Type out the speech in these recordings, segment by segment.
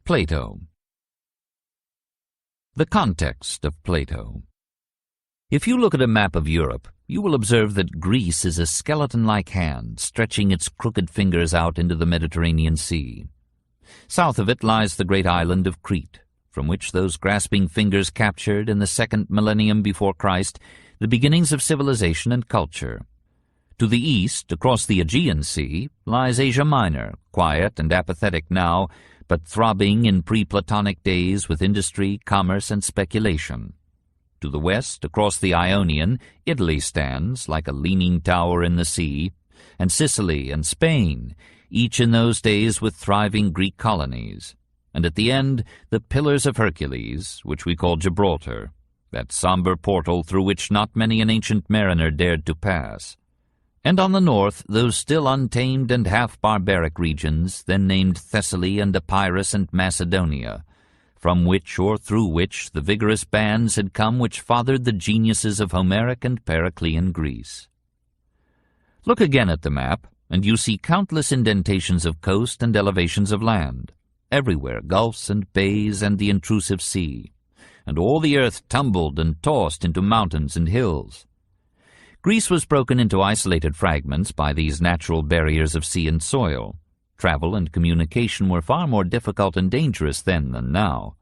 Plato. The context of Plato. If you look at a map of Europe, you will observe that Greece is a skeleton-like hand stretching its crooked fingers out into the Mediterranean Sea. South of it lies the great island of Crete, from which those grasping fingers captured in the second millennium before Christ the beginnings of civilization and culture. To the east, across the Aegean Sea, lies Asia Minor, quiet and apathetic now, but throbbing in pre-Platonic days with industry, commerce, and speculation. To the west, across the Ionian, Italy stands, like a leaning tower in the sea, and Sicily and Spain, each in those days with thriving Greek colonies. And at the end, the Pillars of Hercules, which we call Gibraltar, that somber portal through which not many an ancient mariner dared to pass. And on the north, those still untamed and half-barbaric regions, then named Thessaly and Epirus and Macedonia, from which or through which the vigorous bands had come which fathered the geniuses of Homeric and Periclean Greece. Look again at the map, and you see countless indentations of coast and elevations of land, everywhere gulfs and bays and the intrusive sea, and all the earth tumbled and tossed into mountains and hills. Greece was broken into isolated fragments by these natural barriers of sea and soil. Travel and communication were far more difficult and dangerous then than now.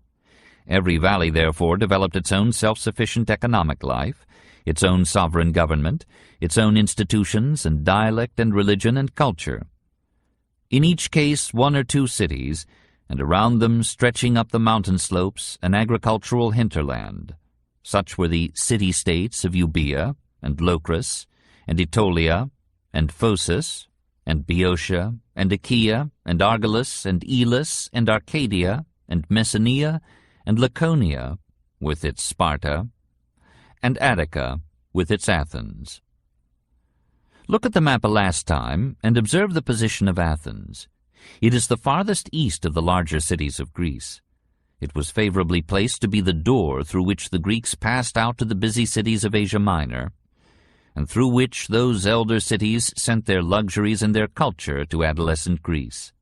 Every valley, therefore, developed its own self-sufficient economic life, its own sovereign government, its own institutions and dialect and religion and culture. In each case, one or two cities, and around them, stretching up the mountain slopes, an agricultural hinterland. Such were the city-states of Euboea, and Locris, and Aetolia, and Phocis, and Boeotia, and Achaea, and Argolis, and Elis, and Arcadia, and Messenia, and Laconia, with its Sparta, and Attica, with its Athens. Look at the map a last time, and observe the position of Athens. It is the farthest east of the larger cities of Greece. It was favorably placed to be the door through which the Greeks passed out to the busy cities of Asia Minor, and through which those elder cities sent their luxuries and their culture to adolescent Greece.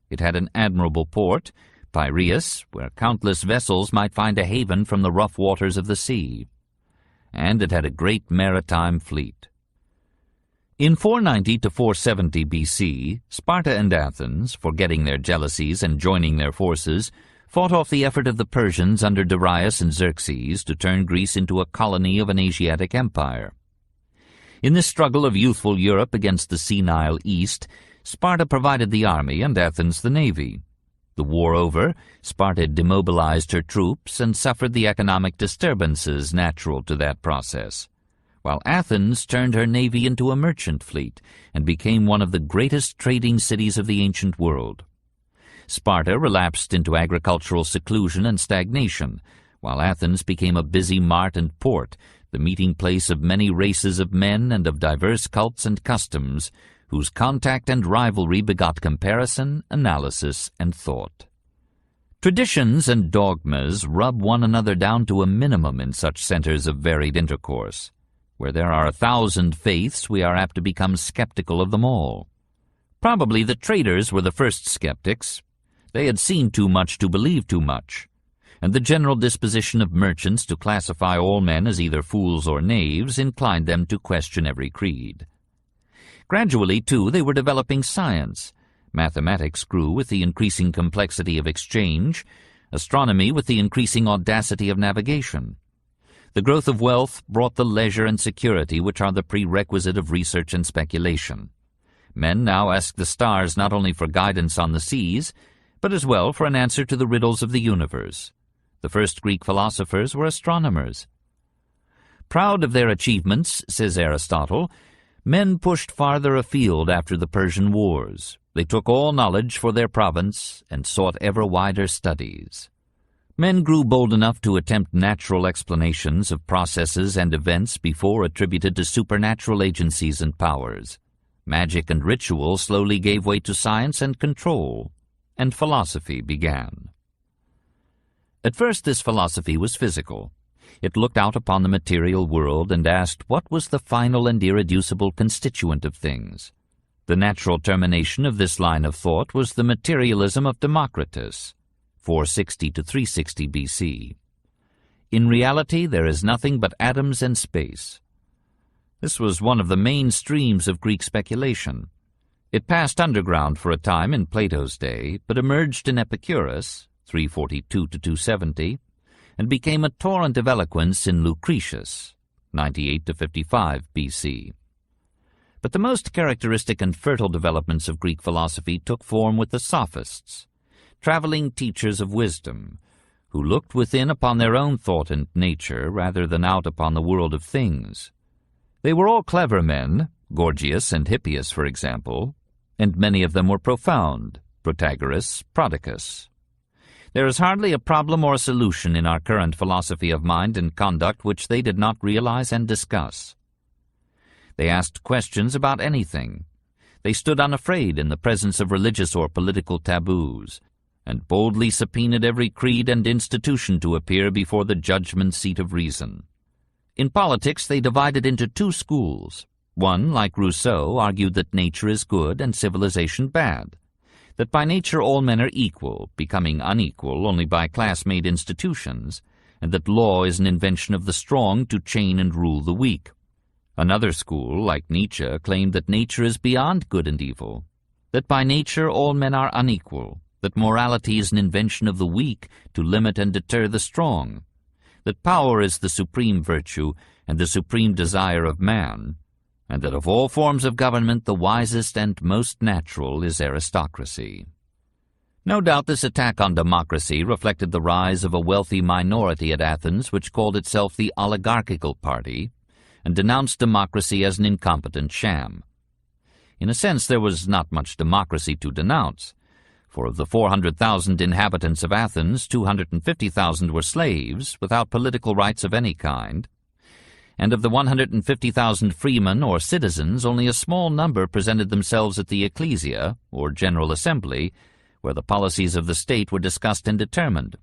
It had an admirable port, Piraeus, where countless vessels might find a haven from the rough waters of the sea. And it had a great maritime fleet. In 490 to 470 BC, Sparta and Athens, forgetting their jealousies and joining their forces, fought off the effort of the Persians under Darius and Xerxes to turn Greece into a colony of an Asiatic empire. In this struggle of youthful Europe against the senile East, Sparta provided the army and Athens the navy. The war over, Sparta demobilized her troops and suffered the economic disturbances natural to that process, while Athens turned her navy into a merchant fleet and became one of the greatest trading cities of the ancient world. Sparta relapsed into agricultural seclusion and stagnation, while Athens became a busy mart and port, the meeting place of many races of men and of diverse cults and customs, whose contact and rivalry begot comparison, analysis, and thought. Traditions and dogmas rub one another down to a minimum in such centers of varied intercourse. Where there are 1,000 faiths, we are apt to become skeptical of them all. Probably the traders were the first skeptics. They had seen too much to believe too much, and the general disposition of merchants to classify all men as either fools or knaves inclined them to question every creed. Gradually, too, they were developing science. Mathematics grew with the increasing complexity of exchange, astronomy with the increasing audacity of navigation. The growth of wealth brought the leisure and security which are the prerequisite of research and speculation. Men now ask the stars not only for guidance on the seas, but as well for an answer to the riddles of the universe. The first Greek philosophers were astronomers. Proud of their achievements, says Aristotle, men pushed farther afield after the Persian Wars. They took all knowledge for their province and sought ever wider studies. Men grew bold enough to attempt natural explanations of processes and events before attributed to supernatural agencies and powers. Magic and ritual slowly gave way to science and control, and philosophy began. At first this philosophy was physical. It looked out upon the material world and asked what was the final and irreducible constituent of things. The natural termination of this line of thought was the materialism of Democritus. 460 to 360 BC. In reality, there is nothing but atoms and space. This was one of the main streams of Greek speculation. It passed underground for a time in Plato's day, but emerged in Epicurus, 342 to 270, and became a torrent of eloquence in Lucretius, 98 to 55 BC. But the most characteristic and fertile developments of Greek philosophy took form with the sophists, traveling teachers of wisdom, who looked within upon their own thought and nature rather than out upon the world of things. They were all clever men, Gorgias and Hippias, for example, and many of them were profound, Protagoras, Prodicus. There is hardly a problem or a solution in our current philosophy of mind and conduct which they did not realize and discuss. They asked questions about anything. They stood unafraid in the presence of religious or political taboos, and boldly subpoenaed every creed and institution to appear before the judgment seat of reason. In politics they divided into two schools. One, like Rousseau, argued that nature is good and civilization bad, that by nature all men are equal, becoming unequal only by class-made institutions, and that law is an invention of the strong to chain and rule the weak. Another school, like Nietzsche, claimed that nature is beyond good and evil, that by nature all men are unequal, that morality is an invention of the weak to limit and deter the strong, that power is the supreme virtue and the supreme desire of man, and that of all forms of government the wisest and most natural is aristocracy. No doubt this attack on democracy reflected the rise of a wealthy minority at Athens which called itself the oligarchical party, and denounced democracy as an incompetent sham. In a sense, there was not much democracy to denounce, for of the 400,000 inhabitants of Athens, 250,000 were slaves, without political rights of any kind, and of the 150,000 freemen or citizens, only a small number presented themselves at the ecclesia, or general assembly, where the policies of the state were discussed and determined.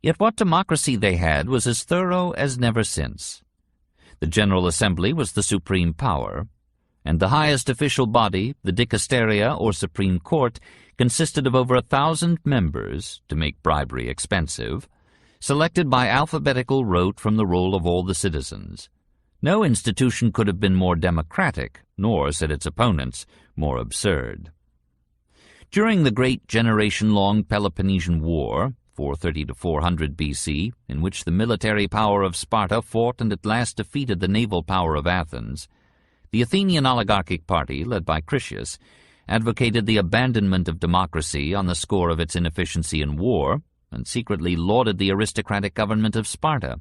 Yet what democracy they had was as thorough as never since. The General Assembly was the supreme power, and the highest official body, the Dicasteria or Supreme Court, consisted of over 1,000 members, to make bribery expensive, selected by alphabetical rote from the roll of all the citizens. No institution could have been more democratic, nor, said its opponents, more absurd. During the great generation-long Peloponnesian War, 430 to 400 BC, in which the military power of Sparta fought and at last defeated the naval power of Athens, the Athenian oligarchic party, led by Critias, advocated the abandonment of democracy on the score of its inefficiency in war, and secretly lauded the aristocratic government of Sparta.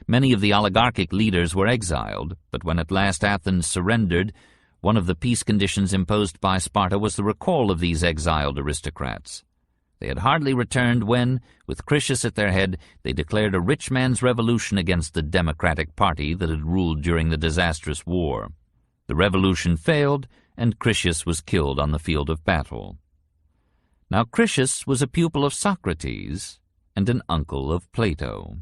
Many of the oligarchic leaders were exiled, but when at last Athens surrendered, one of the peace conditions imposed by Sparta was the recall of these exiled aristocrats. They had hardly returned when, with Critias at their head, they declared a rich man's revolution against the democratic party that had ruled during the disastrous war. The revolution failed, and Critias was killed on the field of battle. Now Critias was a pupil of Socrates and an uncle of Plato.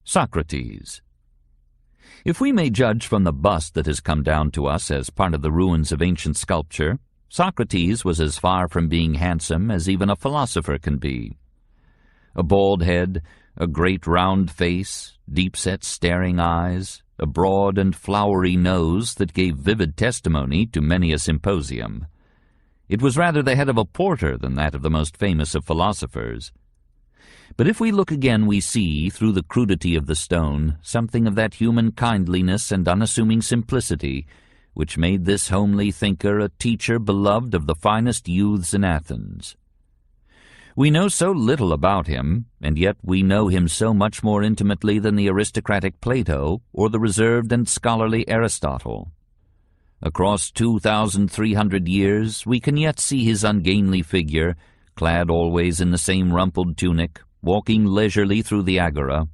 Socrates. If we may judge from the bust that has come down to us as part of the ruins of ancient sculpture, Socrates was as far from being handsome as even a philosopher can be. A bald head, a great round face, deep-set staring eyes, a broad and flowery nose that gave vivid testimony to many a symposium. It was rather the head of a porter than that of the most famous of philosophers. But if we look again, we see, through the crudity of the stone, something of that human kindliness and unassuming simplicity which made this homely thinker a teacher beloved of the finest youths in Athens. We know so little about him, and yet we know him so much more intimately than the aristocratic Plato or the reserved and scholarly Aristotle. Across 2,300 years we can yet see his ungainly figure, clad always in the same rumpled tunic, walking leisurely through the agora,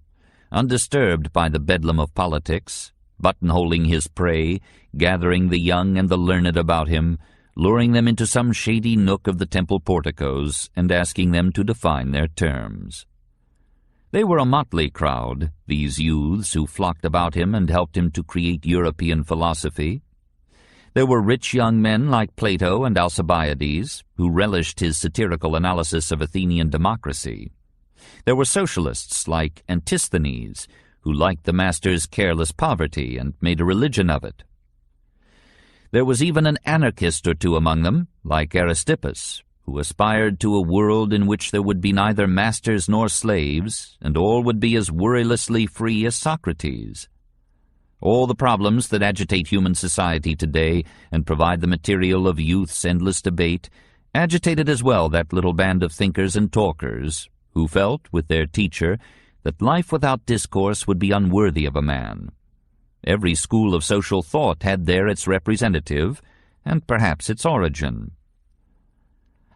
undisturbed by the bedlam of politics, buttonholing his prey, gathering the young and the learned about him, luring them into some shady nook of the temple porticos, and asking them to define their terms. They were a motley crowd, these youths who flocked about him and helped him to create European philosophy. There were rich young men like Plato and Alcibiades, who relished his satirical analysis of Athenian democracy. There were socialists like Antisthenes, who liked the master's careless poverty and made a religion of it. There was even an anarchist or two among them, like Aristippus, who aspired to a world in which there would be neither masters nor slaves, and all would be as worrylessly free as Socrates. All the problems that agitate human society today and provide the material of youth's endless debate agitated as well that little band of thinkers and talkers who felt, with their teacher, that life without discourse would be unworthy of a man. Every school of social thought had there its representative, and perhaps its origin.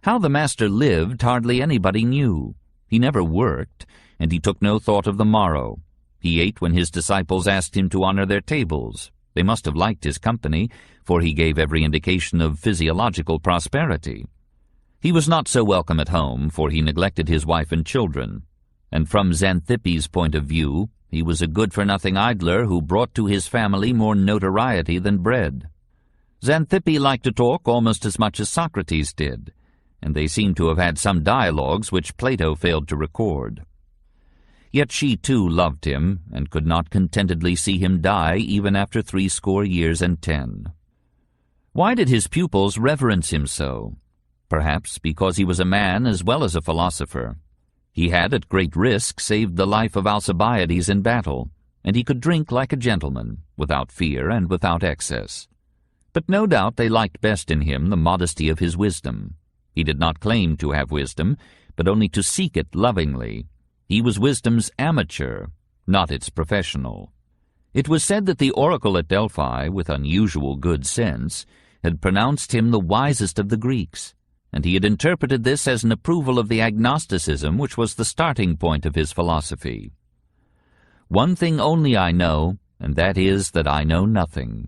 How the master lived hardly anybody knew. He never worked, and he took no thought of the morrow. He ate when his disciples asked him to honor their tables. They must have liked his company, for he gave every indication of physiological prosperity. He was not so welcome at home, for he neglected his wife and children. And from Xanthippe's point of view, he was a good-for-nothing idler who brought to his family more notoriety than bread. Xanthippe liked to talk almost as much as Socrates did, and they seem to have had some dialogues which Plato failed to record. Yet she too loved him, and could not contentedly see him die even after 80 years and 10. Why did his pupils reverence him so? Perhaps because he was a man as well as a philosopher. He had, at great risk, saved the life of Alcibiades in battle, and he could drink like a gentleman, without fear and without excess. But no doubt they liked best in him the modesty of his wisdom. He did not claim to have wisdom, but only to seek it lovingly. He was wisdom's amateur, not its professional. It was said that the oracle at Delphi, with unusual good sense, had pronounced him the wisest of the Greeks, and he had interpreted this as an approval of the agnosticism which was the starting point of his philosophy. One thing only I know, and that is that I know nothing.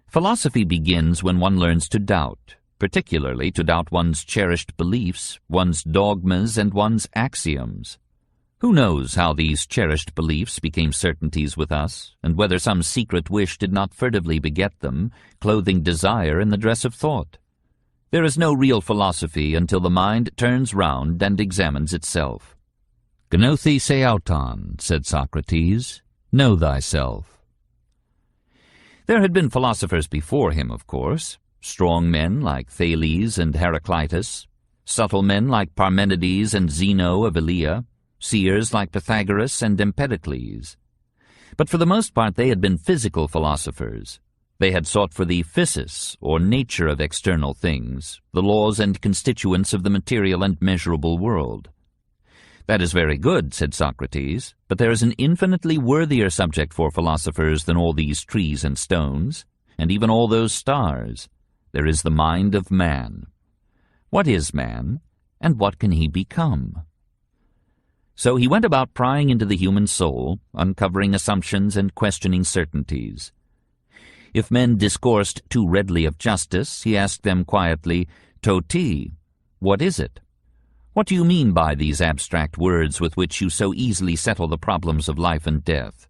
Philosophy begins when one learns to doubt, particularly to doubt one's cherished beliefs, one's dogmas, and one's axioms. Who knows how these cherished beliefs became certainties with us, and whether some secret wish did not furtively beget them, clothing desire in the dress of thought? There is no real philosophy until the mind turns round and examines itself. Gnothe se auton, said Socrates, know thyself. There had been philosophers before him, of course, strong men like Thales and Heraclitus, subtle men like Parmenides and Zeno of Elea, seers like Pythagoras and Empedocles. But for the most part they had been physical philosophers. They had sought for the physis, or nature of external things, the laws and constituents of the material and measurable world. That is very good, said Socrates, but there is an infinitely worthier subject for philosophers than all these trees and stones, and even all those stars. There is the mind of man. What is man, and what can he become? So he went about prying into the human soul, uncovering assumptions and questioning certainties. If men discoursed too readily of justice, he asked them quietly, "Toti, what is it? What do you mean by these abstract words with which you so easily settle the problems of life and death?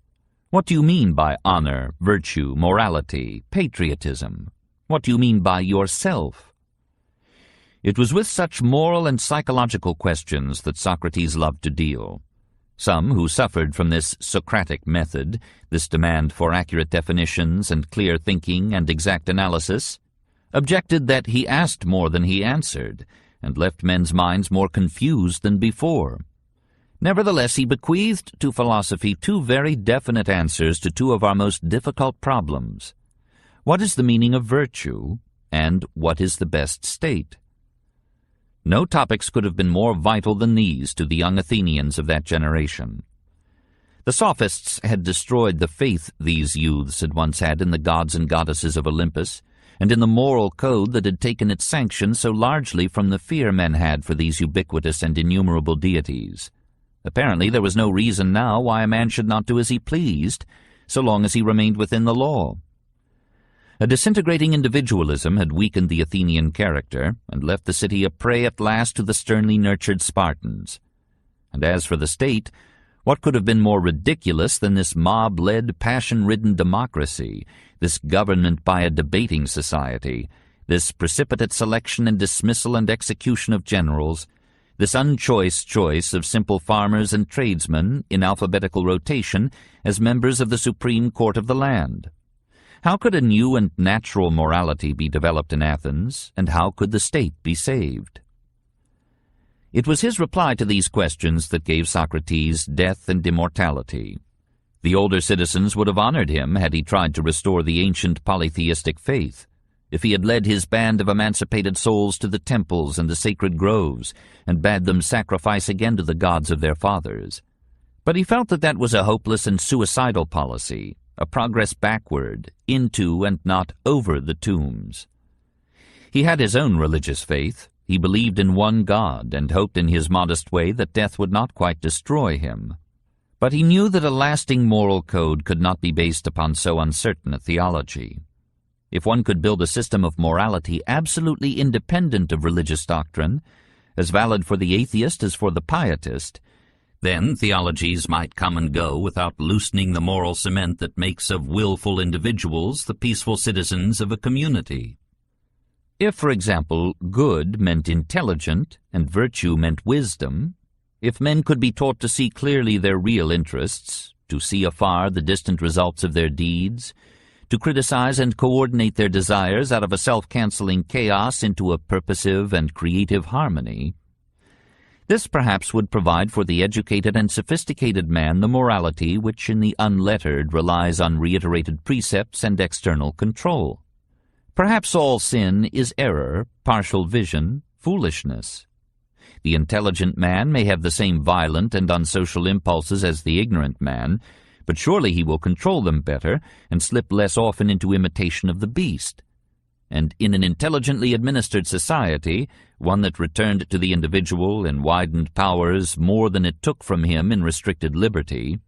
What do you mean by honor, virtue, morality, patriotism? What do you mean by yourself?" It was with such moral and psychological questions that Socrates loved to deal. Some who suffered from this Socratic method, this demand for accurate definitions and clear thinking and exact analysis, objected that he asked more than he answered, and left men's minds more confused than before. Nevertheless, he bequeathed to philosophy two very definite answers to two of our most difficult problems. What is the meaning of virtue, and what is the best state? No topics could have been more vital than these to the young Athenians of that generation. The sophists had destroyed the faith these youths had once had in the gods and goddesses of Olympus, and in the moral code that had taken its sanction so largely from the fear men had for these ubiquitous and innumerable deities. Apparently there was no reason now why a man should not do as he pleased, so long as he remained within the law. A disintegrating individualism had weakened the Athenian character, and left the city a prey at last to the sternly nurtured Spartans. And as for the state, What could have been more ridiculous than this mob-led, passion-ridden democracy, this government by a debating society, this precipitate selection and dismissal and execution of generals, this unchoice choice of simple farmers and tradesmen in alphabetical rotation as members of the Supreme Court of the land? How could a new and natural morality be developed in Athens, and how could the state be saved? It was his reply to these questions that gave Socrates death and immortality. The older citizens would have honored him had he tried to restore the ancient polytheistic faith, if he had led his band of emancipated souls to the temples and the sacred groves, and bade them sacrifice again to the gods of their fathers. But he felt that that was a hopeless and suicidal policy, a progress backward, into and not over the tombs. He had his own religious faith. He believed in one God, and hoped in his modest way that death would not quite destroy him. But he knew that a lasting moral code could not be based upon so uncertain a theology. If one could build a system of morality absolutely independent of religious doctrine, as valid for the atheist as for the pietist, then theologies might come and go without loosening the moral cement that makes of willful individuals the peaceful citizens of a community. If, for example, good meant intelligent and virtue meant wisdom, if men could be taught to see clearly their real interests, to see afar the distant results of their deeds, to criticize and coordinate their desires out of a self-canceling chaos into a purposive and creative harmony, this perhaps would provide for the educated and sophisticated man the morality which in the unlettered relies on reiterated precepts and external control. Perhaps all sin is error, partial vision, foolishness. The intelligent man may have the same violent and unsocial impulses as the ignorant man, but surely he will control them better and slip less often into imitation of the beast. And in an intelligently administered society, one that returned to the individual in widened powers more than it took from him in restricted liberty,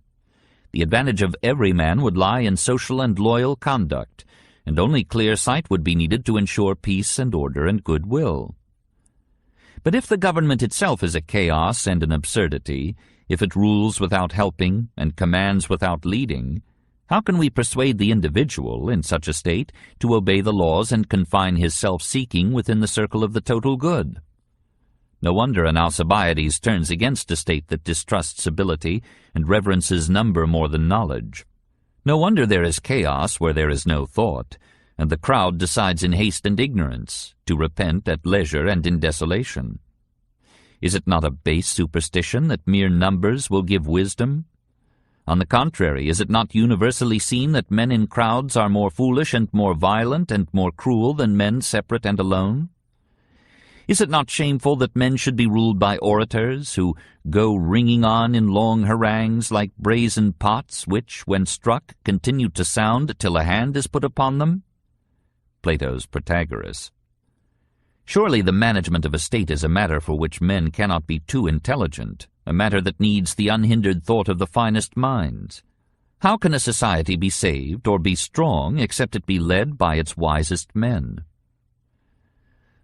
the advantage of every man would lie in social and loyal conduct, and only clear sight would be needed to ensure peace and order and goodwill. But if the government itself is a chaos and an absurdity, if it rules without helping and commands without leading, how can we persuade the individual in such a state to obey the laws and confine his self-seeking within the circle of the total good? No wonder an Alcibiades turns against a state that distrusts ability and reverences number more than knowledge. No wonder there is chaos where there is no thought, and the crowd decides in haste and ignorance, to repent at leisure and in desolation. Is it not a base superstition that mere numbers will give wisdom? On the contrary, is it not universally seen that men in crowds are more foolish and more violent and more cruel than men separate and alone? Is it not shameful that men should be ruled by orators who go ringing on in long harangues like brazen pots which, when struck, continue to sound till a hand is put upon them? Plato's Protagoras. Surely the management of a state is a matter for which men cannot be too intelligent, a matter that needs the unhindered thought of the finest minds. How can a society be saved or be strong except it be led by its wisest men?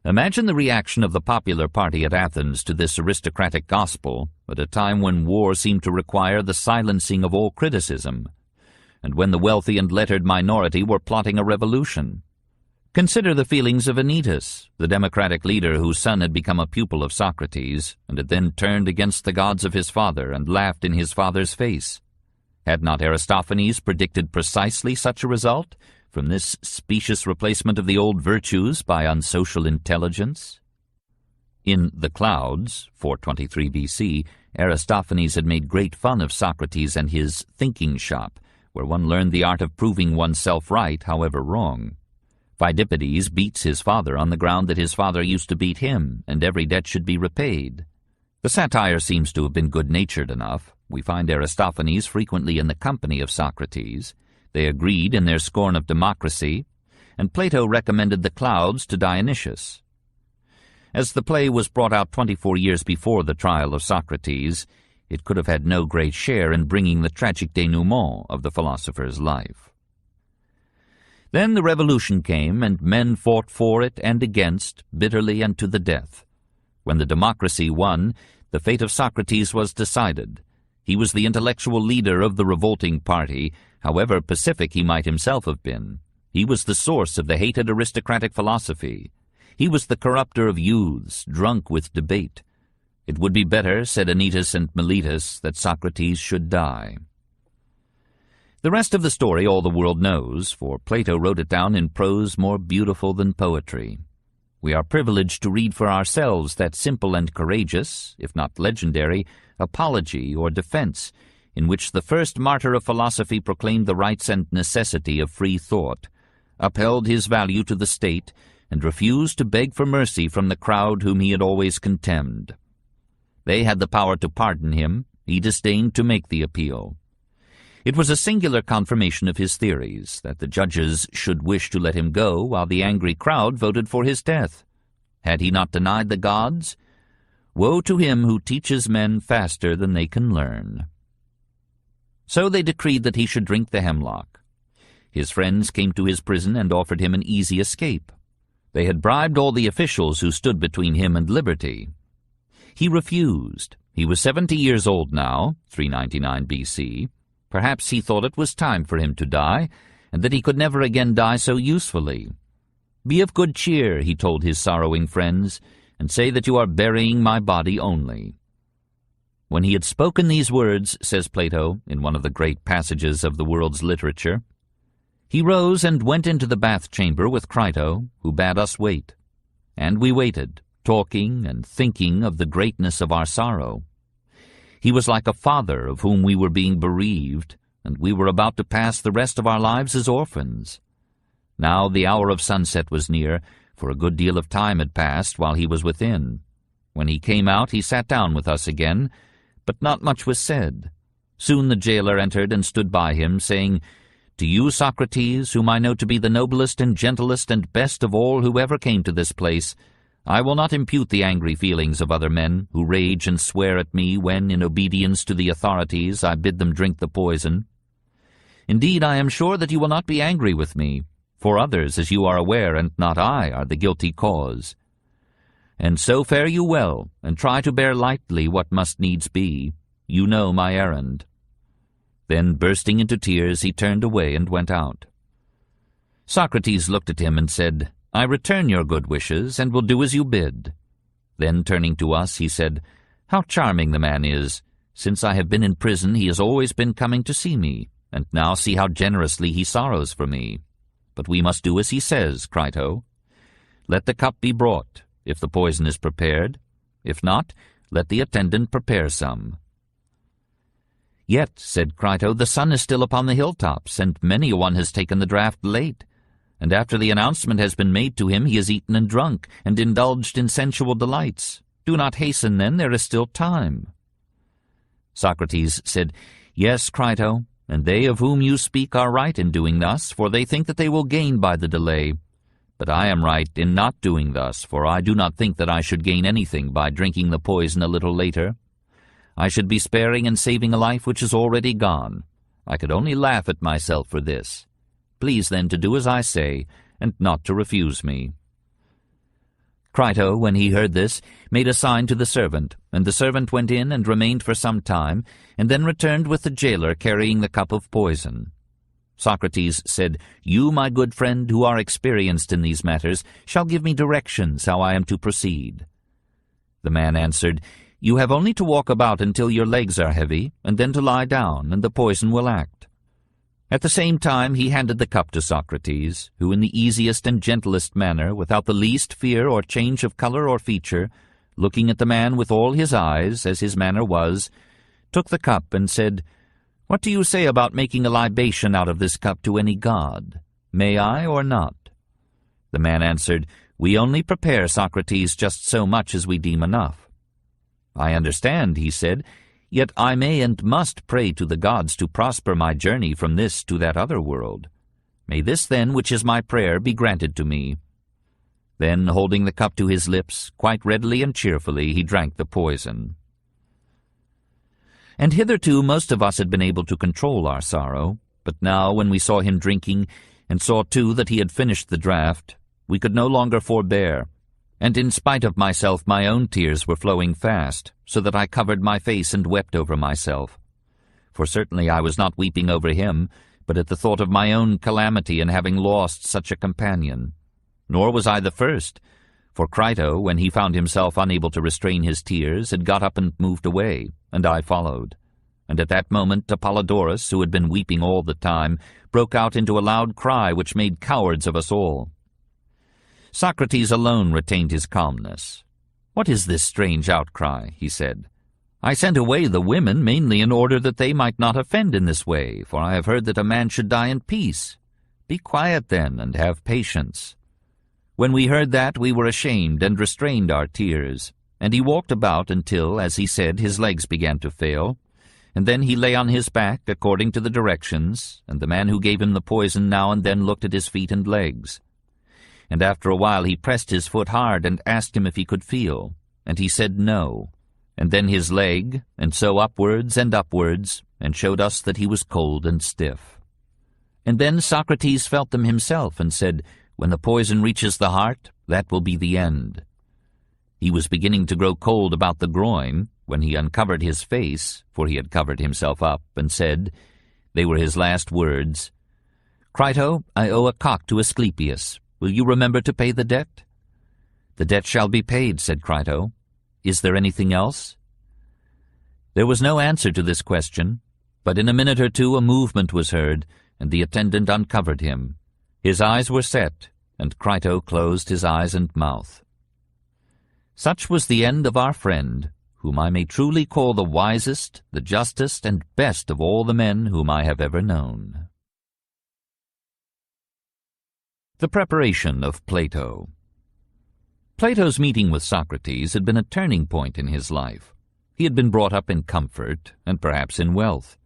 Imagine the reaction of the popular party at Athens to this aristocratic gospel at a time when war seemed to require the silencing of all criticism, and when the wealthy and lettered minority were plotting a revolution. Consider the feelings of Anytus, the democratic leader whose son had become a pupil of Socrates, and had then turned against the gods of his father and laughed in his father's face. Had not Aristophanes predicted precisely such a result from this specious replacement of the old virtues by unsocial intelligence? In The Clouds, 423 BC, Aristophanes had made great fun of Socrates and his thinking shop, where one learned the art of proving oneself right, however wrong. Pheidippides beats his father on the ground that his father used to beat him, and every debt should be repaid. The satire seems to have been good-natured enough. We find Aristophanes frequently in the company of Socrates. They agreed in their scorn of democracy, and Plato recommended The Clouds to Dionysius. As the play was brought out 24 years before the trial of Socrates, it could have had no great share in bringing the tragic denouement of the philosopher's life. Then the revolution came, and men fought for it and against, bitterly and to the death. When the democracy won, the fate of Socrates was decided. He was the intellectual leader of the revolting party, however pacific he might himself have been. He was the source of the hated aristocratic philosophy. He was the corrupter of youths, drunk with debate. It would be better, said Anytus and Meletus, that Socrates should die. The rest of the story all the world knows, for Plato wrote it down in prose more beautiful than poetry. We are privileged to read for ourselves that simple and courageous, if not legendary, apology or defense, in which the first martyr of philosophy proclaimed the rights and necessity of free thought, upheld his value to the state, and refused to beg for mercy from the crowd whom he had always contemned. They had the power to pardon him. He disdained to make the appeal. It was a singular confirmation of his theories that the judges should wish to let him go while the angry crowd voted for his death. Had he not denied the gods? Woe to him who teaches men faster than they can learn. So they decreed that he should drink the hemlock. His friends came to his prison and offered him an easy escape. They had bribed all the officials who stood between him and liberty. He refused. He was 70 years old now, 399 B.C., Perhaps he thought it was time for him to die, and that he could never again die so usefully. "Be of good cheer," he told his sorrowing friends, "and say that you are burying my body only." When he had spoken these words, says Plato, in one of the great passages of the world's literature, he rose and went into the bath-chamber with Crito, who bade us wait. And we waited, talking and thinking of the greatness of our sorrow. He was like a father of whom we were being bereaved, and we were about to pass the rest of our lives as orphans. Now the hour of sunset was near, for a good deal of time had passed while he was within. When he came out, he sat down with us again, but not much was said. Soon the jailer entered and stood by him, saying, "To you, Socrates, whom I know to be the noblest and gentlest and best of all who ever came to this place, I will not impute the angry feelings of other men who rage and swear at me when, in obedience to the authorities, I bid them drink the poison. Indeed, I am sure that you will not be angry with me, for others, as you are aware, and not I, are the guilty cause. And so fare you well, and try to bear lightly what must needs be. You know my errand." Then, bursting into tears, he turned away and went out. Socrates looked at him and said, "I return your good wishes, and will do as you bid." Then, turning to us, he said, "How charming the man is! Since I have been in prison, he has always been coming to see me, and now see how generously he sorrows for me. But we must do as he says, Crito. Let the cup be brought, if the poison is prepared. If not, let the attendant prepare some." "Yet," said Crito, "the sun is still upon the hilltops, and many a one has taken the draught late. And after the announcement has been made to him, he has eaten and drunk, and indulged in sensual delights. Do not hasten, then, there is still time." Socrates said, "Yes, Crito, and they of whom you speak are right in doing thus, for they think that they will gain by the delay. But I am right in not doing thus, for I do not think that I should gain anything by drinking the poison a little later. I should be sparing and saving a life which is already gone. I could only laugh at myself for this. Please then to do as I say, and not to refuse me." Crito, when he heard this, made a sign to the servant, and the servant went in and remained for some time, and then returned with the jailer carrying the cup of poison. Socrates said, "You, my good friend, who are experienced in these matters, shall give me directions how I am to proceed." The man answered, "You have only to walk about until your legs are heavy, and then to lie down, and the poison will act." At the same time he handed the cup to Socrates, who in the easiest and gentlest manner, without the least fear or change of color or feature, looking at the man with all his eyes, as his manner was, took the cup and said, "What do you say about making a libation out of this cup to any god? May I or not?" The man answered, "We only prepare, Socrates, just so much as we deem enough." "I understand," he said, "yet I may and must pray to the gods to prosper my journey from this to that other world. May this, then, which is my prayer, be granted to me." Then, holding the cup to his lips, quite readily and cheerfully, he drank the poison. And hitherto most of us had been able to control our sorrow, but now, when we saw him drinking, and saw too that he had finished the draught, we could no longer forbear, and in spite of myself my own tears were flowing fast, so that I covered my face and wept over myself. for certainly I was not weeping over him, but at the thought of my own calamity in having lost such a companion. Nor was I the first, for Crito, when he found himself unable to restrain his tears, had got up and moved away, and I followed. And at that moment Apollodorus, who had been weeping all the time, broke out into a loud cry which made cowards of us all. Socrates alone retained his calmness. "What is this strange outcry?" he said. "I sent away the women mainly in order that they might not offend in this way, for I have heard that a man should die in peace. Be quiet then, and have patience." When we heard that, we were ashamed and restrained our tears, and he walked about until, as he said, his legs began to fail, and then he lay on his back according to the directions, and the man who gave him the poison now and then looked at his feet and legs. And after a while he pressed his foot hard and asked him if he could feel, and he said no, and then his leg, and so upwards, and showed us that he was cold and stiff. And then Socrates felt them himself, and said, "When the poison reaches the heart, that will be the end." He was beginning to grow cold about the groin, when he uncovered his face, for he had covered himself up, and said, they were his last words, "Crito, I owe a cock to Asclepius. Will you remember to pay the debt?" "The debt shall be paid," said Crito. "Is there anything else?" There was no answer to this question, but in a minute or two a movement was heard, and the attendant uncovered him. His eyes were set, and Crito closed his eyes and mouth. Such was the end of our friend, whom I may truly call the wisest, the justest, and best of all the men whom I have ever known. The preparation of Plato. Plato's meeting with Socrates had been a turning point in his life. He had been brought up in comfort, and perhaps in wealth.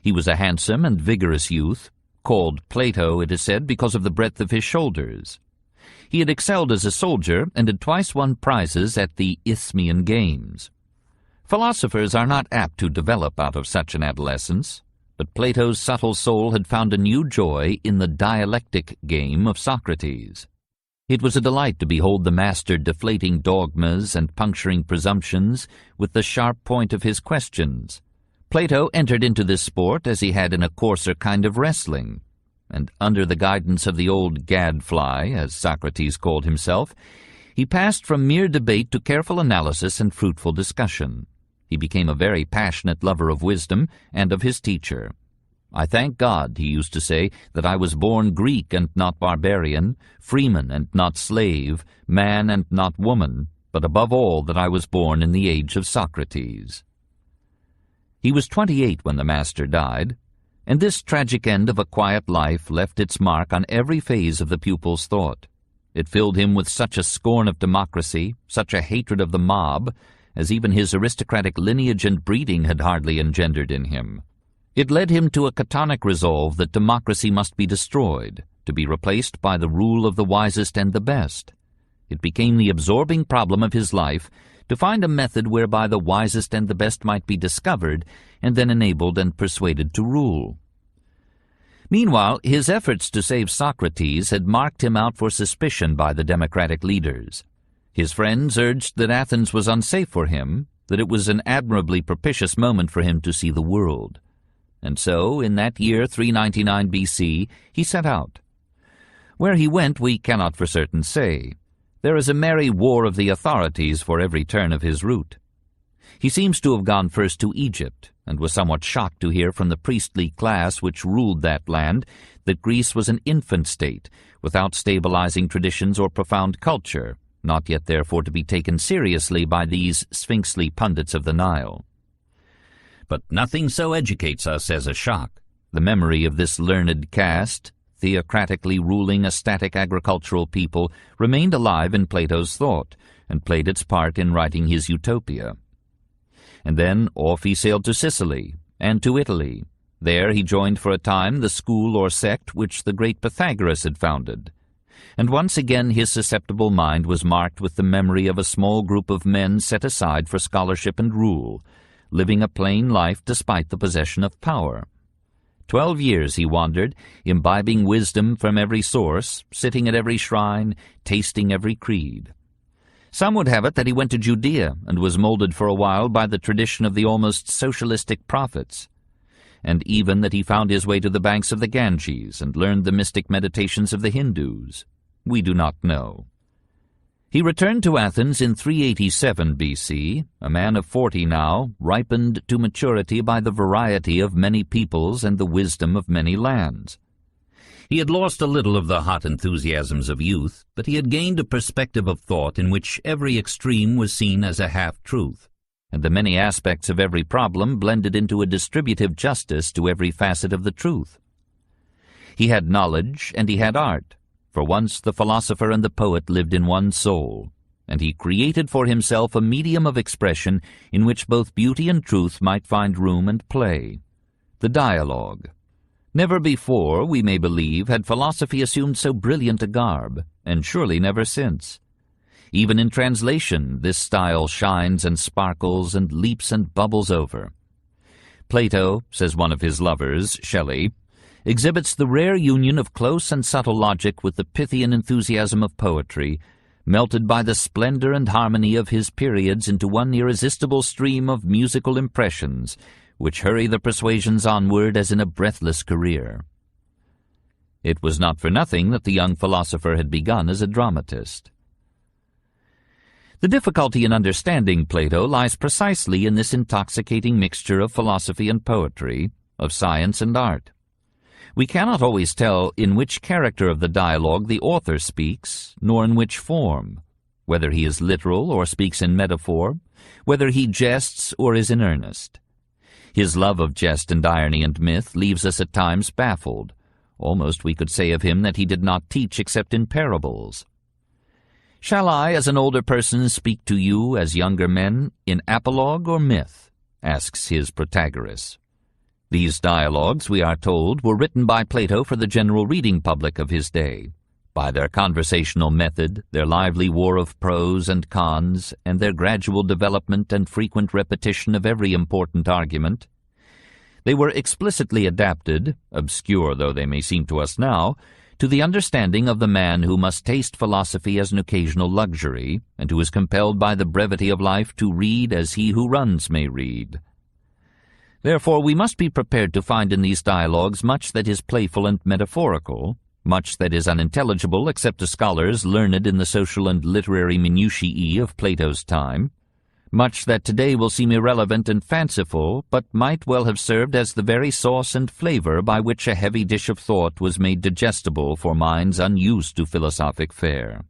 He was a handsome and vigorous youth, called Plato, it is said, because of the breadth of his shoulders. He had excelled as a soldier, and had twice won prizes at the Isthmian Games. Philosophers are not apt to develop out of such an adolescence, but Plato's subtle soul had found a new joy in the dialectic game of Socrates. It was a delight to behold the master deflating dogmas and puncturing presumptions with the sharp point of his questions. Plato entered into this sport as he had in a coarser kind of wrestling, and under the guidance of the old gadfly, as Socrates called himself, he passed from mere debate to careful analysis and fruitful discussion. He became a very passionate lover of wisdom and of his teacher. "I thank God," he used to say, "that I was born Greek and not barbarian, freeman and not slave, man and not woman, but above all that I was born in the age of Socrates." He was 28 when the master died, and this tragic end of a quiet life left its mark on every phase of the pupil's thought. It filled him with such a scorn of democracy, such a hatred of the mob, as even his aristocratic lineage and breeding had hardly engendered in him. It led him to a catonic resolve that democracy must be destroyed, to be replaced by the rule of the wisest and the best. It became the absorbing problem of his life to find a method whereby the wisest and the best might be discovered and then enabled and persuaded to rule. Meanwhile, his efforts to save Socrates had marked him out for suspicion by the democratic leaders. His friends urged that Athens was unsafe for him, that it was an admirably propitious moment for him to see the world. And so, in that year 399 B.C., he set out. Where he went we cannot for certain say. There is a merry war of the authorities for every turn of his route. He seems to have gone first to Egypt, and was somewhat shocked to hear from the priestly class which ruled that land that Greece was an infant state, without stabilizing traditions or profound culture, not yet therefore to be taken seriously by these sphinxly pundits of the Nile. But nothing so educates us as a shock. The memory of this learned caste, theocratically ruling a static agricultural people, remained alive in Plato's thought, and played its part in writing his Utopia. And then off he sailed to Sicily, and to Italy. There he joined for a time the school or sect which the great Pythagoras had founded. And once again his susceptible mind was marked with the memory of a small group of men set aside for scholarship and rule, living a plain life despite the possession of power. 12 years he wandered, imbibing wisdom from every source, sitting at every shrine, tasting every creed. Some would have it that he went to Judea and was molded for a while by the tradition of the almost socialistic prophets. and even that he found his way to the banks of the Ganges and learned the mystic meditations of the Hindus. We do not know. He returned to Athens in 387 BC, a man of 40 now, ripened to maturity by the variety of many peoples and the wisdom of many lands. He had lost a little of the hot enthusiasms of youth, but he had gained a perspective of thought in which every extreme was seen as a half-truth, and the many aspects of every problem blended into a distributive justice to every facet of the truth. He had knowledge and he had art. For once the philosopher and the poet lived in one soul, and he created for himself a medium of expression in which both beauty and truth might find room and play. The dialogue. Never before, we may believe, had philosophy assumed so brilliant a garb, and surely never since. Even in translation, this style shines and sparkles and leaps and bubbles over. Plato, says one of his lovers, Shelley, exhibits the rare union of close and subtle logic with the Pythian enthusiasm of poetry, melted by the splendor and harmony of his periods into one irresistible stream of musical impressions, which hurry the persuasions onward as in a breathless career. It was not for nothing that the young philosopher had begun as a dramatist. The difficulty in understanding Plato lies precisely in this intoxicating mixture of philosophy and poetry, of science and art. We cannot always tell in which character of the dialogue the author speaks, nor in which form, whether he is literal or speaks in metaphor, whether he jests or is in earnest. His love of jest and irony and myth leaves us at times baffled. Almost we could say of him that he did not teach except in parables. Shall I, as an older person, speak to you, as younger men, in apologue or myth? Asks his Protagoras. These dialogues, we are told, were written by Plato for the general reading public of his day. By their conversational method, their lively war of pros and cons, and their gradual development and frequent repetition of every important argument, they were explicitly adapted, obscure though they may seem to us now, to the understanding of the man who must taste philosophy as an occasional luxury, and who is compelled by the brevity of life to read as he who runs may read. Therefore we must be prepared to find in these dialogues much that is playful and metaphorical, much that is unintelligible except to scholars learned in the social and literary minutiae of Plato's time, much that today will seem irrelevant and fanciful, but might well have served as the very sauce and flavor by which a heavy dish of thought was made digestible for minds unused to philosophic fare.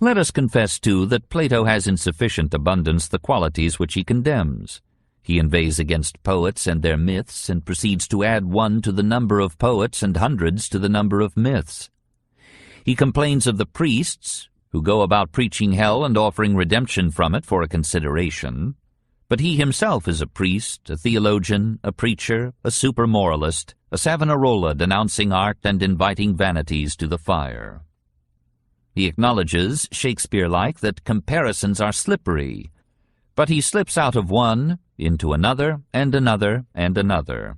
Let us confess, too, that Plato has in sufficient abundance the qualities which he condemns. He inveighs against poets and their myths, and proceeds to add one to the number of poets and hundreds to the number of myths. He complains of the priests, who go about preaching hell and offering redemption from it for a consideration, but he himself is a priest, a theologian, a preacher, a super-moralist, a Savonarola denouncing art and inviting vanities to the fire. He acknowledges, Shakespeare-like, that comparisons are slippery, but he slips out of one into another and another and another.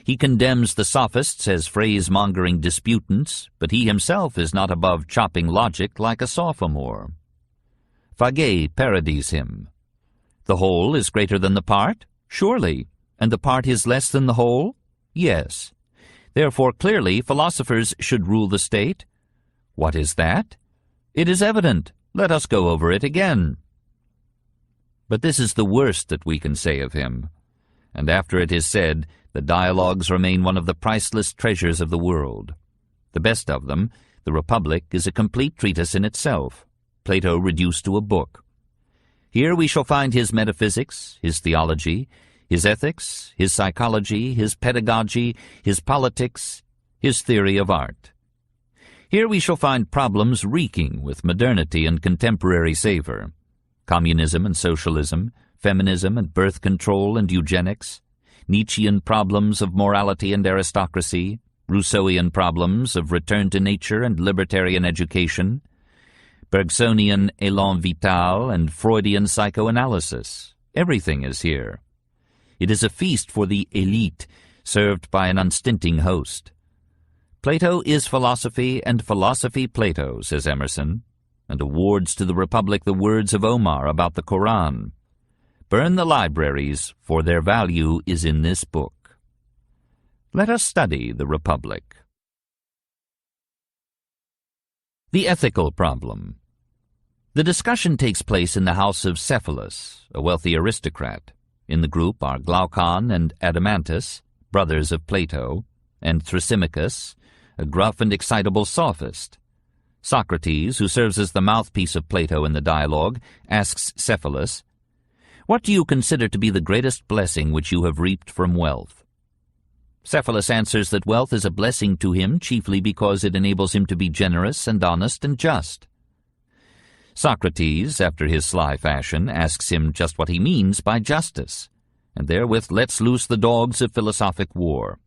He condemns the sophists as phrase-mongering disputants, but he himself is not above chopping logic like a sophomore. Faguet parodies him. The whole is greater than the part? Surely. And the part is less than the whole? Yes. Therefore clearly philosophers should rule the state. What is that? It is evident. Let us go over it again. But this is the worst that we can say of him. And after it is said, the dialogues remain one of the priceless treasures of the world. The best of them, The Republic, is a complete treatise in itself, Plato reduced to a book. Here we shall find his metaphysics, his theology, his ethics, his psychology, his pedagogy, his politics, his theory of art. Here we shall find problems reeking with modernity and contemporary savor. Communism and socialism, feminism and birth control and eugenics, Nietzschean problems of morality and aristocracy, Rousseauian problems of return to nature and libertarian education, Bergsonian élan vital and Freudian psychoanalysis. Everything is here. It is a feast for the elite, served by an unstinting host. Plato is philosophy, and philosophy Plato, says Emerson, and awards to the Republic the words of Omar about the Koran. Burn the libraries, for their value is in this book. Let us study the Republic. The ethical problem. The discussion takes place in the house of Cephalus, a wealthy aristocrat. In the group are Glaucon and Adeimantus, brothers of Plato, and Thrasymachus, a gruff and excitable sophist. Socrates, who serves as the mouthpiece of Plato in the dialogue, asks Cephalus, "What do you consider to be the greatest blessing which you have reaped from wealth?" Cephalus answers that wealth is a blessing to him chiefly because it enables him to be generous and honest and just. Socrates, after his sly fashion, asks him just what he means by justice, and therewith lets loose the dogs of philosophic war.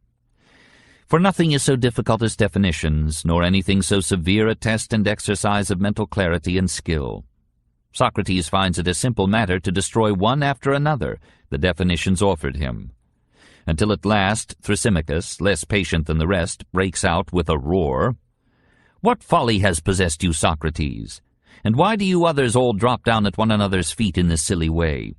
For nothing is so difficult as definitions, nor anything so severe a test and exercise of mental clarity and skill. Socrates finds it a simple matter to destroy one after another the definitions offered him, until at last Thrasymachus, less patient than the rest, breaks out with a roar. "What folly has possessed you, Socrates? And why do you others all drop down at one another's feet in this silly way?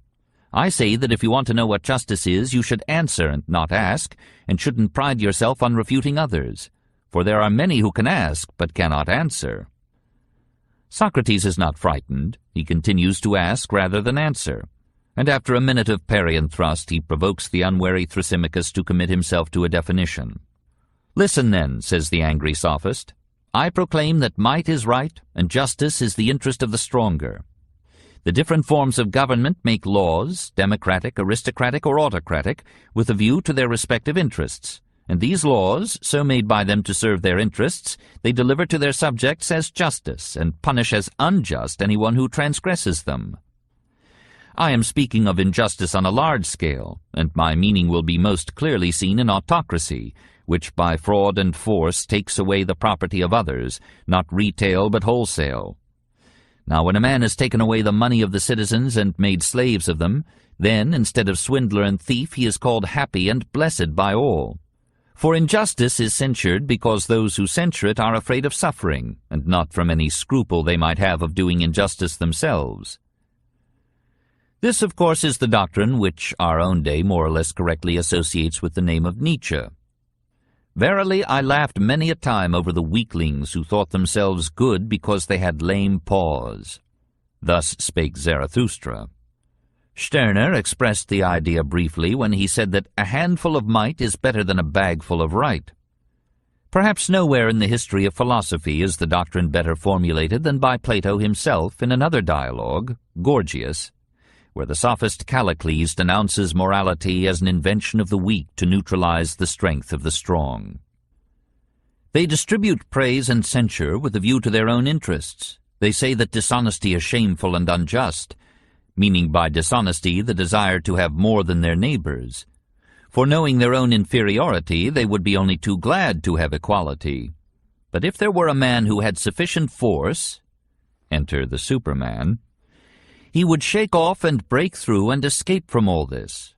I say that if you want to know what justice is, you should answer and not ask, and shouldn't pride yourself on refuting others, for there are many who can ask but cannot answer." Socrates is not frightened. He continues to ask rather than answer, and after a minute of parry and thrust he provokes the unwary Thrasymachus to commit himself to a definition. "Listen, then," says the angry sophist. "I proclaim that might is right, and justice is the interest of the stronger. The different forms of government make laws, democratic, aristocratic, or autocratic, with a view to their respective interests, and these laws, so made by them to serve their interests, they deliver to their subjects as justice, and punish as unjust anyone who transgresses them. I am speaking of injustice on a large scale, and my meaning will be most clearly seen in autocracy, which by fraud and force takes away the property of others, not retail but wholesale. Now when a man has taken away the money of the citizens and made slaves of them, then, instead of swindler and thief, he is called happy and blessed by all. For injustice is censured because those who censure it are afraid of suffering, and not from any scruple they might have of doing injustice themselves." This, of course, is the doctrine which our own day more or less correctly associates with the name of Nietzsche. "Verily, I laughed many a time over the weaklings who thought themselves good because they had lame paws." Thus spake Zarathustra. Stirner expressed the idea briefly when he said that a handful of might is better than a bagful of right. Perhaps nowhere in the history of philosophy is the doctrine better formulated than by Plato himself in another dialogue, Gorgias, where the sophist Callicles denounces morality as an invention of the weak to neutralize the strength of the strong. They distribute praise and censure with a view to their own interests. They say that dishonesty is shameful and unjust, meaning by dishonesty the desire to have more than their neighbors. For knowing their own inferiority, they would be only too glad to have equality. But if there were a man who had sufficient force, enter the Superman, he would shake off and break through and escape from all this.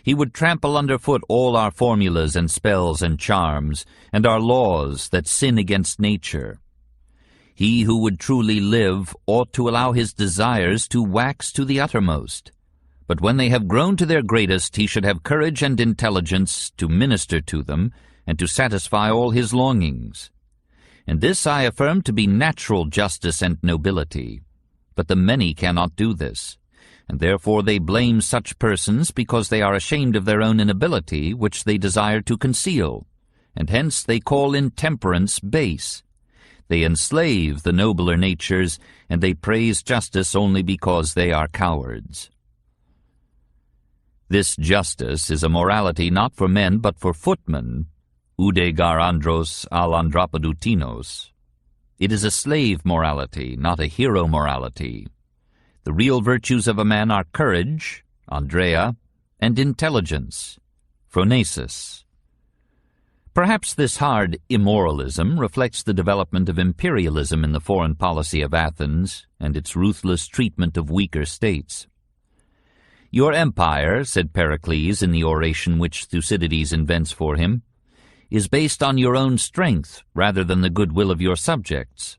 He would trample underfoot all our formulas and spells and charms, and our laws that sin against nature. He who would truly live ought to allow his desires to wax to the uttermost. But when they have grown to their greatest, he should have courage and intelligence to minister to them and to satisfy all his longings. And this I affirm to be natural justice and nobility. But the many cannot do this, and therefore they blame such persons because they are ashamed of their own inability, which they desire to conceal, and hence they call intemperance base. They enslave the nobler natures, and they praise justice only because they are cowards. This justice is a morality not for men but for footmen, oudegar andros al andropodoutinos. It is a slave morality, not a hero morality. The real virtues of a man are courage, Andrea, and intelligence, phronesis. Perhaps this hard immoralism reflects the development of imperialism in the foreign policy of Athens and its ruthless treatment of weaker states. "Your empire," said Pericles in the oration which Thucydides invents for him, "is based on your own strength rather than the goodwill of your subjects."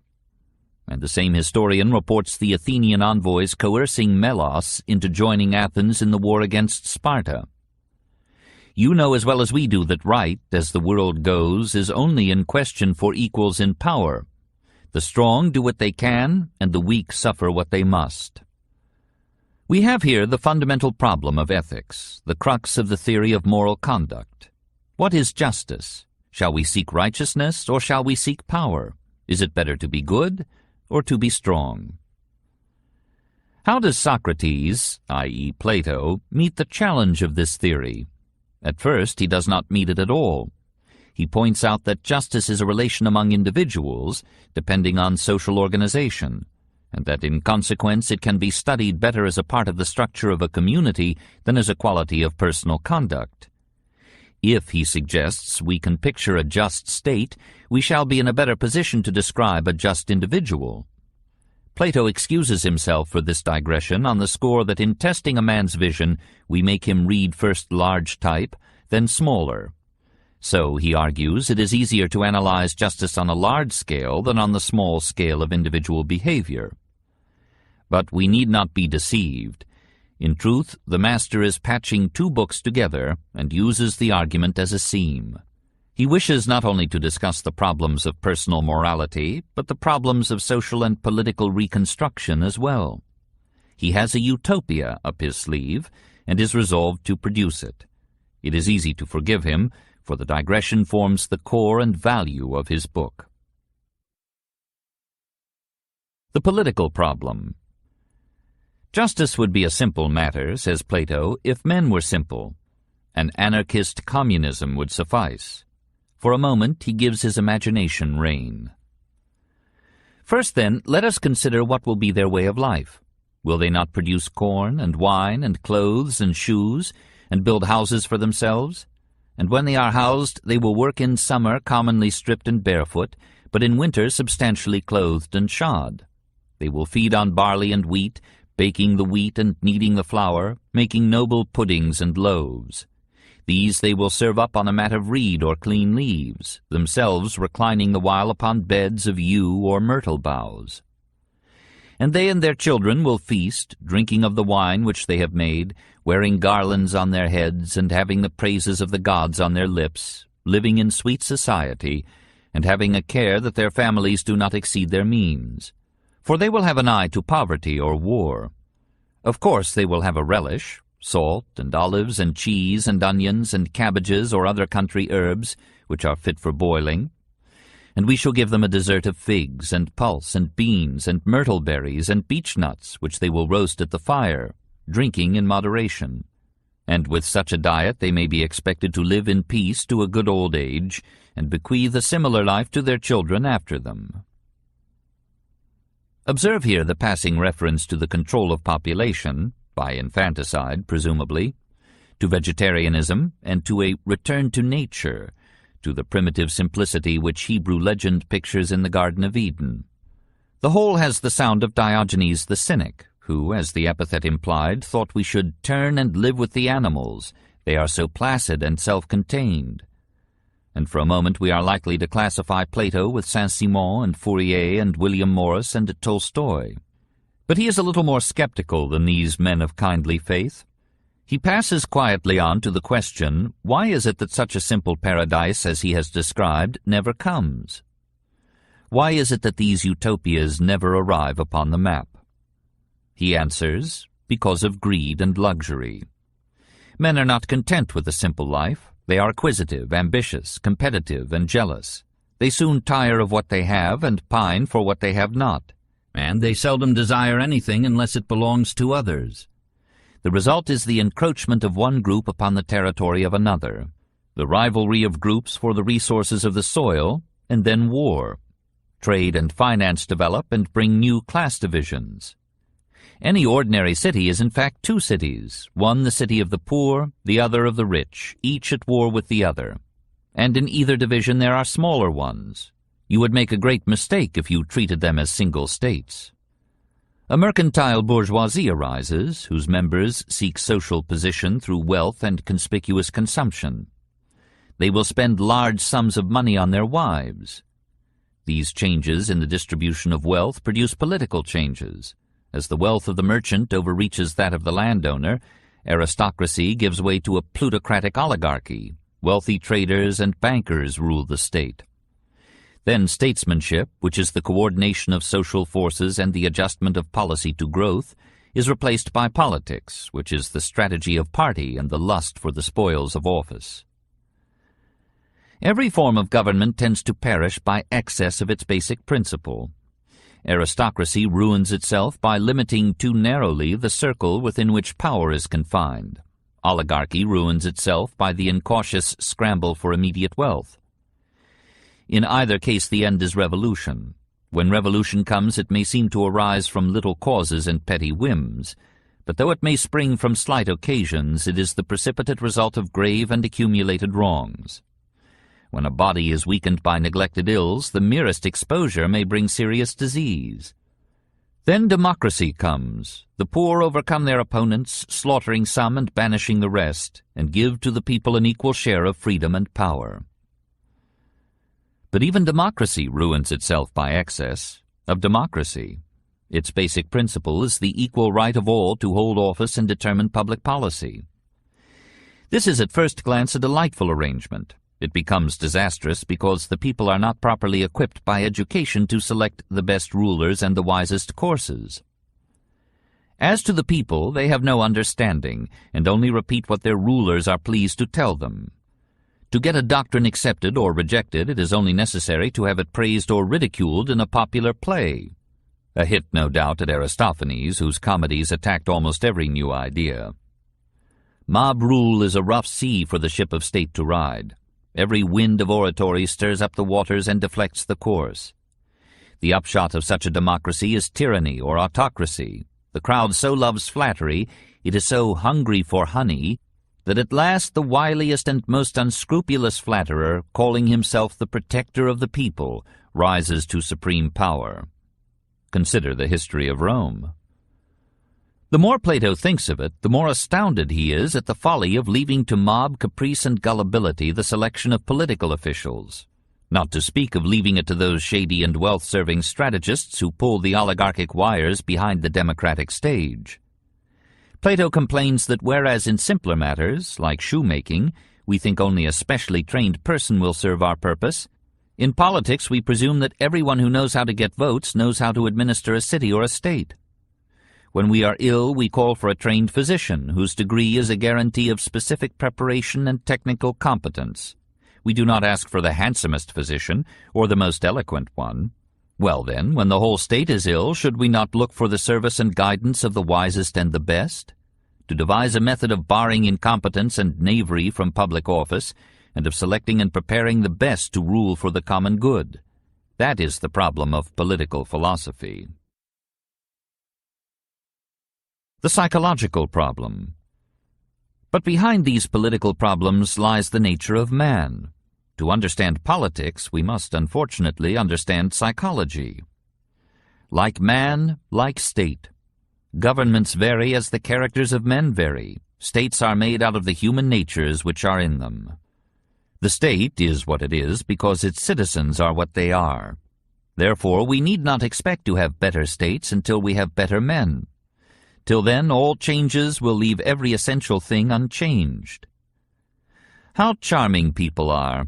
and the same historian reports the Athenian envoys coercing Melos into joining Athens in the war against Sparta. You know as well as we do that right, as the world goes, is only in question for equals in power. The strong do what they can, and the weak suffer what they must. We have here the fundamental problem of ethics, the crux of the theory of moral conduct. What is justice? Shall we seek righteousness, or shall we seek power? Is it better to be good, or to be strong? How does Socrates, i.e. Plato, meet the challenge of this theory? At first, he does not meet it at all. He points out that justice is a relation among individuals, depending on social organization, and that in consequence it can be studied better as a part of the structure of a community than as a quality of personal conduct. If, he suggests, we can picture a just state, we shall be in a better position to describe a just individual. Plato excuses himself for this digression on the score that in testing a man's vision we make him read first large type, then smaller. So, he argues, it is easier to analyze justice on a large scale than on the small scale of individual behavior. But we need not be deceived. In truth, the master is patching two books together and uses the argument as a seam. He wishes not only to discuss the problems of personal morality, but the problems of social and political reconstruction as well. He has a utopia up his sleeve, and is resolved to produce it. It is easy to forgive him, for the digression forms the core and value of his book. The political problem. Justice would be a simple matter, says Plato, if men were simple. An anarchist communism would suffice. For a moment he gives his imagination rein. First, then, let us consider what will be their way of life. Will they not produce corn and wine and clothes and shoes, and build houses for themselves? And when they are housed, they will work in summer commonly stripped and barefoot, but in winter substantially clothed and shod. They will feed on barley and wheat, baking the wheat and kneading the flour, making noble puddings and loaves. These they will serve up on a mat of reed or clean leaves, themselves reclining the while upon beds of yew or myrtle boughs. And they and their children will feast, drinking of the wine which they have made, wearing garlands on their heads, and having the praises of the gods on their lips, living in sweet society, and having a care that their families do not exceed their means. For they will have an eye to poverty or war. Of course they will have a relish, salt and olives and cheese and onions and cabbages or other country herbs, which are fit for boiling. And we shall give them a dessert of figs and pulse and beans and myrtle berries and beech nuts, which they will roast at the fire, drinking in moderation. And with such a diet they may be expected to live in peace to a good old age, and bequeath a similar life to their children after them. Observe here the passing reference to the control of population, by infanticide, presumably, to vegetarianism, and to a return to nature, to the primitive simplicity which Hebrew legend pictures in the Garden of Eden. The whole has the sound of Diogenes the Cynic, who, as the epithet implied, thought we should turn and live with the animals. They are so placid and self-contained. And for a moment we are likely to classify Plato with Saint-Simon and Fourier and William Morris and Tolstoy. But he is a little more skeptical than these men of kindly faith. He passes quietly on to the question, why is it that such a simple paradise as he has described never comes? Why is it that these utopias never arrive upon the map? He answers, because of greed and luxury. Men are not content with a simple life. They are acquisitive, ambitious, competitive, and jealous. They soon tire of what they have and pine for what they have not. And they seldom desire anything unless it belongs to others. The result is the encroachment of one group upon the territory of another, the rivalry of groups for the resources of the soil, and then war. Trade and finance develop and bring new class divisions. Any ordinary city is in fact two cities, one the city of the poor, the other of the rich, each at war with the other. And in either division there are smaller ones. You would make a great mistake if you treated them as single states. A mercantile bourgeoisie arises, whose members seek social position through wealth and conspicuous consumption. They will spend large sums of money on their wives. These changes in the distribution of wealth produce political changes. As the wealth of the merchant overreaches that of the landowner, aristocracy gives way to a plutocratic oligarchy. Wealthy traders and bankers rule the state. Then statesmanship, which is the coordination of social forces and the adjustment of policy to growth, is replaced by politics, which is the strategy of party and the lust for the spoils of office. Every form of government tends to perish by excess of its basic principle. Aristocracy ruins itself by limiting too narrowly the circle within which power is confined. Oligarchy ruins itself by the incautious scramble for immediate wealth. In either case, the end is revolution. When revolution comes, it may seem to arise from little causes and petty whims, but though it may spring from slight occasions, it is the precipitate result of grave and accumulated wrongs. When a body is weakened by neglected ills, the merest exposure may bring serious disease. Then democracy comes. The poor overcome their opponents, slaughtering some and banishing the rest, and give to the people an equal share of freedom and power. But even democracy ruins itself by excess. Of democracy, its basic principle is the equal right of all to hold office and determine public policy. This is at first glance a delightful arrangement. It becomes disastrous because the people are not properly equipped by education to select the best rulers and the wisest courses. As to the people, they have no understanding, and only repeat what their rulers are pleased to tell them. To get a doctrine accepted or rejected, it is only necessary to have it praised or ridiculed in a popular play. A hit, no doubt, at Aristophanes, whose comedies attacked almost every new idea. Mob rule is a rough sea for the ship of state to ride. Every wind of oratory stirs up the waters and deflects the course. The upshot of such a democracy is tyranny or autocracy. The crowd so loves flattery, it is so hungry for honey, that at last the wiliest and most unscrupulous flatterer, calling himself the protector of the people, rises to supreme power. Consider the history of Rome. The more Plato thinks of it, the more astounded he is at the folly of leaving to mob caprice and gullibility the selection of political officials, not to speak of leaving it to those shady and wealth-serving strategists who pull the oligarchic wires behind the democratic stage. Plato complains that whereas in simpler matters, like shoemaking, we think only a specially trained person will serve our purpose, in politics we presume that everyone who knows how to get votes knows how to administer a city or a state. When we are ill, we call for a trained physician, whose degree is a guarantee of specific preparation and technical competence. We do not ask for the handsomest physician, or the most eloquent one. Well then, when the whole state is ill, should we not look for the service and guidance of the wisest and the best? To devise a method of barring incompetence and knavery from public office, and of selecting and preparing the best to rule for the common good. That is the problem of political philosophy. The psychological problem. But behind these political problems lies the nature of man. To understand politics, we must unfortunately understand psychology. Like man, like state. Governments vary as the characters of men vary. States are made out of the human natures which are in them. The state is what it is because its citizens are what they are. Therefore, we need not expect to have better states until we have better men. Till then, all changes will leave every essential thing unchanged. How charming people are,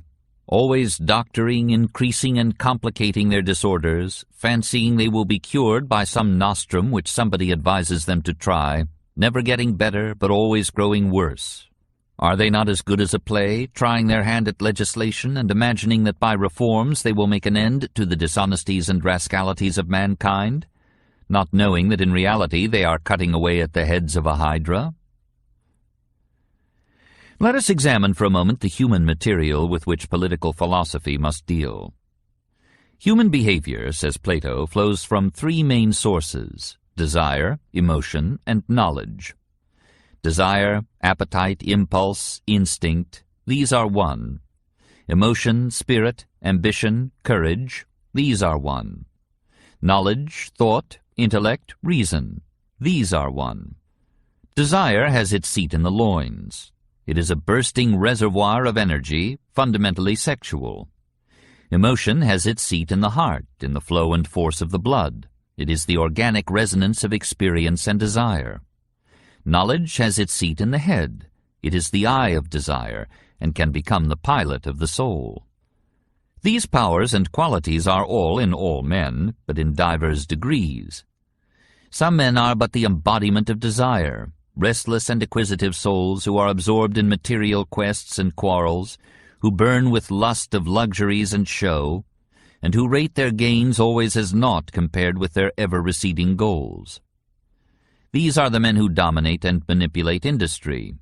always doctoring, increasing, and complicating their disorders, fancying they will be cured by some nostrum which somebody advises them to try, never getting better, but always growing worse. Are they not as good as a play, trying their hand at legislation and imagining that by reforms they will make an end to the dishonesties and rascalities of mankind, not knowing that in reality they are cutting away at the heads of a hydra? Let us examine for a moment the human material with which political philosophy must deal. Human behavior, says Plato, flows from three main sources: desire, emotion, and knowledge. Desire, appetite, impulse, instinct, these are one. Emotion, spirit, ambition, courage, these are one. Knowledge, thought, intellect, reason, these are one. Desire has its seat in the loins. It is a bursting reservoir of energy, fundamentally sexual. Emotion has its seat in the heart, in the flow and force of the blood. It is the organic resonance of experience and desire. Knowledge has its seat in the head. It is the eye of desire, and can become the pilot of the soul. These powers and qualities are all in all men, but in divers degrees. Some men are but the embodiment of desire, restless and acquisitive souls who are absorbed in material quests and quarrels, who burn with lust of luxuries and show, and who rate their gains always as naught compared with their ever-receding goals. These are the men who dominate and manipulate industry.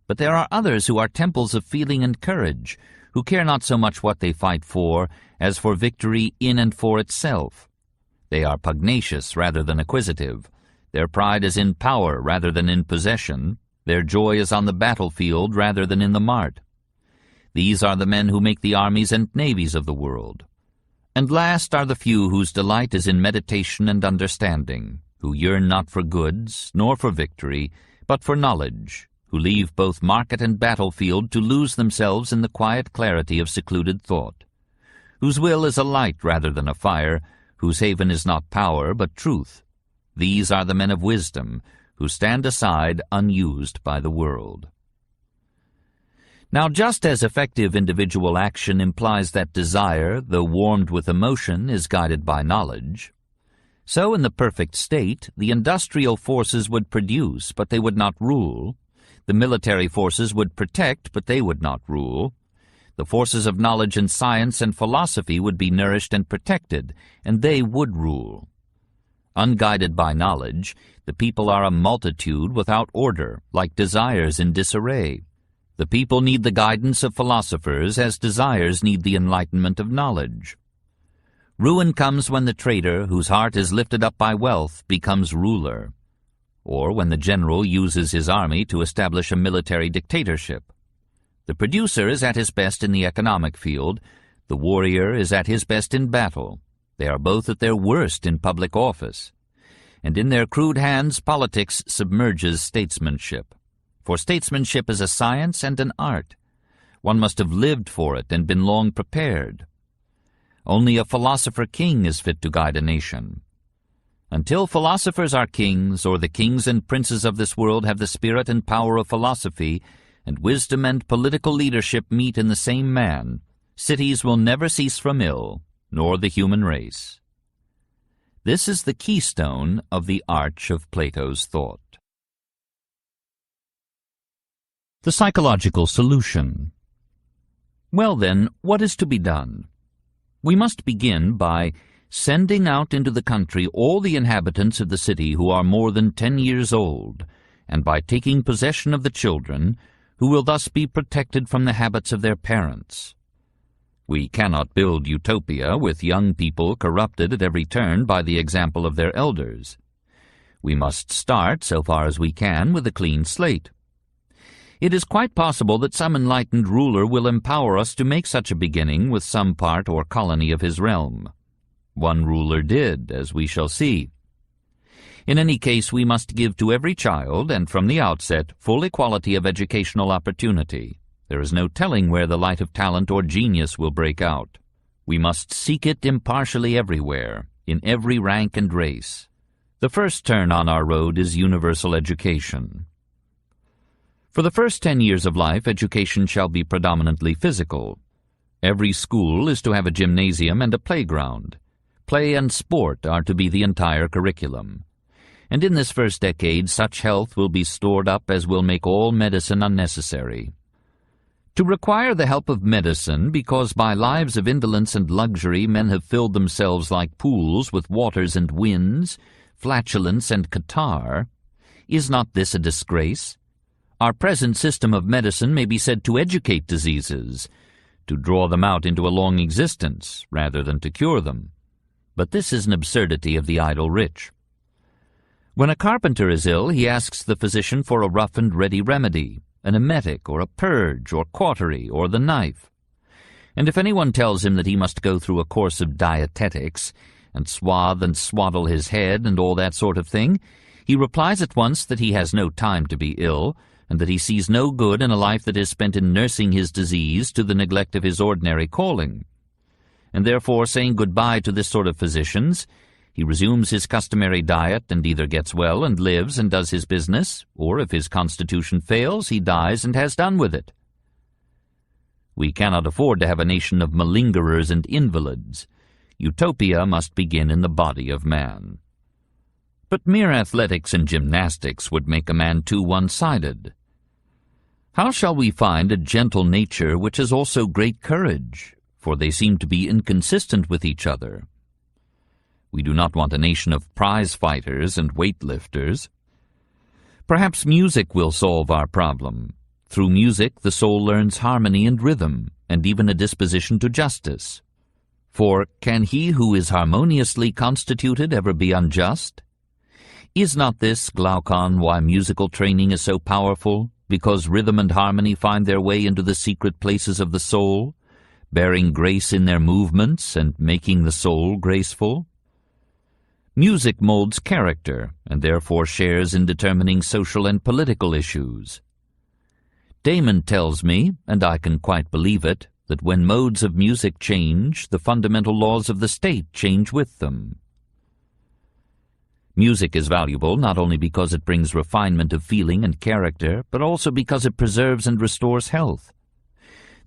But there are others who are temples of feeling and courage, who care not so much what they fight for as for victory in and for itself. They are pugnacious rather than acquisitive. Their pride is in power rather than in possession. Their joy is on the battlefield rather than in the mart. These are the men who make the armies and navies of the world. And last are the few whose delight is in meditation and understanding, who yearn not for goods, nor for victory, but for knowledge, who leave both market and battlefield to lose themselves in the quiet clarity of secluded thought, whose will is a light rather than a fire, whose haven is not power but truth. These are the men of wisdom, who stand aside unused by the world. Now, just as effective individual action implies that desire, though warmed with emotion, is guided by knowledge, so in the perfect state the industrial forces would produce, but they would not rule. The military forces would protect, but they would not rule. The forces of knowledge and science and philosophy would be nourished and protected, and they would rule. Unguided by knowledge, the people are a multitude without order, like desires in disarray. The people need the guidance of philosophers as desires need the enlightenment of knowledge. Ruin comes when the trader, whose heart is lifted up by wealth, becomes ruler, or when the general uses his army to establish a military dictatorship. The producer is at his best in the economic field. The warrior is at his best in battle. They are both at their worst in public office. And in their crude hands, politics submerges statesmanship. For statesmanship is a science and an art. One must have lived for it and been long prepared. Only a philosopher king is fit to guide a nation. Until philosophers are kings, or the kings and princes of this world have the spirit and power of philosophy, and wisdom and political leadership meet in the same man, cities will never cease from ill, nor the human race. This is the keystone of the arch of Plato's thought. The psychological solution. Well then, what is to be done? We must begin by sending out into the country all the inhabitants of the city who are more than 10 years old, and by taking possession of the children, who will thus be protected from the habits of their parents. We cannot build utopia with young people corrupted at every turn by the example of their elders. We must start, so far as we can, with a clean slate. It is quite possible that some enlightened ruler will empower us to make such a beginning with some part or colony of his realm. One ruler did, as we shall see. In any case, we must give to every child, and from the outset, full equality of educational opportunity. There is no telling where the light of talent or genius will break out. We must seek it impartially everywhere, in every rank and race. The first turn on our road is universal education. For the first 10 years of life, education shall be predominantly physical. Every school is to have a gymnasium and a playground. Play and sport are to be the entire curriculum. And in this first decade, such health will be stored up as will make all medicine unnecessary. To require the help of medicine, because by lives of indolence and luxury men have filled themselves like pools with waters and winds, flatulence and catarrh, is not this a disgrace? Our present system of medicine may be said to educate diseases, to draw them out into a long existence, rather than to cure them. But this is an absurdity of the idle rich. When a carpenter is ill, he asks the physician for a rough and ready remedy, an emetic, or a purge, or cautery, or the knife. And if anyone tells him that he must go through a course of dietetics, and swathe and swaddle his head, and all that sort of thing, he replies at once that he has no time to be ill, and that he sees no good in a life that is spent in nursing his disease to the neglect of his ordinary calling. and therefore saying goodbye to this sort of physicians, he resumes his customary diet and either gets well and lives and does his business, or if his constitution fails, he dies and has done with it. We cannot afford to have a nation of malingerers and invalids. Utopia must begin in the body of man. But mere athletics and gymnastics would make a man too one-sided. How shall we find a gentle nature which has also great courage? For they seem to be inconsistent with each other. We do not want a nation of prize-fighters and weight-lifters. Perhaps music will solve our problem. Through music the soul learns harmony and rhythm, and even a disposition to justice. For can he who is harmoniously constituted ever be unjust? Is not this, Glaucon, why musical training is so powerful? Because rhythm and harmony find their way into the secret places of the soul, bearing grace in their movements and making the soul graceful? Music molds character, and therefore shares in determining social and political issues. Damon tells me, and I can quite believe it, that when modes of music change, the fundamental laws of the state change with them. Music is valuable not only because it brings refinement of feeling and character, but also because it preserves and restores health.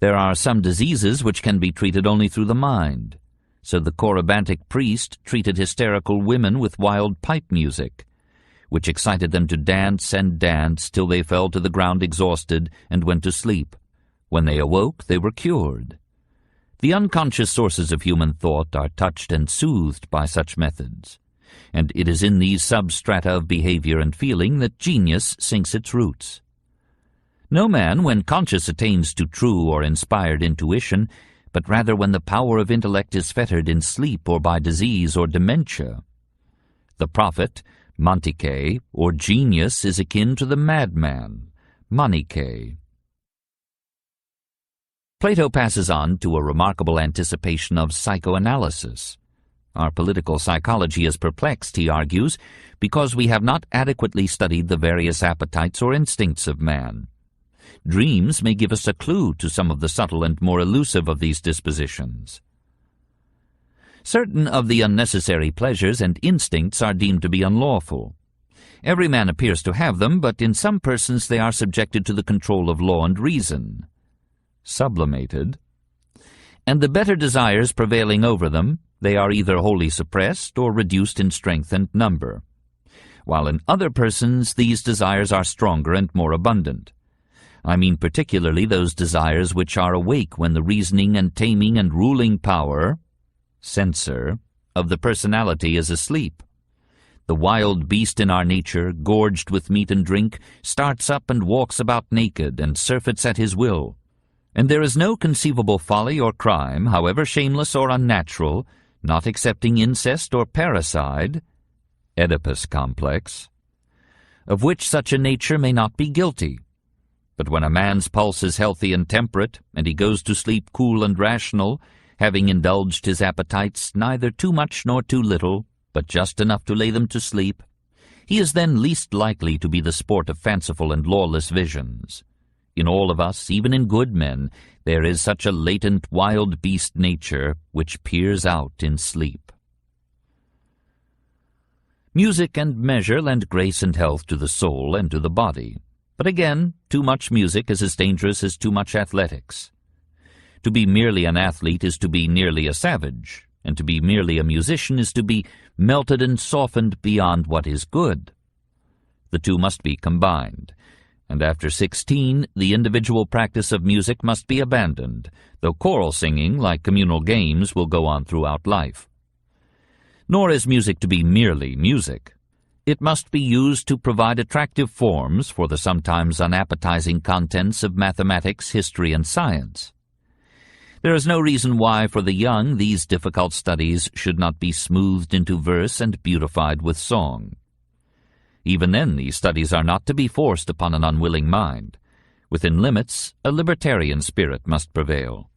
There are some diseases which can be treated only through the mind. So the Corybantic priest treated hysterical women with wild pipe music, which excited them to dance and dance till they fell to the ground exhausted and went to sleep. When they awoke, they were cured. The unconscious sources of human thought are touched and soothed by such methods, and it is in these substrata of behavior and feeling that genius sinks its roots. No man, when conscious, attains to true or inspired intuition, but rather when the power of intellect is fettered in sleep or by disease or dementia. The prophet, Mantiquae, or genius, is akin to the madman, Manichae. Plato passes on to a remarkable anticipation of psychoanalysis. Our political psychology is perplexed, he argues, because we have not adequately studied the various appetites or instincts of man. Dreams may give us a clue to some of the subtle and more elusive of these dispositions. Certain of the unnecessary pleasures and instincts are deemed to be unlawful. Every man appears to have them, but in some persons they are subjected to the control of law and reason, sublimated, and the better desires prevailing over them, they are either wholly suppressed or reduced in strength and number, while in other persons these desires are stronger and more abundant. I mean particularly those desires which are awake when the reasoning and taming and ruling power, censor, of the personality is asleep. The wild beast in our nature, gorged with meat and drink, starts up and walks about naked and surfeits at his will. And there is no conceivable folly or crime, however shameless or unnatural, not excepting incest or parricide, Oedipus complex, of which such a nature may not be guilty. But when a man's pulse is healthy and temperate, and he goes to sleep cool and rational, having indulged his appetites neither too much nor too little, but just enough to lay them to sleep, he is then least likely to be the sport of fanciful and lawless visions. In all of us, even in good men, there is such a latent wild beast nature which peers out in sleep. Music and measure lend grace and health to the soul and to the body. But again, too much music is as dangerous as too much athletics. To be merely an athlete is to be nearly a savage, and to be merely a musician is to be melted and softened beyond what is good. The two must be combined, and after 16, the individual practice of music must be abandoned, though choral singing, like communal games, will go on throughout life. Nor is music to be merely music. It must be used to provide attractive forms for the sometimes unappetizing contents of mathematics, history, and science. There is no reason why for the young these difficult studies should not be smoothed into verse and beautified with song. Even then these studies are not to be forced upon an unwilling mind. Within limits, a libertarian spirit must prevail.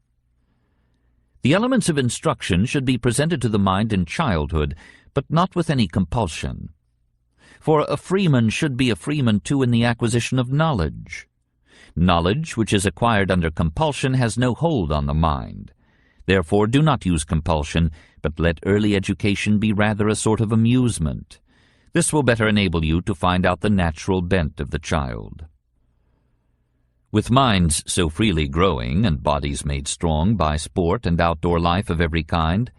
The elements of instruction should be presented to the mind in childhood, but not with any compulsion. For a freeman should be a freeman too in the acquisition of knowledge. Knowledge which is acquired under compulsion has no hold on the mind. Therefore do not use compulsion, but let early education be rather a sort of amusement. This will better enable you to find out the natural bent of the child. With minds so freely growing and bodies made strong by sport and outdoor life of every kind,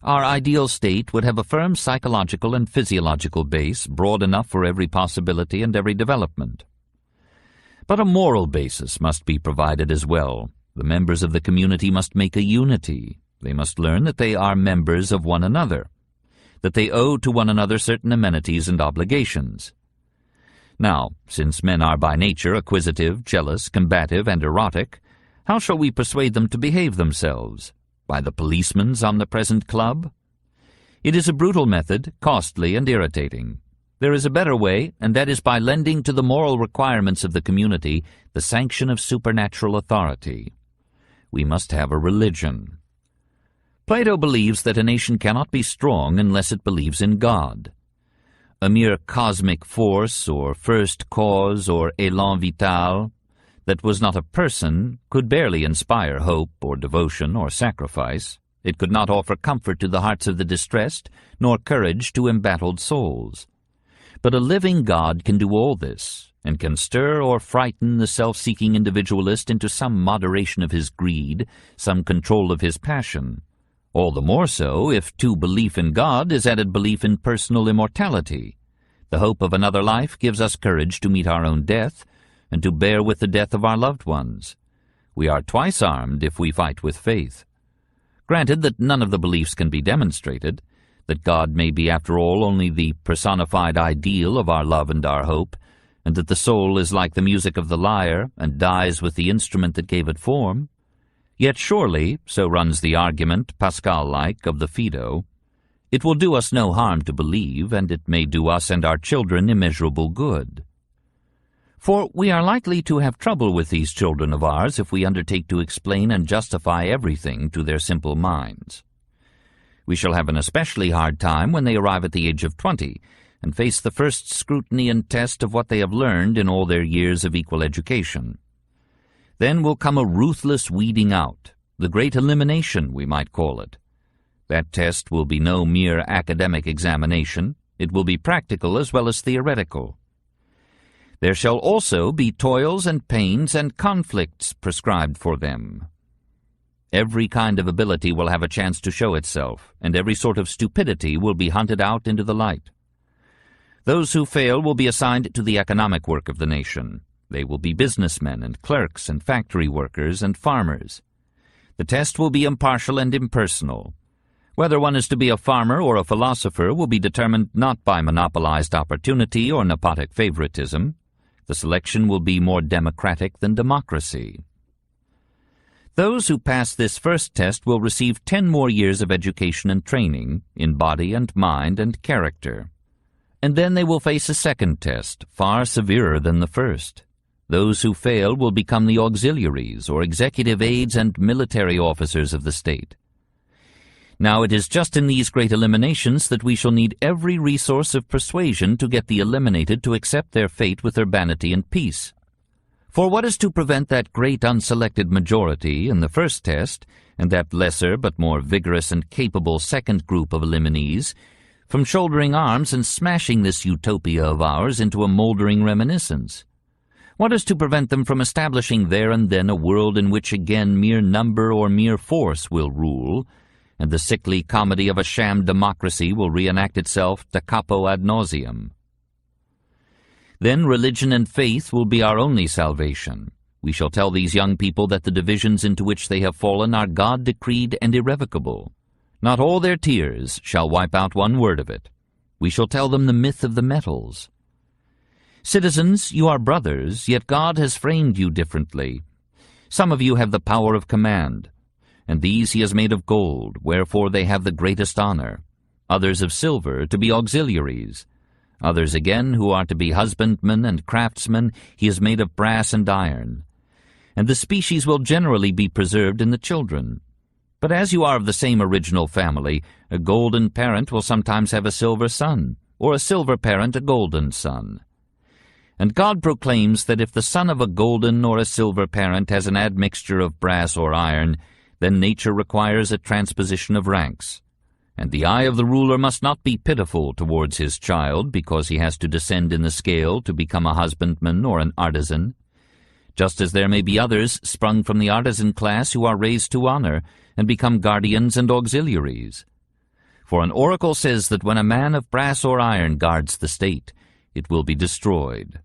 our ideal state would have a firm psychological and physiological base broad enough for every possibility and every development. But a moral basis must be provided as well. The members of the community must make a unity. They must learn that they are members of one another, that they owe to one another certain amenities and obligations. Now, since men are by nature acquisitive, jealous, combative, and erotic, how shall we persuade them to behave themselves? By the policeman's omnipresent club? It is a brutal method, costly and irritating. There is a better way, and that is by lending to the moral requirements of the community the sanction of supernatural authority. We must have a religion. Plato believes that a nation cannot be strong unless it believes in God. A mere cosmic force, or first cause, or élan vital, that was not a person, could barely inspire hope, or devotion, or sacrifice. It could not offer comfort to the hearts of the distressed, nor courage to embattled souls. But a living God can do all this, and can stir or frighten the self-seeking individualist into some moderation of his greed, some control of his passion. All the more so if to belief in God is added belief in personal immortality. The hope of another life gives us courage to meet our own death, and to bear with the death of our loved ones. We are twice armed if we fight with faith. Granted that none of the beliefs can be demonstrated, that God may be after all only the personified ideal of our love and our hope, and that the soul is like the music of the lyre, and dies with the instrument that gave it form, yet surely, so runs the argument, Pascal-like, of the Phaedo, it will do us no harm to believe, and it may do us and our children immeasurable good. For we are likely to have trouble with these children of ours if we undertake to explain and justify everything to their simple minds. We shall have an especially hard time when they arrive at the age of 20, and face the first scrutiny and test of what they have learned in all their years of equal education. Then will come a ruthless weeding out, the great elimination, we might call it. That test will be no mere academic examination. It will be practical as well as theoretical. There shall also be toils and pains and conflicts prescribed for them. Every kind of ability will have a chance to show itself, and every sort of stupidity will be hunted out into the light. Those who fail will be assigned to the economic work of the nation. They will be businessmen and clerks and factory workers and farmers. The test will be impartial and impersonal. Whether one is to be a farmer or a philosopher will be determined not by monopolized opportunity or nepotic favoritism. The selection will be more democratic than democracy. Those who pass this first test will receive 10 more years of education and training in body and mind and character. And then they will face a second test, far severer than the first. Those who fail will become the auxiliaries or executive aides and military officers of the state. Now it is just in these great eliminations that we shall need every resource of persuasion to get the eliminated to accept their fate with urbanity and peace. For what is to prevent that great unselected majority in the first test, and that lesser but more vigorous and capable second group of eliminees, from shouldering arms and smashing this utopia of ours into a mouldering reminiscence? What is to prevent them from establishing there and then a world in which again mere number or mere force will rule, and the sickly comedy of a sham democracy will reenact itself da capo ad nauseam? Then religion and faith will be our only salvation. We shall tell these young people that the divisions into which they have fallen are God-decreed and irrevocable. Not all their tears shall wipe out one word of it. We shall tell them the myth of the metals. Citizens, you are brothers, yet God has framed you differently. Some of you have the power of command, and these he has made of gold, wherefore they have the greatest honor. Others of silver, to be auxiliaries. Others again, who are to be husbandmen and craftsmen, he has made of brass and iron. And the species will generally be preserved in the children. But as you are of the same original family, a golden parent will sometimes have a silver son, or a silver parent a golden son. And God proclaims that if the son of a golden or a silver parent has an admixture of brass or iron, then nature requires a transposition of ranks, and the eye of the ruler must not be pitiful towards his child because he has to descend in the scale to become a husbandman or an artisan, just as there may be others sprung from the artisan class who are raised to honor and become guardians and auxiliaries. For an oracle says that when a man of brass or iron guards the state, it will be destroyed.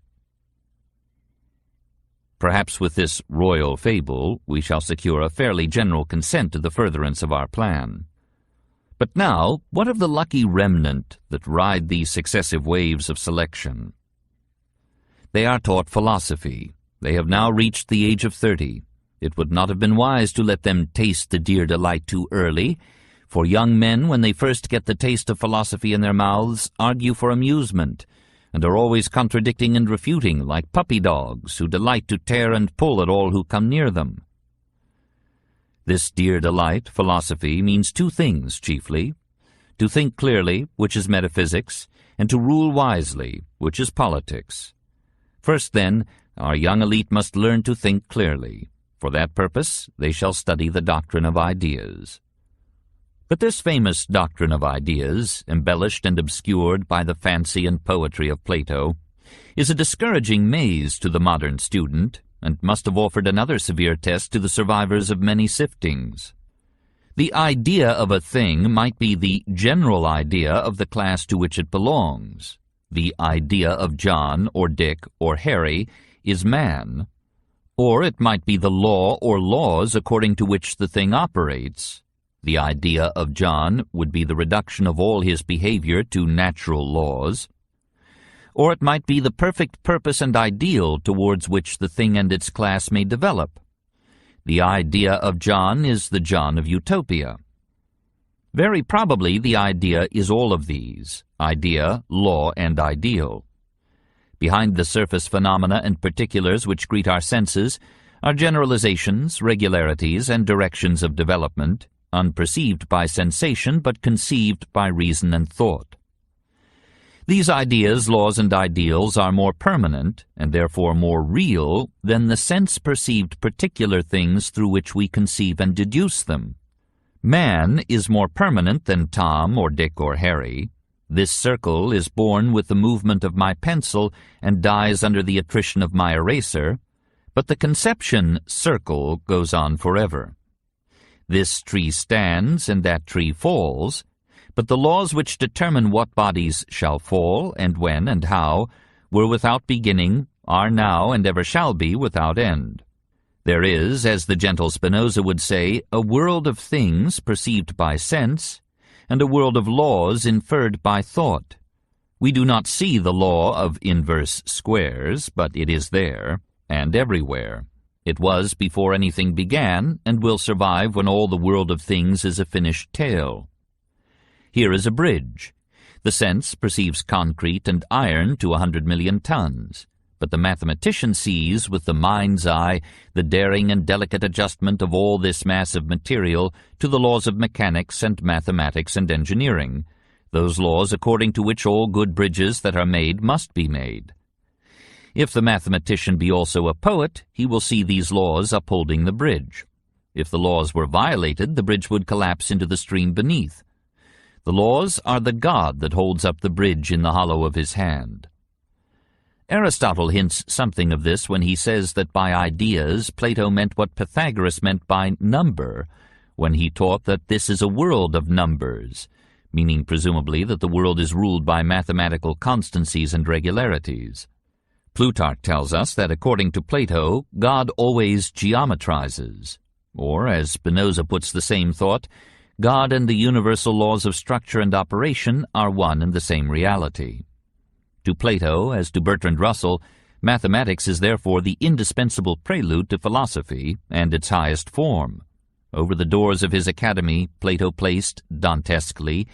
Perhaps with this royal fable we shall secure a fairly general consent to the furtherance of our plan. But now, what of the lucky remnant that ride these successive waves of selection? They are taught philosophy. They have now reached the age of 30. It would not have been wise to let them taste the dear delight too early, for young men, when they first get the taste of philosophy in their mouths, argue for amusement, and are always contradicting and refuting, like puppy dogs who delight to tear and pull at all who come near them. This dear delight, philosophy, means two things chiefly: to think clearly, which is metaphysics, and to rule wisely, which is politics. First, then, our young elite must learn to think clearly. For that purpose, they shall study the doctrine of ideas. But this famous doctrine of ideas, embellished and obscured by the fancy and poetry of Plato, is a discouraging maze to the modern student, and must have offered another severe test to the survivors of many siftings. The idea of a thing might be the general idea of the class to which it belongs. The idea of John or Dick or Harry is man. Or it might be the law or laws according to which the thing operates. The idea of John would be the reduction of all his behavior to natural laws. Or it might be the perfect purpose and ideal towards which the thing and its class may develop. The idea of John is the John of Utopia. Very probably the idea is all of these: idea, law, and ideal. Behind the surface phenomena and particulars which greet our senses are generalizations, regularities, and directions of development, unperceived by sensation but conceived by reason and thought. These ideas, laws, and ideals are more permanent, and therefore more real, than the sense-perceived particular things through which we conceive and deduce them. Man is more permanent than Tom or Dick or Harry. This circle is born with the movement of my pencil and dies under the attrition of my eraser, but the conception circle goes on forever. This tree stands and that tree falls, but the laws which determine what bodies shall fall, and when and how, were without beginning, are now, and ever shall be without end. There is, as the gentle Spinoza would say, a world of things perceived by sense, and a world of laws inferred by thought. We do not see the law of inverse squares, but it is there, and everywhere. It was before anything began, and will survive when all the world of things is a finished tale. Here is a bridge. The sense perceives concrete and iron to 100 million tons, but the mathematician sees with the mind's eye the daring and delicate adjustment of all this mass of material to the laws of mechanics and mathematics and engineering, those laws according to which all good bridges that are made must be made. If the mathematician be also a poet, he will see these laws upholding the bridge. If the laws were violated, the bridge would collapse into the stream beneath. The laws are the god that holds up the bridge in the hollow of his hand. Aristotle hints something of this when he says that by ideas Plato meant what Pythagoras meant by number, when he taught that this is a world of numbers, meaning presumably that the world is ruled by mathematical constancies and regularities. Plutarch tells us that according to Plato, God always geometrizes, or, as Spinoza puts the same thought, God and the universal laws of structure and operation are one and the same reality. To Plato, as to Bertrand Russell, mathematics is therefore the indispensable prelude to philosophy and its highest form. Over the doors of his academy, Plato placed, Dantesquely,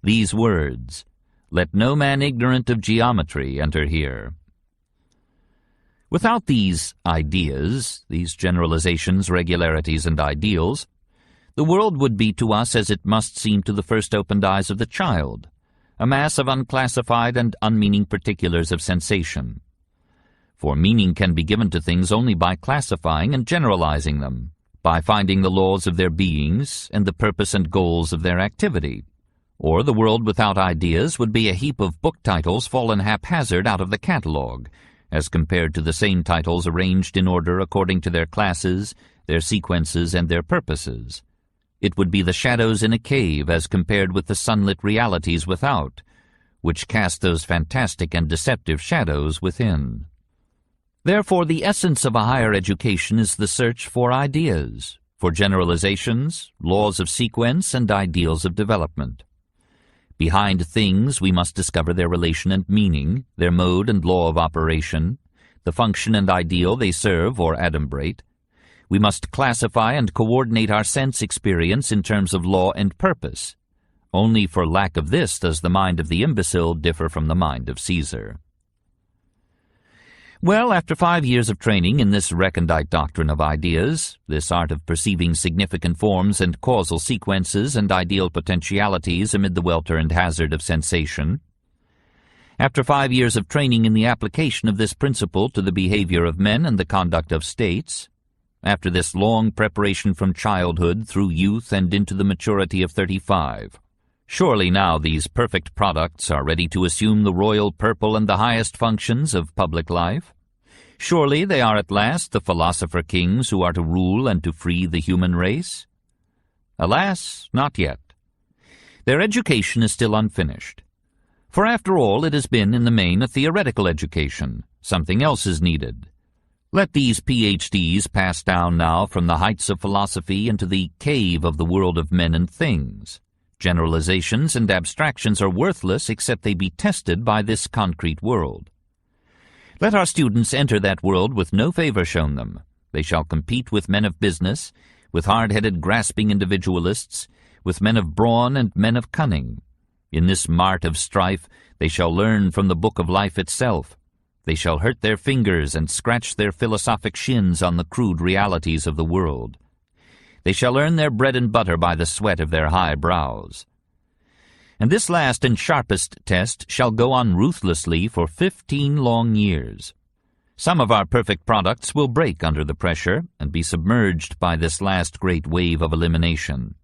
these words, "Let no man ignorant of geometry enter here." Without these ideas, these generalizations, regularities, and ideals, the world would be to us as it must seem to the first opened eyes of the child, a mass of unclassified and unmeaning particulars of sensation. For meaning can be given to things only by classifying and generalizing them, by finding the laws of their beings and the purpose and goals of their activity. Or the world without ideas would be a heap of book titles fallen haphazard out of the catalogue, as compared to the same titles arranged in order according to their classes, their sequences, and their purposes. It would be the shadows in a cave as compared with the sunlit realities without, which cast those fantastic and deceptive shadows within. Therefore, the essence of a higher education is the search for ideas, for generalizations, laws of sequence, and ideals of development. Behind things we must discover their relation and meaning, their mode and law of operation, the function and ideal they serve or adumbrate. We must classify and coordinate our sense experience in terms of law and purpose. Only for lack of this does the mind of the imbecile differ from the mind of Caesar. Well, after 5 years of training in this recondite doctrine of ideas, this art of perceiving significant forms and causal sequences and ideal potentialities amid the welter and hazard of sensation, after 5 years of training in the application of this principle to the behavior of men and the conduct of states, after this long preparation from childhood through youth and into the maturity of 35, surely now these perfect products are ready to assume the royal purple and the highest functions of public life? Surely they are at last the philosopher-kings who are to rule and to free the human race? Alas, not yet. Their education is still unfinished. For after all, it has been in the main a theoretical education. Something else is needed. Let these PhDs pass down now from the heights of philosophy into the cave of the world of men and things. Generalizations and abstractions are worthless except they be tested by this concrete world. Let our students enter that world with no favor shown them. They shall compete with men of business, with hard-headed grasping individualists, with men of brawn and men of cunning. In this mart of strife they shall learn from the book of life itself. They shall hurt their fingers and scratch their philosophic shins on the crude realities of the world. They shall earn their bread and butter by the sweat of their high brows. And this last and sharpest test shall go on ruthlessly for 15 long years. Some of our perfect products will break under the pressure and be submerged by this last great wave of elimination.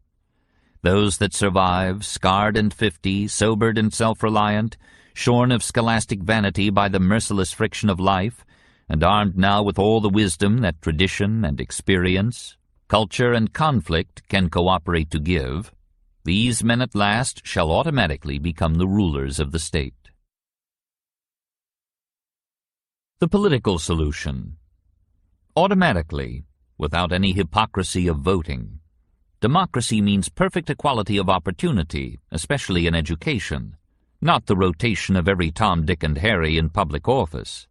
Those that survive, scarred and 50, sobered and self-reliant, shorn of scholastic vanity by the merciless friction of life, and armed now with all the wisdom that tradition and experience, culture and conflict can cooperate to give, these men at last shall automatically become the rulers of the state. The political solution. Automatically, without any hypocrisy of voting. Democracy means perfect equality of opportunity, especially in education, not the rotation of every Tom, Dick, and Harry in public office.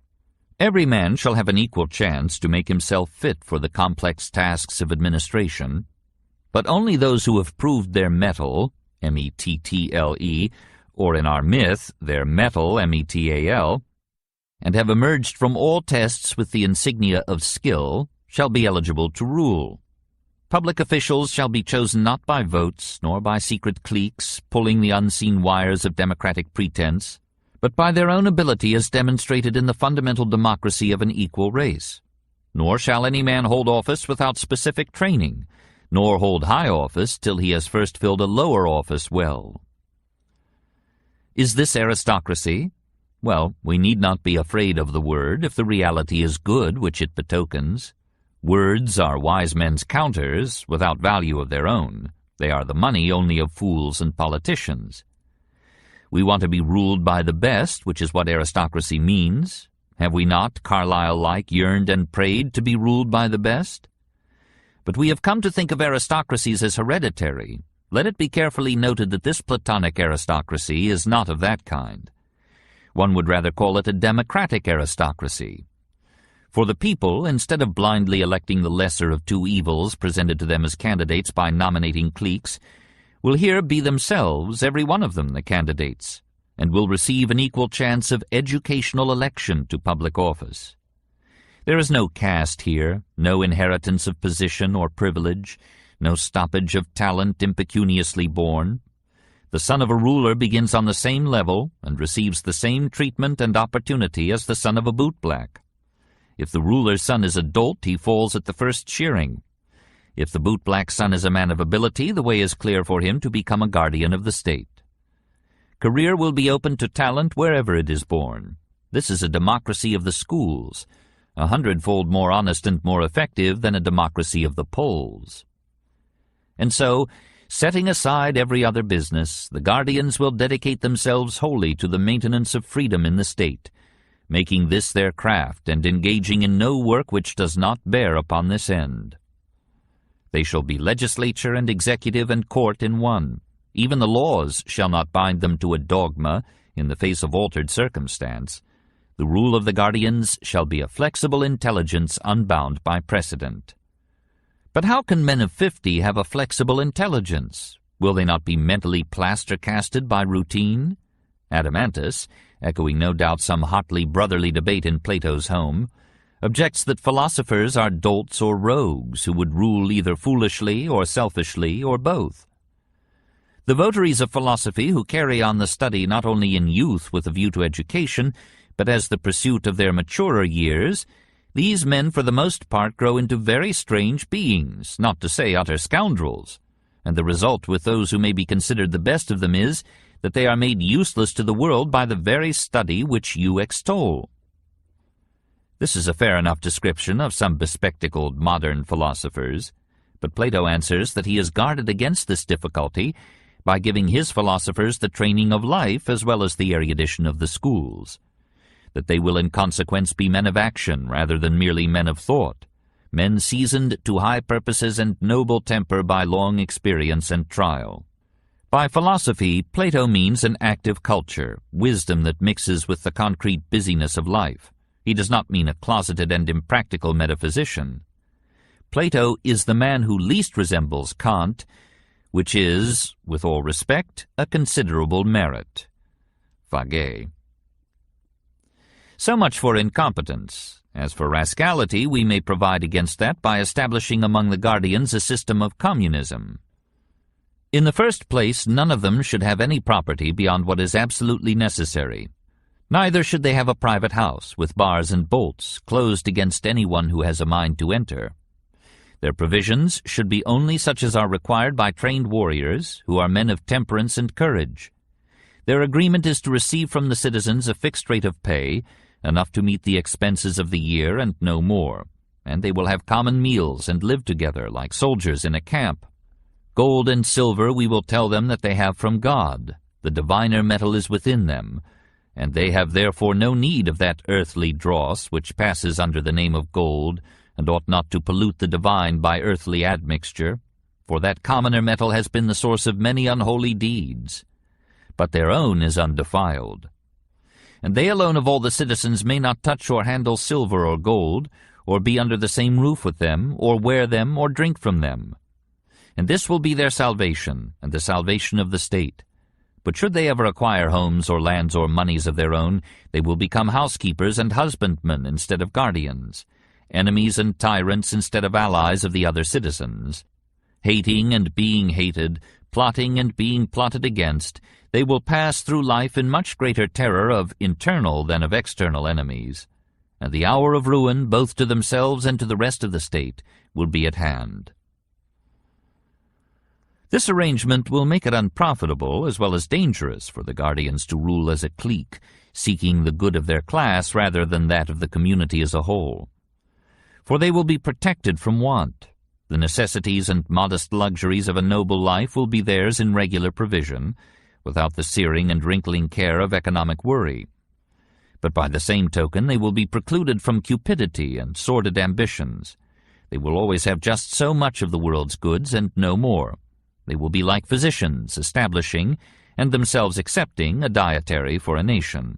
Every man shall have an equal chance to make himself fit for the complex tasks of administration, but only those who have proved their mettle, M-E-T-T-L-E, or in our myth, their metal, M-E-T-A-L, and have emerged from all tests with the insignia of skill, shall be eligible to rule. Public officials shall be chosen not by votes, nor by secret cliques pulling the unseen wires of democratic pretense, but by their own ability as demonstrated in the fundamental democracy of an equal race. Nor shall any man hold office without specific training, nor hold high office till he has first filled a lower office well. Is this aristocracy? Well, we need not be afraid of the word if the reality is good which it betokens. Words are wise men's counters, without value of their own. They are the money only of fools and politicians. We want to be ruled by the best, which is what aristocracy means. Have we not, Carlyle-like, yearned and prayed to be ruled by the best? But we have come to think of aristocracies as hereditary. Let it be carefully noted that this Platonic aristocracy is not of that kind. One would rather call it a democratic aristocracy. For the people, instead of blindly electing the lesser of two evils presented to them as candidates by nominating cliques, will here be themselves, every one of them, the candidates, and will receive an equal chance of educational election to public office. There is no caste here, no inheritance of position or privilege, no stoppage of talent impecuniously born. The son of a ruler begins on the same level and receives the same treatment and opportunity as the son of a bootblack. If the ruler's son is a dolt, he falls at the first shearing. If the bootblack son is a man of ability, the way is clear for him to become a guardian of the state. Career will be open to talent wherever it is born. This is a democracy of the schools, 100-fold more honest and more effective than a democracy of the polls. And so, setting aside every other business, the guardians will dedicate themselves wholly to the maintenance of freedom in the state, making this their craft and engaging in no work which does not bear upon this end. They shall be legislature and executive and court in one. Even the laws shall not bind them to a dogma in the face of altered circumstance. The rule of the guardians shall be a flexible intelligence unbound by precedent. But how can men of 50 have a flexible intelligence? Will they not be mentally plaster-casted by routine? Adeimantus, echoing no doubt some hotly brotherly debate in Plato's home, objects that philosophers are dolts or rogues who would rule either foolishly or selfishly or both. The votaries of philosophy who carry on the study not only in youth with a view to education, but as the pursuit of their maturer years, these men for the most part grow into very strange beings, not to say utter scoundrels, and the result with those who may be considered the best of them is that they are made useless to the world by the very study which you extol. This is a fair enough description of some bespectacled modern philosophers, but Plato answers that he is guarded against this difficulty by giving his philosophers the training of life as well as the erudition of the schools, that they will in consequence be men of action rather than merely men of thought, men seasoned to high purposes and noble temper by long experience and trial. By philosophy, Plato means an active culture, wisdom that mixes with the concrete busyness of life. He does not mean a closeted and impractical metaphysician. Plato is the man who least resembles Kant, which is, with all respect, a considerable merit. Fage. So much for incompetence. As for rascality, we may provide against that by establishing among the guardians a system of communism. In the first place, none of them should have any property beyond what is absolutely necessary. Neither should they have a private house, with bars and bolts, closed against anyone who has a mind to enter. Their provisions should be only such as are required by trained warriors, who are men of temperance and courage. Their agreement is to receive from the citizens a fixed rate of pay, enough to meet the expenses of the year and no more, and they will have common meals and live together like soldiers in a camp. Gold and silver we will tell them that they have from God. The diviner metal is within them, and they have therefore no need of that earthly dross which passes under the name of gold, and ought not to pollute the divine by earthly admixture, for that commoner metal has been the source of many unholy deeds. But their own is undefiled. And they alone of all the citizens may not touch or handle silver or gold, or be under the same roof with them, or wear them, or drink from them. And this will be their salvation, and the salvation of the state. But should they ever acquire homes or lands or moneys of their own, they will become housekeepers and husbandmen instead of guardians, enemies and tyrants instead of allies of the other citizens. Hating and being hated, plotting and being plotted against, they will pass through life in much greater terror of internal than of external enemies, and the hour of ruin, both to themselves and to the rest of the state, will be at hand. This arrangement will make it unprofitable as well as dangerous for the guardians to rule as a clique, seeking the good of their class rather than that of the community as a whole. For they will be protected from want. The necessities and modest luxuries of a noble life will be theirs in regular provision, without the searing and wrinkling care of economic worry. But by the same token they will be precluded from cupidity and sordid ambitions. They will always have just so much of the world's goods and no more. They will be like physicians, establishing, and themselves accepting, a dietary for a nation.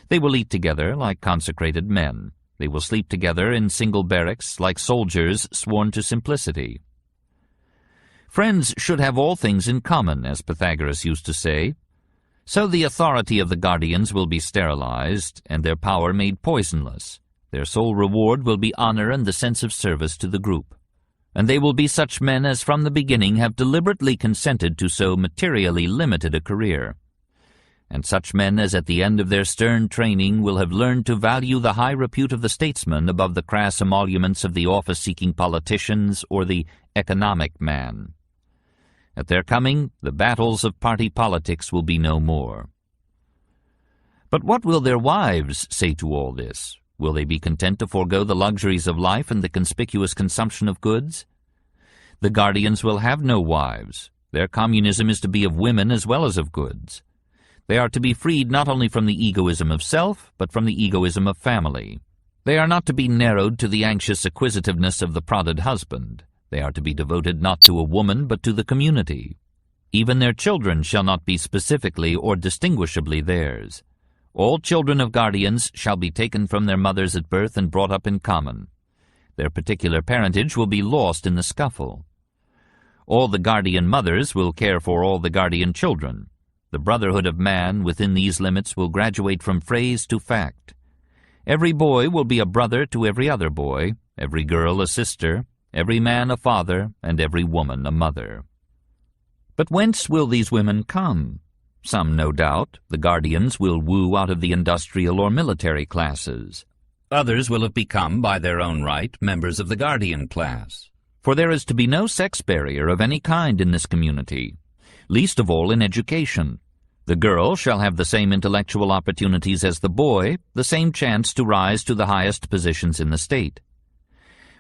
They will eat together like consecrated men. They will sleep together in single barracks like soldiers sworn to simplicity. Friends should have all things in common, as Pythagoras used to say. So the authority of the guardians will be sterilized, and their power made poisonless. Their sole reward will be honor and the sense of service to the group. And they will be such men as from the beginning have deliberately consented to so materially limited a career. and such men as at the end of their stern training will have learned to value the high repute of the statesman above the crass emoluments of the office-seeking politicians or the economic man. At their coming, the battles of party politics will be no more. But what will their wives say to all this? Will they be content to forego the luxuries of life and the conspicuous consumption of goods? The guardians will have no wives. Their communism is to be of women as well as of goods. They are to be freed not only from the egoism of self, but from the egoism of family. They are not to be narrowed to the anxious acquisitiveness of the prodded husband. They are to be devoted not to a woman, but to the community. Even their children shall not be specifically or distinguishably theirs. All children of guardians shall be taken from their mothers at birth and brought up in common. Their particular parentage will be lost in the scuffle. All the guardian mothers will care for all the guardian children. The brotherhood of man within these limits will graduate from phrase to fact. Every boy will be a brother to every other boy, every girl a sister, every man a father, and every woman a mother. But whence will these women come? Some, no doubt, the guardians will woo out of the industrial or military classes. Others will have become, by their own right, members of the guardian class. For there is to be no sex barrier of any kind in this community, least of all in education. The girl shall have the same intellectual opportunities as the boy, the same chance to rise to the highest positions in the state.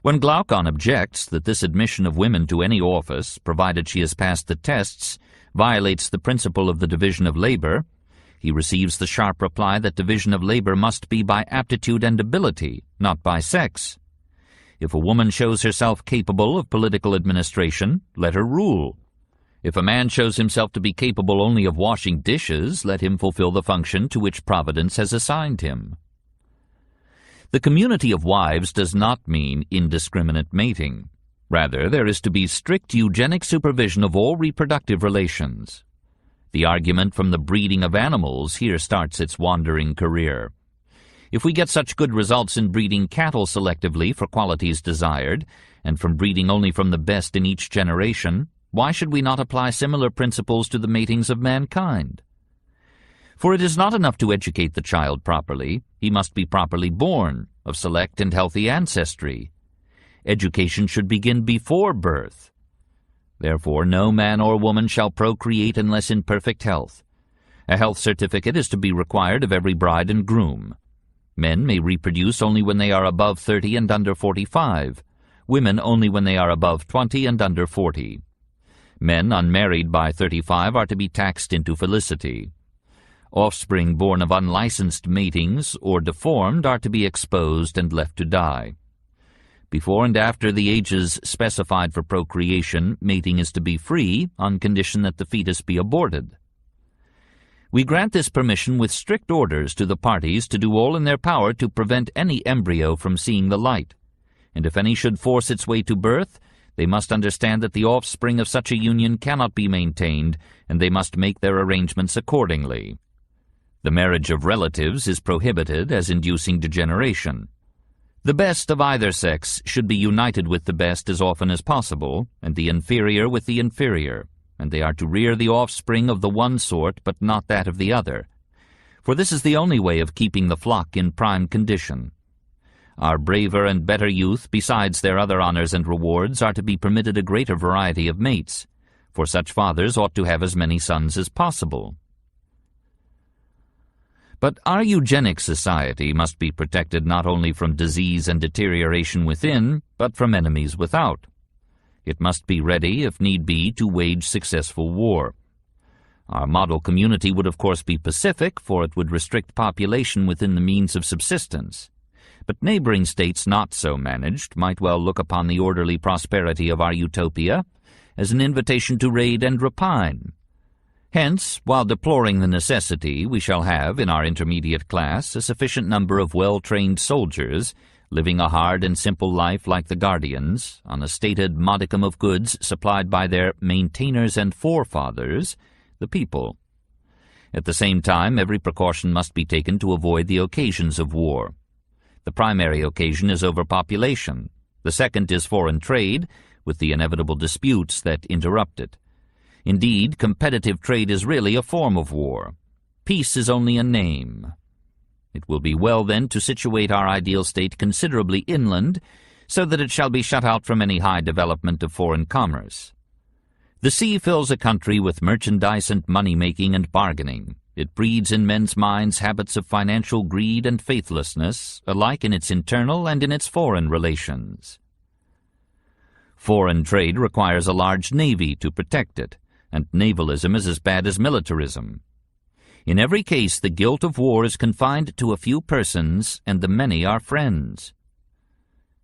When Glaucon objects that this admission of women to any office, provided she has passed the tests, violates the principle of the division of labor, he receives the sharp reply that division of labor must be by aptitude and ability, not by sex. If a woman shows herself capable of political administration, let her rule. If a man shows himself to be capable only of washing dishes, let him fulfill the function to which Providence has assigned him. The community of wives does not mean indiscriminate mating. Rather, there is to be strict eugenic supervision of all reproductive relations. The argument from the breeding of animals here starts its wandering career. If we get such good results in breeding cattle selectively for qualities desired, and from breeding only from the best in each generation, why should we not apply similar principles to the matings of mankind? For it is not enough to educate the child properly. He must be properly born, of select and healthy ancestry. Education should begin before birth. Therefore, no man or woman shall procreate unless in perfect health. A health certificate is to be required of every bride and groom. Men may reproduce only when they are above 30 and under 45. Women only when they are above 20 and under 40. Men unmarried by 35 are to be taxed into felicity. Offspring born of unlicensed matings or deformed are to be exposed and left to die. Before and after the ages specified for procreation, mating is to be free on condition that the fetus be aborted. We grant this permission with strict orders to the parties to do all in their power to prevent any embryo from seeing the light, and if any should force its way to birth, they must understand that the offspring of such a union cannot be maintained, and they must make their arrangements accordingly. The marriage of relatives is prohibited as inducing degeneration. The best of either sex should be united with the best as often as possible, and the inferior with the inferior, and they are to rear the offspring of the one sort but not that of the other, for this is the only way of keeping the flock in prime condition. Our braver and better youth, besides their other honors and rewards, are to be permitted a greater variety of mates, for such fathers ought to have as many sons as possible. But our eugenic society must be protected not only from disease and deterioration within, but from enemies without. It must be ready, if need be, to wage successful war. Our model community would of course be pacific, for it would restrict population within the means of subsistence. But neighboring states not so managed might well look upon the orderly prosperity of our utopia as an invitation to raid and rapine. Hence, while deploring the necessity, we shall have in our intermediate class a sufficient number of well-trained soldiers, living a hard and simple life like the guardians, on a stated modicum of goods supplied by their maintainers and forefathers, the people. At the same time, every precaution must be taken to avoid the occasions of war. The primary occasion is overpopulation. The second is foreign trade, with the inevitable disputes that interrupt it. Indeed, competitive trade is really a form of war. Peace is only a name. It will be well, then, to situate our ideal state considerably inland, so that it shall be shut out from any high development of foreign commerce. The sea fills a country with merchandise and money-making and bargaining. It breeds in men's minds habits of financial greed and faithlessness, alike in its internal and in its foreign relations. Foreign trade requires a large navy to protect it, and navalism is as bad as militarism. In every case, the guilt of war is confined to a few persons, and the many are friends.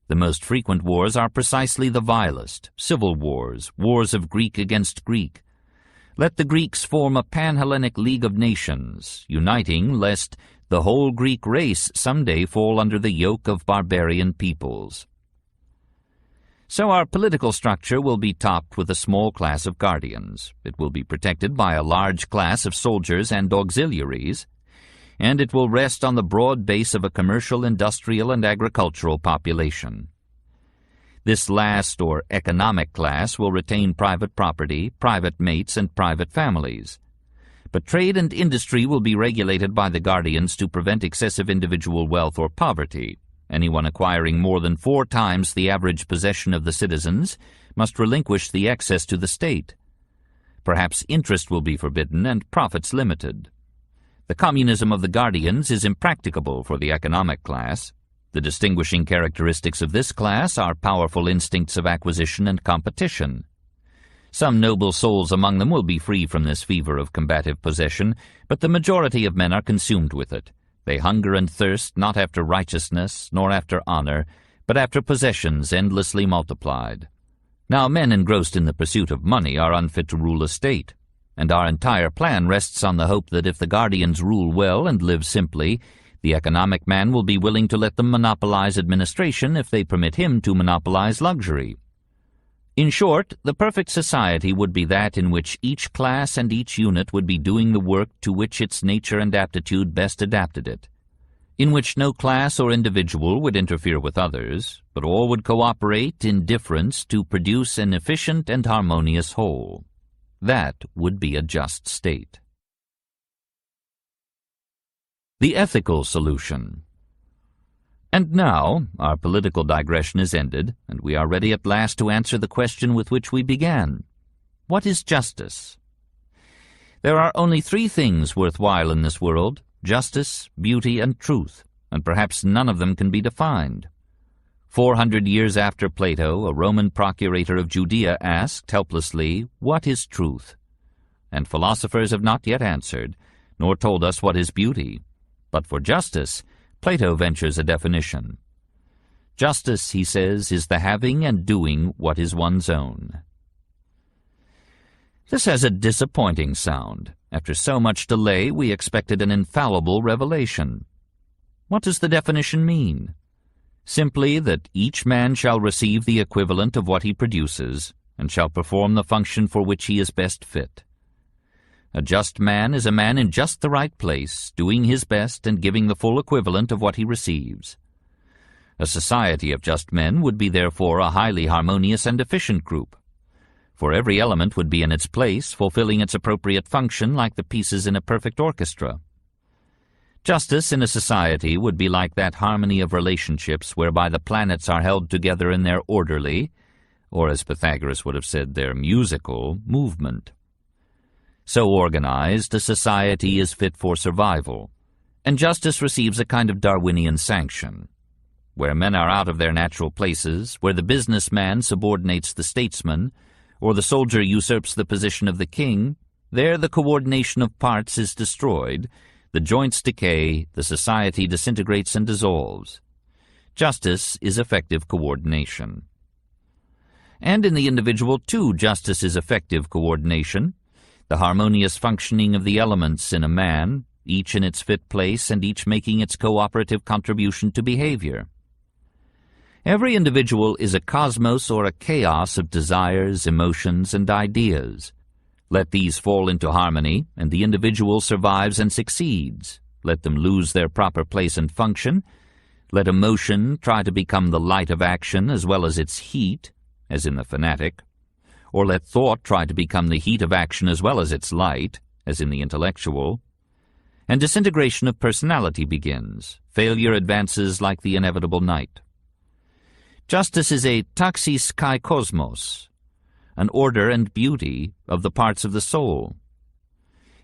The most frequent wars are precisely the vilest: civil wars, wars of Greek against Greek. Let the Greeks form a pan-Hellenic league of nations, uniting lest the whole Greek race some day fall under the yoke of barbarian peoples. So our political structure will be topped with a small class of guardians. It will be protected by a large class of soldiers and auxiliaries, and it will rest on the broad base of a commercial, industrial, and agricultural population. This last, or economic class, will retain private property, private mates, and private families. But trade and industry will be regulated by the guardians to prevent excessive individual wealth or poverty. Anyone acquiring more than 4 times the average possession of the citizens must relinquish the excess to the state. Perhaps interest will be forbidden and profits limited. The communism of the guardians is impracticable for the economic class. The distinguishing characteristics of this class are powerful instincts of acquisition and competition. Some noble souls among them will be free from this fever of combative possession, but the majority of men are consumed with it. They hunger and thirst not after righteousness, nor after honor, but after possessions endlessly multiplied. Now men engrossed in the pursuit of money are unfit to rule a state, and our entire plan rests on the hope that if the guardians rule well and live simply, the economic man will be willing to let them monopolize administration if they permit him to monopolize luxury. In short, the perfect society would be that in which each class and each unit would be doing the work to which its nature and aptitude best adapted it, in which no class or individual would interfere with others, but all would cooperate in difference to produce an efficient and harmonious whole. That would be a just state. The ethical solution. And now, our political digression is ended, and we are ready at last to answer the question with which we began. What is justice? There are only 3 things worthwhile in this world: justice, beauty, and truth, and perhaps none of them can be defined. 400 years after Plato, a Roman procurator of Judea asked helplessly, "What is truth?" And philosophers have not yet answered, nor told us what is beauty. But for justice, Plato ventures a definition. Justice, he says, is the having and doing what is one's own. This has a disappointing sound. After so much delay, we expected an infallible revelation. What does the definition mean? Simply that each man shall receive the equivalent of what he produces, and shall perform the function for which he is best fit. A just man is a man in just the right place, doing his best and giving the full equivalent of what he receives. A society of just men would be therefore a highly harmonious and efficient group, for every element would be in its place, fulfilling its appropriate function like the pieces in a perfect orchestra. Justice in a society would be like that harmony of relationships whereby the planets are held together in their orderly, or as Pythagoras would have said, their musical, movement. So organized, a society is fit for survival, and justice receives a kind of Darwinian sanction. Where men are out of their natural places, where the businessman subordinates the statesman, or the soldier usurps the position of the king, there the coordination of parts is destroyed, the joints decay, the society disintegrates and dissolves. Justice is effective coordination. And in the individual, too, justice is effective coordination, the harmonious functioning of the elements in a man, each in its fit place and each making its cooperative contribution to behavior. Every individual is a cosmos or a chaos of desires, emotions, and ideas. Let these fall into harmony, and the individual survives and succeeds. Let them lose their proper place and function. Let emotion try to become the light of action as well as its heat, as in the fanatic, or let thought try to become the heat of action as well as its light, as in the intellectual. and disintegration of personality begins. Failure advances like the inevitable night. Justice is a taxis kai kosmos, an order and beauty of the parts of the soul.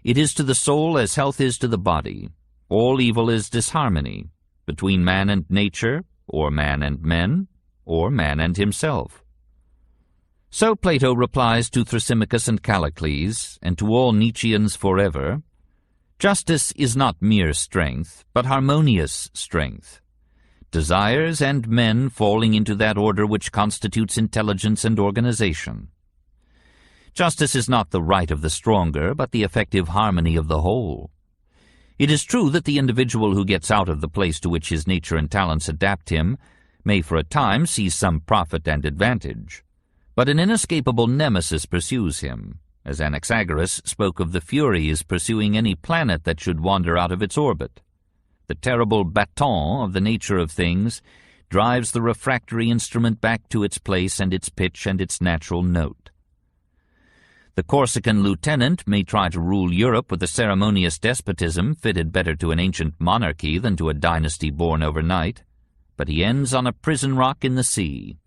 It is to the soul as health is to the body. All evil is disharmony between man and nature, or man and men, or man and himself. So Plato replies to Thrasymachus and Callicles, and to all Nietzscheans forever, justice is not mere strength, but harmonious strength. Desires and men falling into that order which constitutes intelligence and organization. Justice is not the right of the stronger, but the effective harmony of the whole. It is true that the individual who gets out of the place to which his nature and talents adapt him may for a time see some profit and advantage, but an inescapable nemesis pursues him, as Anaxagoras spoke of the Furies pursuing any planet that should wander out of its orbit. The terrible baton of the nature of things drives the refractory instrument back to its place and its pitch and its natural note. The Corsican lieutenant may try to rule Europe with a ceremonious despotism fitted better to an ancient monarchy than to a dynasty born overnight, but he ends on a prison rock in the sea,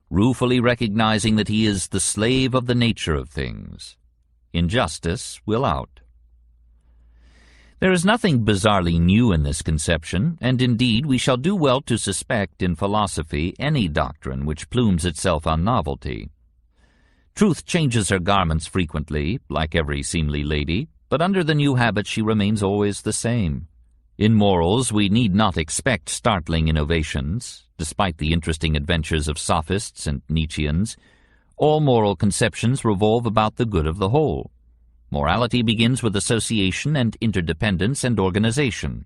ruefully recognizing that he is the slave of the nature of things. Injustice will out. There is nothing bizarrely new in this conception, and indeed we shall do well to suspect in philosophy any doctrine which plumes itself on novelty. Truth changes her garments frequently, like every seemly lady, but under the new habit she remains always the same. In morals we need not expect startling innovations. Despite the interesting adventures of sophists and Nietzscheans, all moral conceptions revolve about the good of the whole. Morality begins with association and interdependence and organization.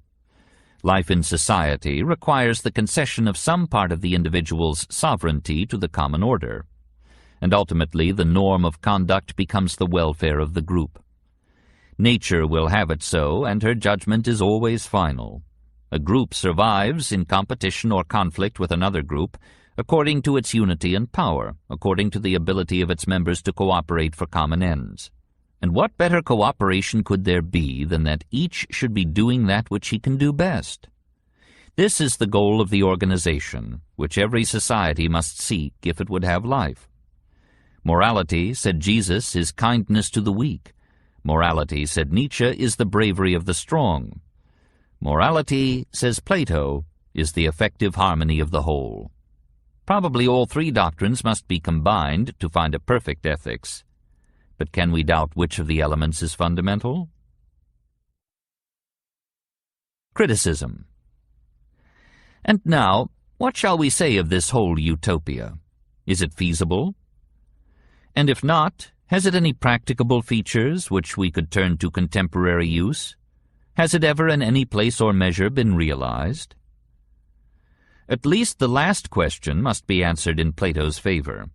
Life in society requires the concession of some part of the individual's sovereignty to the common order, and ultimately the norm of conduct becomes the welfare of the group. Nature will have it so, and her judgment is always final. A group survives in competition or conflict with another group according to its unity and power, according to the ability of its members to cooperate for common ends. And what better cooperation could there be than that each should be doing that which he can do best? This is the goal of the organization, which every society must seek if it would have life. Morality, said Jesus, is kindness to the weak. Morality, said Nietzsche, is the bravery of the strong. Morality, says Plato, is the effective harmony of the whole. Probably all three doctrines must be combined to find a perfect ethics. But can we doubt which of the elements is fundamental? Criticism. And now, what shall we say of this whole utopia? Is it feasible? And if not, has it any practicable features which we could turn to contemporary use? Has it ever in any place or measure been realized? At least the last question must be answered in Plato's favor.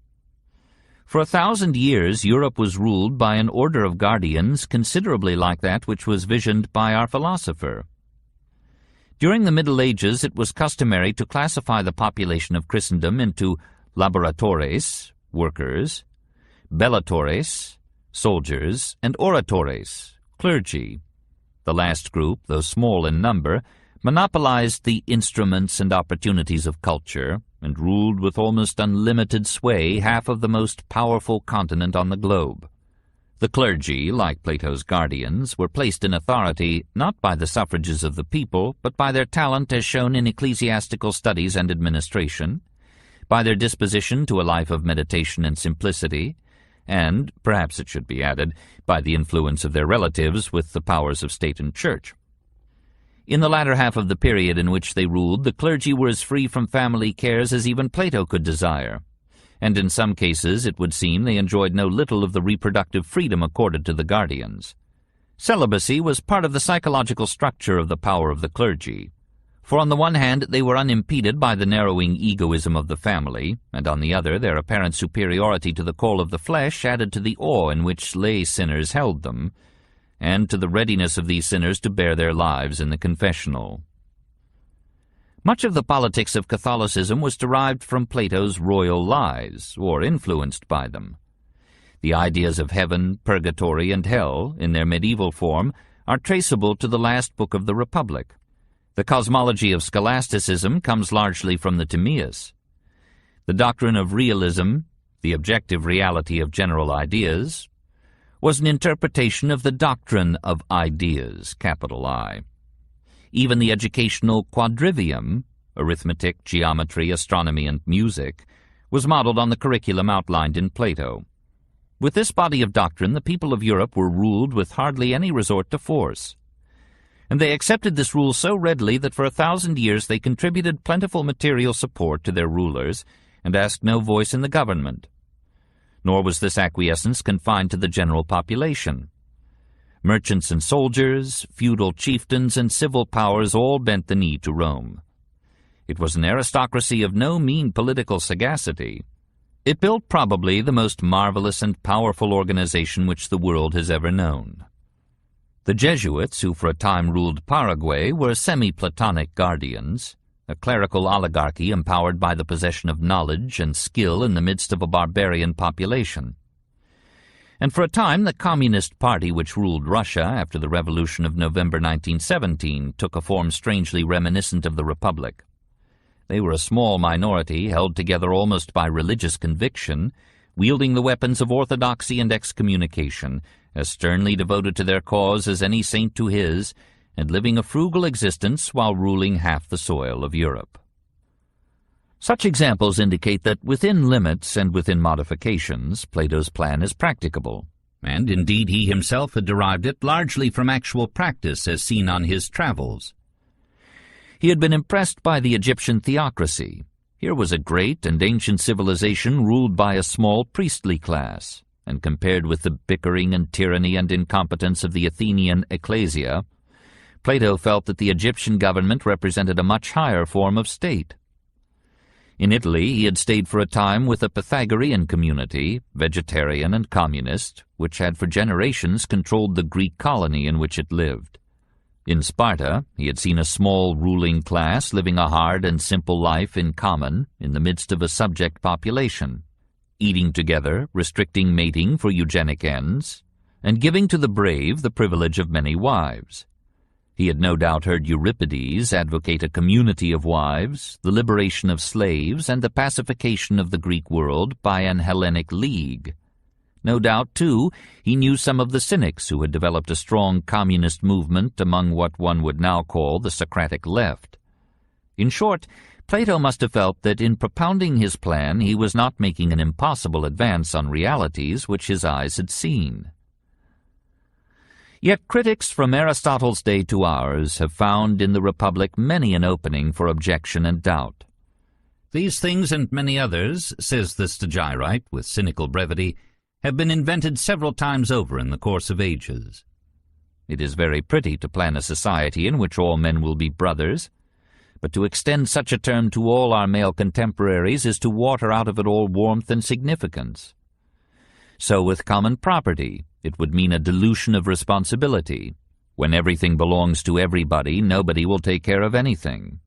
For 1,000 years Europe was ruled by an order of guardians considerably like that which was visioned by our philosopher. During the Middle Ages it was customary to classify the population of Christendom into laboratores, workers, bellatores, soldiers, and oratores, clergy. The last group, though small in number, monopolized the instruments and opportunities of culture and ruled with almost unlimited sway half of the most powerful continent on the globe. The clergy, like Plato's guardians, were placed in authority not by the suffrages of the people, but by their talent as shown in ecclesiastical studies and administration, by their disposition to a life of meditation and simplicity, and, perhaps it should be added, by the influence of their relatives with the powers of state and church. In the latter half of the period in which they ruled, the clergy were as free from family cares as even Plato could desire, and in some cases it would seem they enjoyed no little of the reproductive freedom accorded to the guardians. Celibacy was part of the psychological structure of the power of the clergy, for on the one hand they were unimpeded by the narrowing egoism of the family, and on the other their apparent superiority to the call of the flesh added to the awe in which lay sinners held them, and to the readiness of these sinners to bear their lives in the confessional. Much of the politics of Catholicism was derived from Plato's royal lies, or influenced by them. The ideas of heaven, purgatory, and hell, in their medieval form, are traceable to the last book of the Republic. The cosmology of scholasticism comes largely from the Timaeus. The doctrine of realism, the objective reality of general ideas, was an interpretation of the doctrine of ideas, capital I. Even the educational quadrivium, arithmetic, geometry, astronomy, and music, was modeled on the curriculum outlined in Plato. With this body of doctrine, the people of Europe were ruled with hardly any resort to force. And they accepted this rule so readily that for 1,000 years they contributed plentiful material support to their rulers and asked no voice in the government. Nor was this acquiescence confined to the general population. Merchants and soldiers, feudal chieftains, and civil powers all bent the knee to Rome. It was an aristocracy of no mean political sagacity. It built probably the most marvelous and powerful organization which the world has ever known. The Jesuits, who for a time ruled Paraguay, were semi-Platonic guardians, a clerical oligarchy empowered by the possession of knowledge and skill in the midst of a barbarian population. And for a time the Communist Party which ruled Russia after the Revolution of November 1917 took a form strangely reminiscent of the Republic. They were a small minority held together almost by religious conviction, wielding the weapons of orthodoxy and excommunication, as sternly devoted to their cause as any saint to his, and living a frugal existence while ruling half the soil of Europe. Such examples indicate that within limits and within modifications, Plato's plan is practicable, and indeed he himself had derived it largely from actual practice as seen on his travels. He had been impressed by the Egyptian theocracy. Here was a great and ancient civilization ruled by a small priestly class, and compared with the bickering and tyranny and incompetence of the Athenian ecclesia, Plato felt that the Egyptian government represented a much higher form of state. In Italy he had stayed for a time with a Pythagorean community, vegetarian and communist, which had for generations controlled the Greek colony in which it lived. In Sparta he had seen a small ruling class living a hard and simple life in common in the midst of a subject population, eating together, restricting mating for eugenic ends, and giving to the brave the privilege of many wives. He had no doubt heard Euripides advocate a community of wives, the liberation of slaves, and the pacification of the Greek world by an Hellenic league. No doubt, too, he knew some of the cynics who had developed a strong communist movement among what one would now call the Socratic left. In short, Plato must have felt that in propounding his plan he was not making an impossible advance on realities which his eyes had seen. Yet critics from Aristotle's day to ours have found in the Republic many an opening for objection and doubt. These things and many others, says the Stagirite with cynical brevity, have been invented several times over in the course of ages. It is very pretty to plan a society in which all men will be brothers, but to extend such a term to all our male contemporaries is to water out of it all warmth and significance. So with common property, it would mean a dilution of responsibility. When everything belongs to everybody, nobody will take care of anything.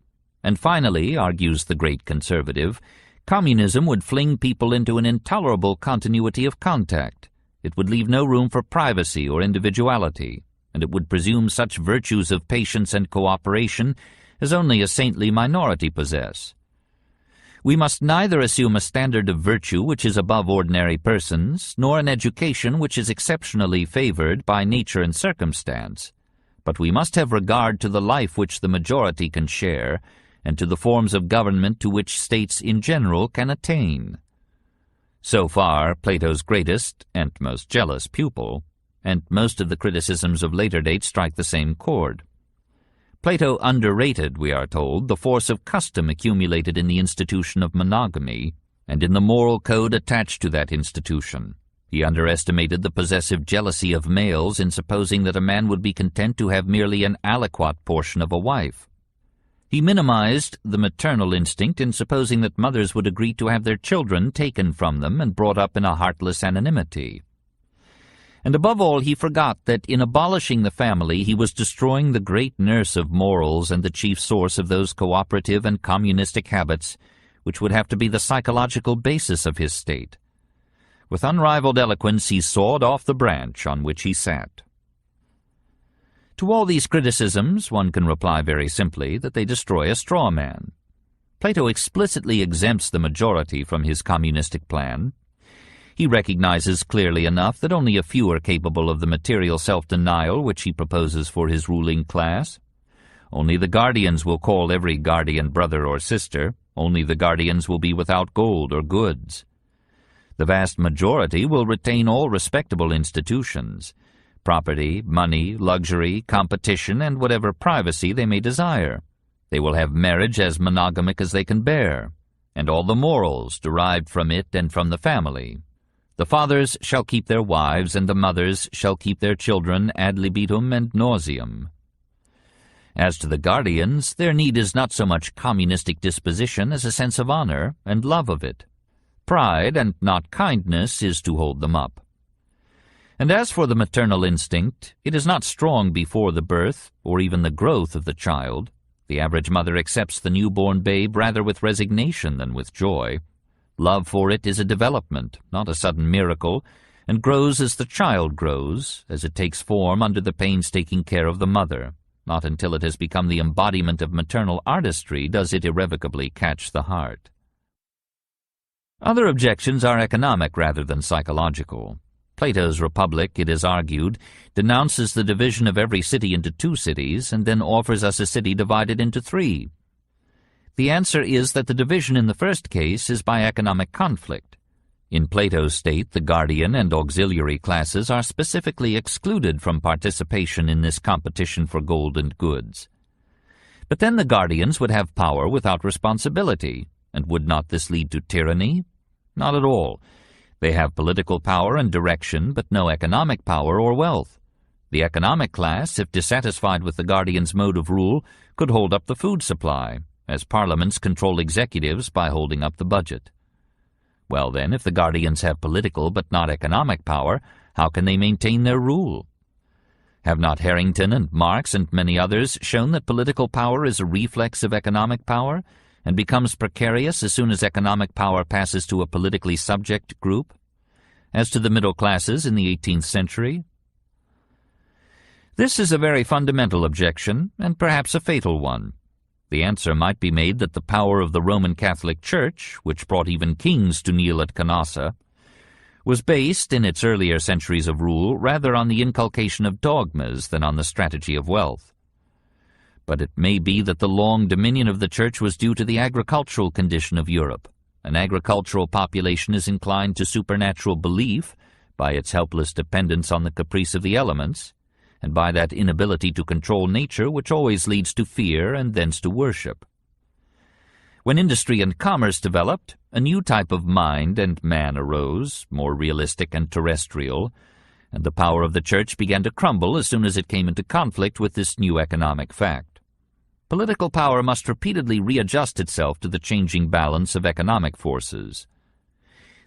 And finally, argues the great conservative, communism would fling people into an intolerable continuity of contact. It would leave no room for privacy or individuality, and it would presume such virtues of patience and cooperation as only a saintly minority possess. We must neither assume a standard of virtue which is above ordinary persons, nor an education which is exceptionally favored by nature and circumstance, but we must have regard to the life which the majority can share, and to the forms of government to which states in general can attain. So far, Plato's greatest and most jealous pupil, and most of the criticisms of later date strike the same chord. Plato underrated, we are told, the force of custom accumulated in the institution of monogamy and in the moral code attached to that institution. He underestimated the possessive jealousy of males in supposing that a man would be content to have merely an aliquot portion of a wife. He minimized the maternal instinct in supposing that mothers would agree to have their children taken from them and brought up in a heartless anonymity. And above all, he forgot that in abolishing the family he was destroying the great nurse of morals and the chief source of those cooperative and communistic habits which would have to be the psychological basis of his state. With unrivaled eloquence he sawed off the branch on which he sat. To all these criticisms, one can reply very simply that they destroy a straw man. Plato explicitly exempts the majority from his communistic plan. He recognizes clearly enough that only a few are capable of the material self-denial which he proposes for his ruling class. Only the guardians will call every guardian brother or sister. Only the guardians will be without gold or goods. The vast majority will retain all respectable institutions, property, money, luxury, competition, and whatever privacy they may desire. They will have marriage as monogamic as they can bear, and all the morals derived from it and from the family. The fathers shall keep their wives, and the mothers shall keep their children ad libitum and nauseam. As to the guardians, their need is not so much communistic disposition as a sense of honor and love of it. Pride, and not kindness, is to hold them up. And as for the maternal instinct, it is not strong before the birth or even the growth of the child. The average mother accepts the newborn babe rather with resignation than with joy. Love for it is a development, not a sudden miracle, and grows as the child grows, as it takes form under the painstaking care of the mother. Not until it has become the embodiment of maternal artistry does it irrevocably catch the heart. Other objections are economic rather than psychological. Plato's Republic, it is argued, denounces the division of every city into 2 cities and then offers us a city divided into 3. The answer is that the division in the first case is by economic conflict. In Plato's state, the guardian and auxiliary classes are specifically excluded from participation in this competition for gold and goods. But then the guardians would have power without responsibility, and would not this lead to tyranny? Not at all. They have political power and direction, but no economic power or wealth. The economic class, if dissatisfied with the guardian's mode of rule, could hold up the food supply, as parliaments control executives by holding up the budget. Well then, if the guardians have political but not economic power, how can they maintain their rule? Have not Harrington and Marx and many others shown that political power is a reflex of economic power, and becomes precarious as soon as economic power passes to a politically subject group? As to the middle classes in the 18th century, this is a very fundamental objection, and perhaps a fatal one. The answer might be made that the power of the Roman Catholic Church, which brought even kings to kneel at Canossa, was based, in its earlier centuries of rule, rather on the inculcation of dogmas than on the strategy of wealth. But it may be that the long dominion of the Church was due to the agricultural condition of Europe. An agricultural population is inclined to supernatural belief by its helpless dependence on the caprice of the elements, and by that inability to control nature which always leads to fear and thence to worship. When industry and commerce developed, a new type of mind and man arose, more realistic and terrestrial, and the power of the Church began to crumble as soon as it came into conflict with this new economic fact. Political power must repeatedly readjust itself to the changing balance of economic forces.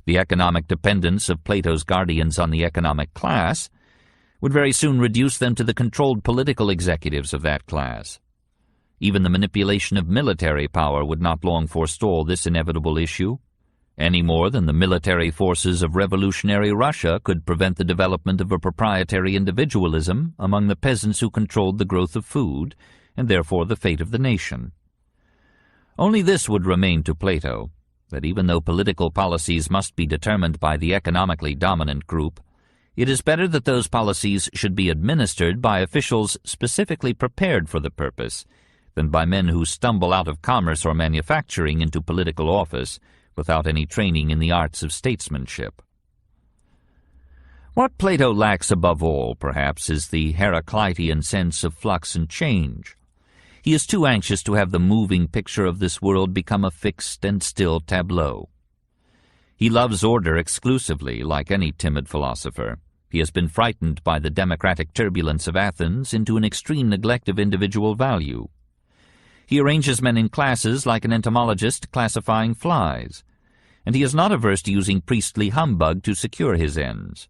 The economic dependence of Plato's guardians on the economic class would very soon reduce them to the controlled political executives of that class. Even the manipulation of military power would not long forestall this inevitable issue, any more than the military forces of revolutionary Russia could prevent the development of a proprietary individualism among the peasants who controlled the growth of food, and therefore the fate of the nation. Only this would remain to Plato, that even though political policies must be determined by the economically dominant group, it is better that those policies should be administered by officials specifically prepared for the purpose than by men who stumble out of commerce or manufacturing into political office without any training in the arts of statesmanship. What Plato lacks above all, perhaps, is the Heraclitean sense of flux and change. He is too anxious to have the moving picture of this world become a fixed and still tableau. He loves order exclusively, like any timid philosopher. He has been frightened by the democratic turbulence of Athens into an extreme neglect of individual value. He arranges men in classes like an entomologist classifying flies, and he is not averse to using priestly humbug to secure his ends.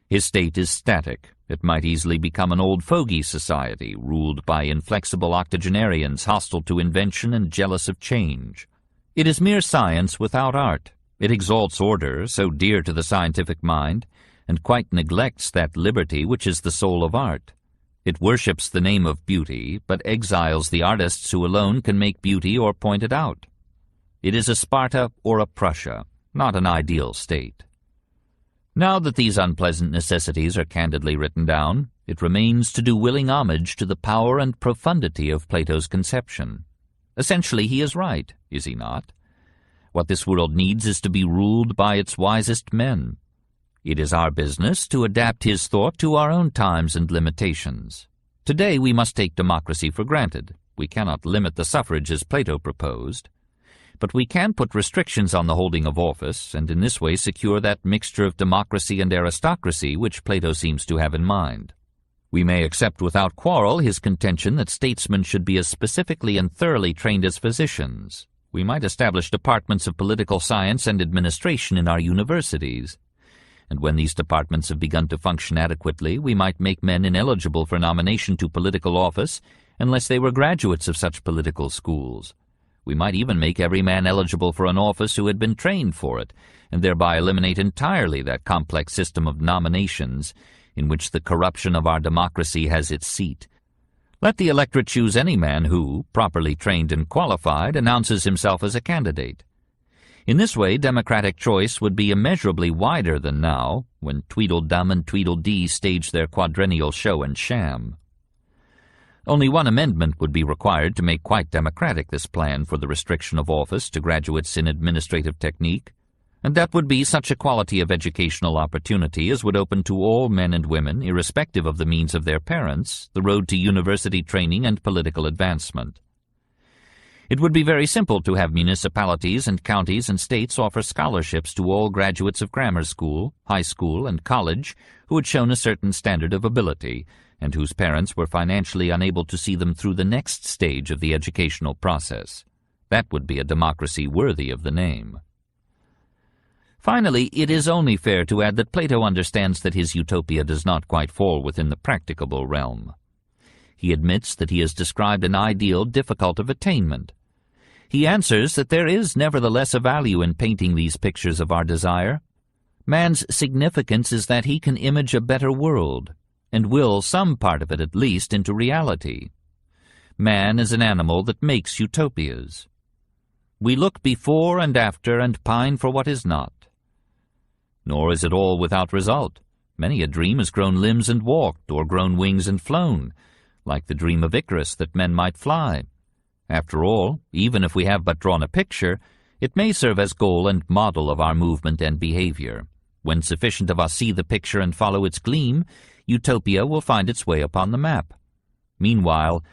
His state is static. It might easily become an old fogey society, ruled by inflexible octogenarians hostile to invention and jealous of change. It is mere science without art. It exalts order, so dear to the scientific mind, and quite neglects that liberty which is the soul of art. It worships the name of beauty, but exiles the artists who alone can make beauty or point it out. It is a Sparta or a Prussia, not an ideal state. Now that these unpleasant necessities are candidly written down, it remains to do willing homage to the power and profundity of Plato's conception. Essentially, he is right, is he not? What this world needs is to be ruled by its wisest men. It is our business to adapt his thought to our own times and limitations. Today we must take democracy for granted. We cannot limit the suffrage as Plato proposed. But we can put restrictions on the holding of office, and in this way secure that mixture of democracy and aristocracy which Plato seems to have in mind. We may accept without quarrel his contention that statesmen should be as specifically and thoroughly trained as physicians. We might establish departments of political science and administration in our universities. And when these departments have begun to function adequately, we might make men ineligible for nomination to political office unless they were graduates of such political schools. We might even make every man eligible for an office who had been trained for it, and thereby eliminate entirely that complex system of nominations in which the corruption of our democracy has its seat. Let the electorate choose any man who, properly trained and qualified, announces himself as a candidate. In this way, democratic choice would be immeasurably wider than now, when Tweedledum and Tweedledee stage their quadrennial show and sham. Only one amendment would be required to make quite democratic this plan for the restriction of office to graduates in administrative technique, and that would be such equality of educational opportunity as would open to all men and women, irrespective of the means of their parents, the road to university training and political advancement. It would be very simple to have municipalities and counties and states offer scholarships to all graduates of grammar school, high school, and college who had shown a certain standard of ability, and whose parents were financially unable to see them through the next stage of the educational process. That would be a democracy worthy of the name. Finally, it is only fair to add that Plato understands that his utopia does not quite fall within the practicable realm. He admits that he has described an ideal difficult of attainment. He answers that there is nevertheless a value in painting these pictures of our desire. Man's significance is that he can image a better world, and will some part of it at least into reality. Man is an animal that makes utopias. We look before and after and pine for what is not. Nor is it all without result. Many a dream has grown limbs and walked, or grown wings and flown, like the dream of Icarus that men might fly. After all, even if we have but drawn a picture, it may serve as goal and model of our movement and behavior. When sufficient of us see the picture and follow its gleam, utopia will find its way upon the map. Meanwhile,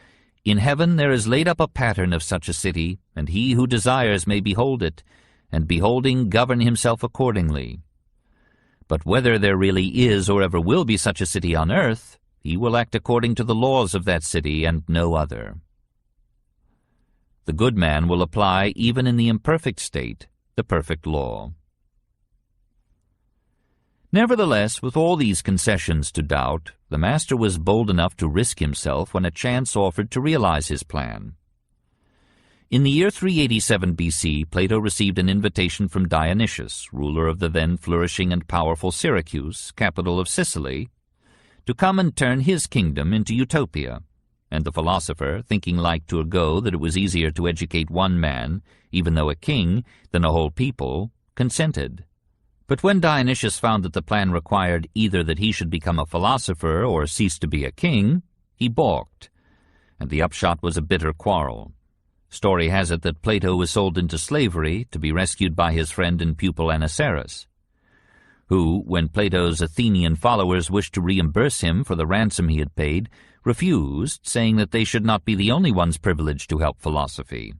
in heaven there is laid up a pattern of such a city, and he who desires may behold it, and beholding govern himself accordingly. But whether there really is or ever will be such a city on earth, he will act according to the laws of that city and no other. The good man will apply, even in the imperfect state, the perfect law. Nevertheless, with all these concessions to doubt, the master was bold enough to risk himself when a chance offered to realize his plan. In the year 387 BC, Plato received an invitation from Dionysius, ruler of the then flourishing and powerful Syracuse, capital of Sicily, to come and turn his kingdom into utopia. And the philosopher, thinking like to ago that it was easier to educate one man, even though a king, than a whole people, consented. But when Dionysius found that the plan required either that he should become a philosopher or cease to be a king, he balked, and the upshot was a bitter quarrel. Story has it that Plato was sold into slavery to be rescued by his friend and pupil Anaxagoras, who, when Plato's Athenian followers wished to reimburse him for the ransom he had paid, refused, saying that they should not be the only ones privileged to help philosophy.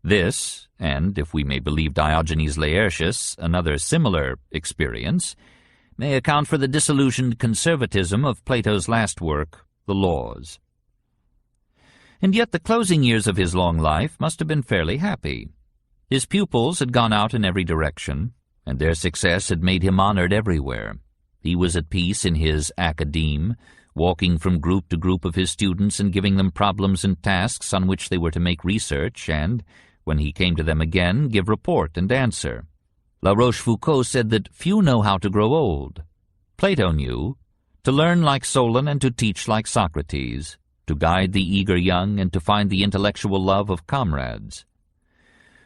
This, and, if we may believe Diogenes Laertius, another similar experience, may account for the disillusioned conservatism of Plato's last work, The Laws. And yet the closing years of his long life must have been fairly happy. His pupils had gone out in every direction, and their success had made him honored everywhere. He was at peace in his academe, walking from group to group of his students and giving them problems and tasks on which they were to make research and, when he came to them again, give report and answer. La Rochefoucauld said that few know how to grow old. Plato knew, to learn like Solon and to teach like Socrates, to guide the eager young and to find the intellectual love of comrades.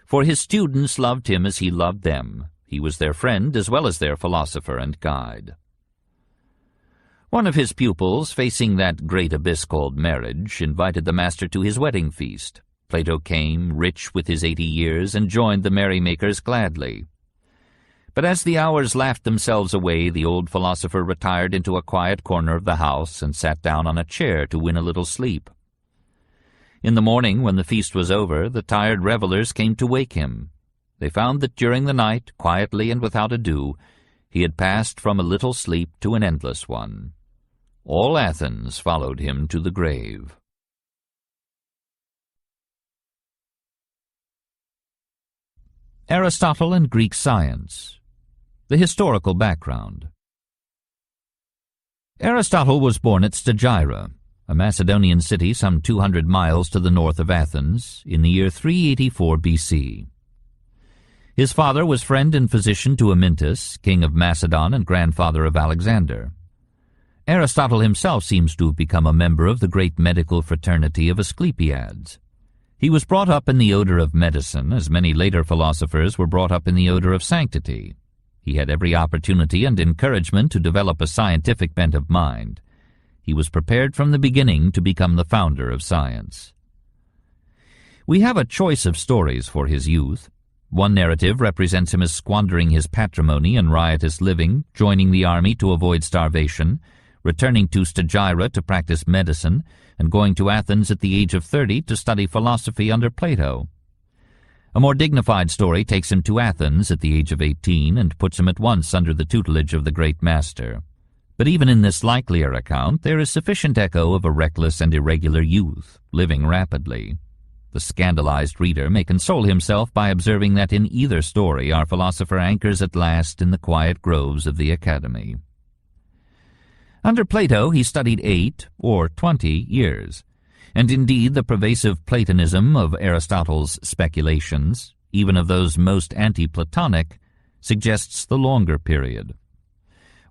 For his students loved him as he loved them. He was their friend as well as their philosopher and guide. One of his pupils, facing that great abyss called marriage, invited the master to his wedding feast. Plato came, rich with his 80 years, and joined the merrymakers gladly. But as the hours laughed themselves away, the old philosopher retired into a quiet corner of the house and sat down on a chair to win a little sleep. In the morning, when the feast was over, the tired revelers came to wake him. They found that during the night, quietly and without ado, he had passed from a little sleep to an endless one. All Athens followed him to the grave. Aristotle and Greek science. The historical background. Aristotle was born at Stagira, a Macedonian city some 200 miles to the north of Athens, in the year 384 BC. His father was friend and physician to Amyntas, king of Macedon and grandfather of Alexander. Aristotle himself seems to have become a member of the great medical fraternity of Asclepiads. He was brought up in the odor of medicine, as many later philosophers were brought up in the odor of sanctity. He had every opportunity and encouragement to develop a scientific bent of mind. He was prepared from the beginning to become the founder of science. We have a choice of stories for his youth. One narrative represents him as squandering his patrimony in riotous living, joining the army to avoid starvation, returning to Stagira to practice medicine, and going to Athens at the age of 30 to study philosophy under Plato. A more dignified story takes him to Athens at the age of 18 and puts him at once under the tutelage of the great master. But even in this likelier account, there is sufficient echo of a reckless and irregular youth, living rapidly. The scandalized reader may console himself by observing that in either story our philosopher anchors at last in the quiet groves of the academy. Under Plato he studied 8 or 20 years, and indeed the pervasive Platonism of Aristotle's speculations, even of those most anti-Platonic, suggests the longer period.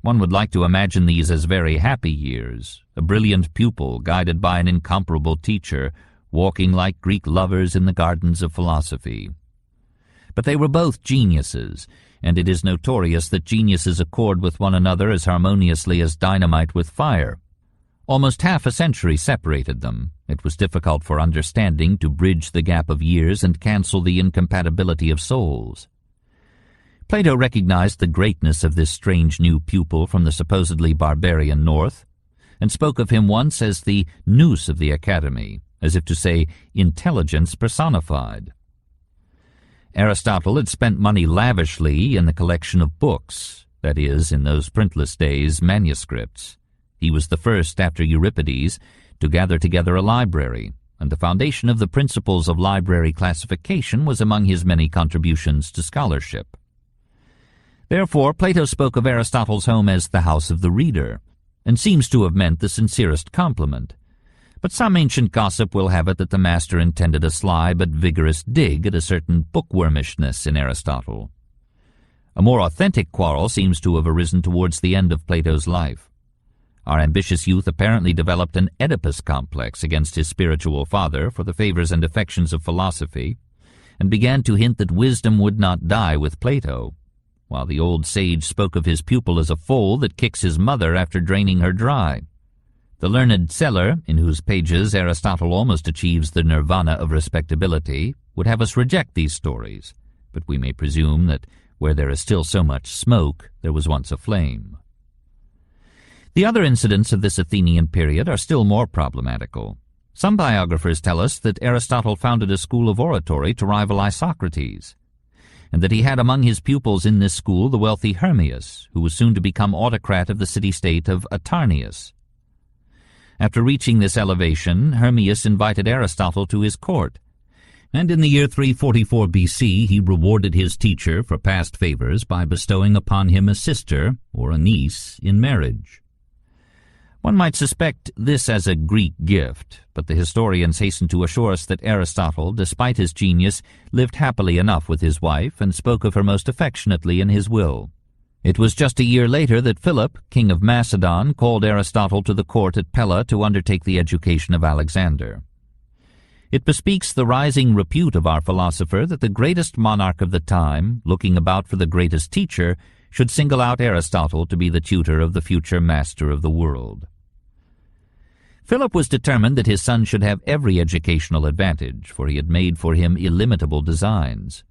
One would like to imagine these as very happy years, a brilliant pupil guided by an incomparable teacher, walking like Greek lovers in the gardens of philosophy. But they were both geniuses, and it is notorious that geniuses accord with one another as harmoniously as dynamite with fire. Almost half a century separated them. It was difficult for understanding to bridge the gap of years and cancel the incompatibility of souls. Plato recognized the greatness of this strange new pupil from the supposedly barbarian north, and spoke of him once as the nous of the academy, as if to say intelligence personified. Aristotle had spent money lavishly in the collection of books, that is, in those printless days, manuscripts. He was the first, after Euripides, to gather together a library, and the foundation of the principles of library classification was among his many contributions to scholarship. Therefore, Plato spoke of Aristotle's home as the house of the reader, and seems to have meant the sincerest compliment. But some ancient gossip will have it that the master intended a sly but vigorous dig at a certain bookwormishness in Aristotle. A more authentic quarrel seems to have arisen towards the end of Plato's life. Our ambitious youth apparently developed an Oedipus complex against his spiritual father for the favors and affections of philosophy, and began to hint that wisdom would not die with Plato, while the old sage spoke of his pupil as a foal that kicks his mother after draining her dry. The learned Celer, in whose pages Aristotle almost achieves the nirvana of respectability, would have us reject these stories, but we may presume that where there is still so much smoke, there was once a flame. The other incidents of this Athenian period are still more problematical. Some biographers tell us that Aristotle founded a school of oratory to rival Isocrates, and that he had among his pupils in this school the wealthy Hermias, who was soon to become autocrat of the city-state of Atarneus. After reaching this elevation, Hermias invited Aristotle to his court, and in the year 344 BC he rewarded his teacher for past favors by bestowing upon him a sister, or a niece, in marriage. One might suspect this as a Greek gift, but the historians hasten to assure us that Aristotle, despite his genius, lived happily enough with his wife and spoke of her most affectionately in his will. It was just a year later that Philip, king of Macedon, called Aristotle to the court at Pella to undertake the education of Alexander. It bespeaks the rising repute of our philosopher that the greatest monarch of the time, looking about for the greatest teacher, should single out Aristotle to be the tutor of the future master of the world. Philip was determined that his son should have every educational advantage, for he had made for him illimitable designs.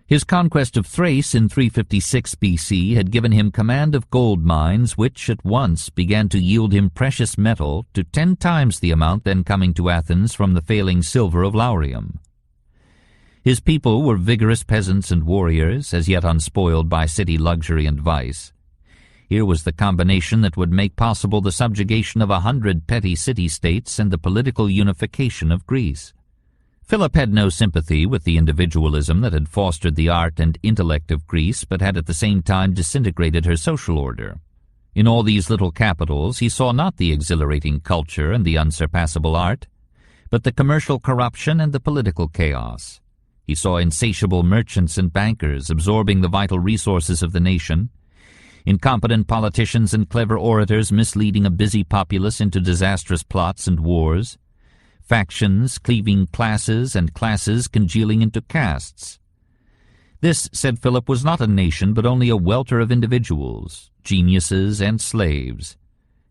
His conquest of Thrace in 356 BC had given him command of gold mines which at once began to yield him precious metal to 10 times the amount then coming to Athens from the failing silver of Laurium. His people were vigorous peasants and warriors, as yet unspoiled by city luxury and vice. Here was the combination that would make possible the subjugation of 100 petty city-states and the political unification of Greece. Philip had no sympathy with the individualism that had fostered the art and intellect of Greece, but had at the same time disintegrated her social order. In all these little capitals he saw not the exhilarating culture and the unsurpassable art, but the commercial corruption and the political chaos. He saw insatiable merchants and bankers absorbing the vital resources of the nation, incompetent politicians and clever orators misleading a busy populace into disastrous plots and wars, factions cleaving classes and classes congealing into castes. This, said Philip, was not a nation but only a welter of individuals, geniuses and slaves.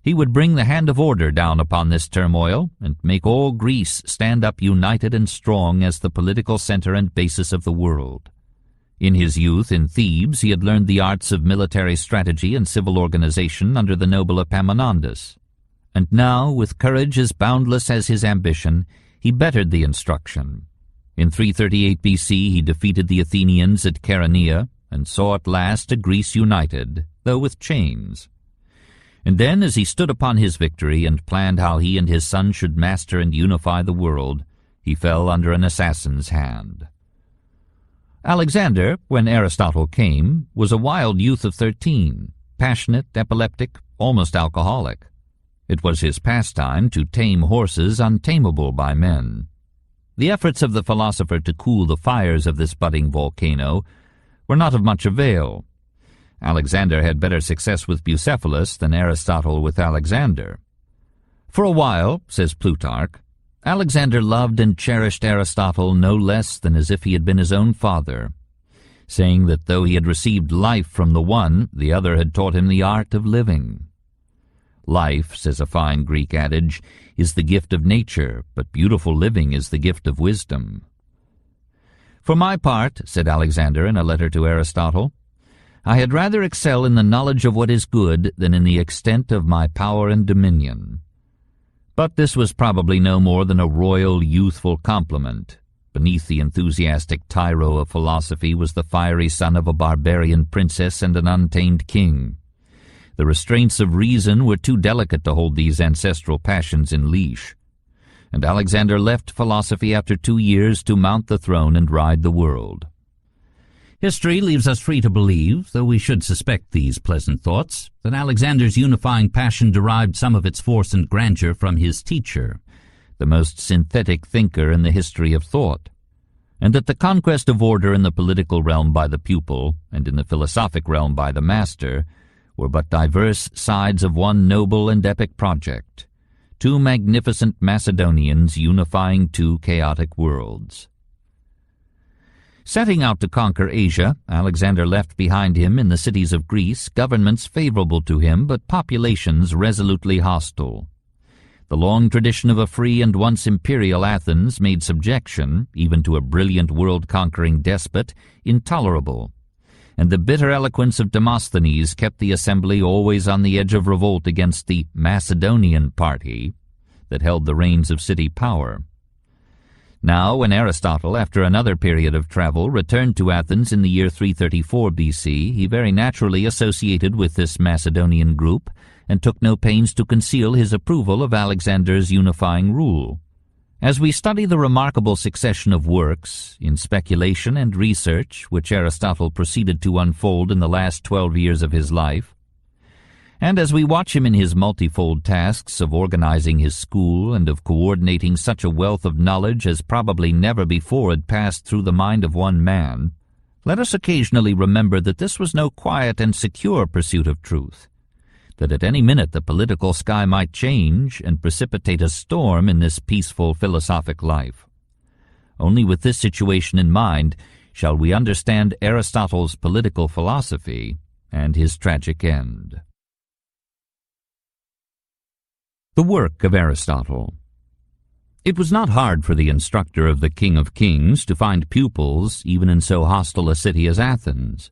He would bring the hand of order down upon this turmoil and make all Greece stand up united and strong as the political center and basis of the world. In his youth in Thebes he had learned the arts of military strategy and civil organization under the noble Epaminondas. And now, with courage as boundless as his ambition, he bettered the instruction. In 338 BC he defeated the Athenians at Chaeronea, and saw at last a Greece united, though with chains. And then, as he stood upon his victory and planned how he and his son should master and unify the world, he fell under an assassin's hand. Alexander, when Aristotle came, was a wild youth of 13, passionate, epileptic, almost alcoholic. It was his pastime to tame horses untamable by men. The efforts of the philosopher to cool the fires of this budding volcano were not of much avail. Alexander had better success with Bucephalus than Aristotle with Alexander. For a while, says Plutarch, Alexander loved and cherished Aristotle no less than as if he had been his own father, saying that though he had received life from the one, the other had taught him the art of living. Life, says a fine Greek adage, is the gift of nature, but beautiful living is the gift of wisdom. For my part, said Alexander in a letter to Aristotle, I had rather excel in the knowledge of what is good than in the extent of my power and dominion. But this was probably no more than a royal, youthful compliment. Beneath the enthusiastic tyro of philosophy was the fiery son of a barbarian princess and an untamed king. The restraints of reason were too delicate to hold these ancestral passions in leash, and Alexander left philosophy after 2 years to mount the throne and ride the world. History leaves us free to believe, though we should suspect these pleasant thoughts, that Alexander's unifying passion derived some of its force and grandeur from his teacher, the most synthetic thinker in the history of thought, and that the conquest of order in the political realm by the pupil, and in the philosophic realm by the master, were but diverse sides of one noble and epic project, 2 magnificent Macedonians unifying 2 chaotic worlds. Setting out to conquer Asia, Alexander left behind him in the cities of Greece governments favorable to him but populations resolutely hostile. The long tradition of a free and once imperial Athens made subjection, even to a brilliant world-conquering despot, intolerable, and the bitter eloquence of Demosthenes kept the assembly always on the edge of revolt against the Macedonian party that held the reins of city power. Now, when Aristotle, after another period of travel, returned to Athens in the year 334 BC, he very naturally associated with this Macedonian group and took no pains to conceal his approval of Alexander's unifying rule. As we study the remarkable succession of works, in speculation and research, which Aristotle proceeded to unfold in the last 12 years of his life, and as we watch him in his multifold tasks of organizing his school and of coordinating such a wealth of knowledge as probably never before had passed through the mind of one man, Let us occasionally remember that this was no quiet and secure pursuit of truth, that at any minute the political sky might change and precipitate a storm in this peaceful philosophic life. Only with this situation in mind shall we understand Aristotle's political philosophy and his tragic end. The work of Aristotle. It was not hard for the instructor of the King of Kings to find pupils even in so hostile a city as Athens.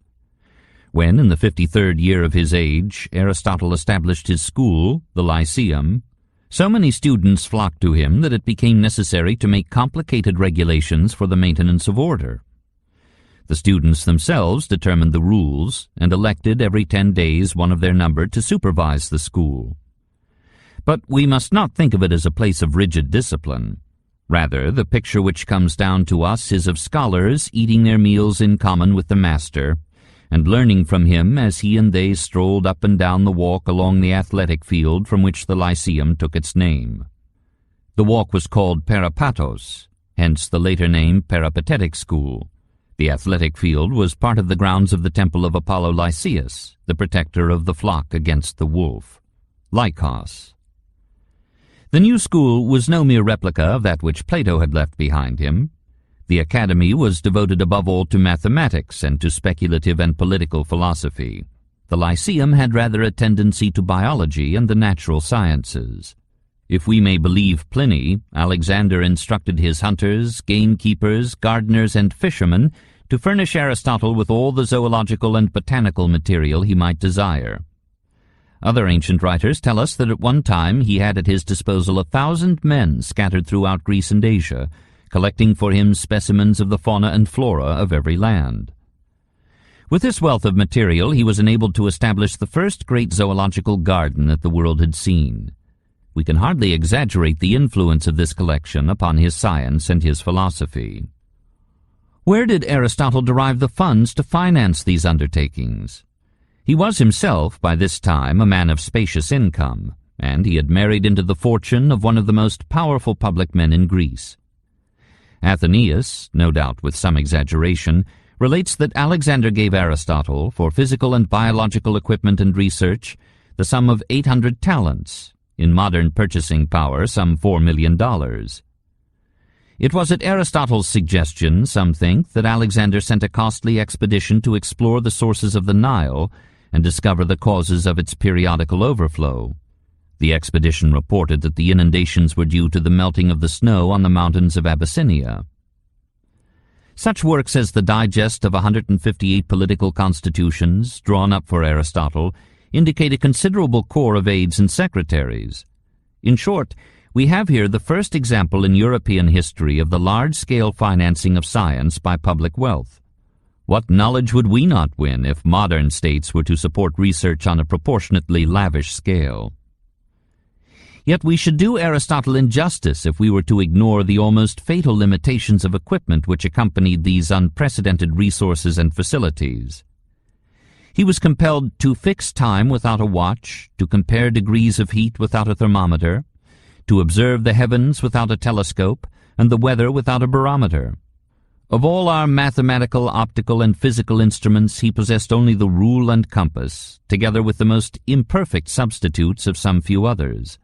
When, in the 53rd year of his age, Aristotle established his school, the Lyceum, so many students flocked to him that it became necessary to make complicated regulations for the maintenance of order. The students themselves determined the rules and elected every 10 days one of their number to supervise the school. But we must not think of it as a place of rigid discipline. Rather, the picture which comes down to us is of scholars eating their meals in common with the master, and learning from him as he and they strolled up and down the walk along the athletic field from which the Lyceum took its name. The walk was called Peripatos, hence the later name Peripatetic School. The athletic field was part of the grounds of the temple of Apollo Lycaeus, the protector of the flock against the wolf. Lycos. The new school was no mere replica of that which Plato had left behind him. The academy was devoted above all to mathematics and to speculative and political philosophy. The Lyceum had rather a tendency to biology and the natural sciences. If we may believe Pliny, Alexander instructed his hunters, gamekeepers, gardeners, and fishermen to furnish Aristotle with all the zoological and botanical material he might desire. Other ancient writers tell us that at one time he had at his disposal 1,000 men scattered throughout Greece and Asia, collecting for him specimens of the fauna and flora of every land. With this wealth of material he was enabled to establish the first great zoological garden that the world had seen. We can hardly exaggerate the influence of this collection upon his science and his philosophy. Where did Aristotle derive the funds to finance these undertakings? He was himself, by this time, a man of spacious income, and he had married into the fortune of one of the most powerful public men in Greece. Athenaeus, no doubt with some exaggeration, relates that Alexander gave Aristotle, for physical and biological equipment and research, the sum of 800 talents, in modern purchasing power some $4 million. It was at Aristotle's suggestion, some think, that Alexander sent a costly expedition to explore the sources of the Nile and discover the causes of its periodical overflow. The expedition reported that the inundations were due to the melting of the snow on the mountains of Abyssinia. Such works as the digest of 158 political constitutions, drawn up for Aristotle, indicate a considerable corps of aides and secretaries. In short, we have here the first example in European history of the large-scale financing of science by public wealth. What knowledge would we not win if modern states were to support research on a proportionately lavish scale? Yet we should do Aristotle injustice if we were to ignore the almost fatal limitations of equipment which accompanied these unprecedented resources and facilities. He was compelled to fix time without a watch, to compare degrees of heat without a thermometer, to observe the heavens without a telescope, and the weather without a barometer. Of all our mathematical, optical, and physical instruments he possessed only the rule and compass, together with the most imperfect substitutes of some few others.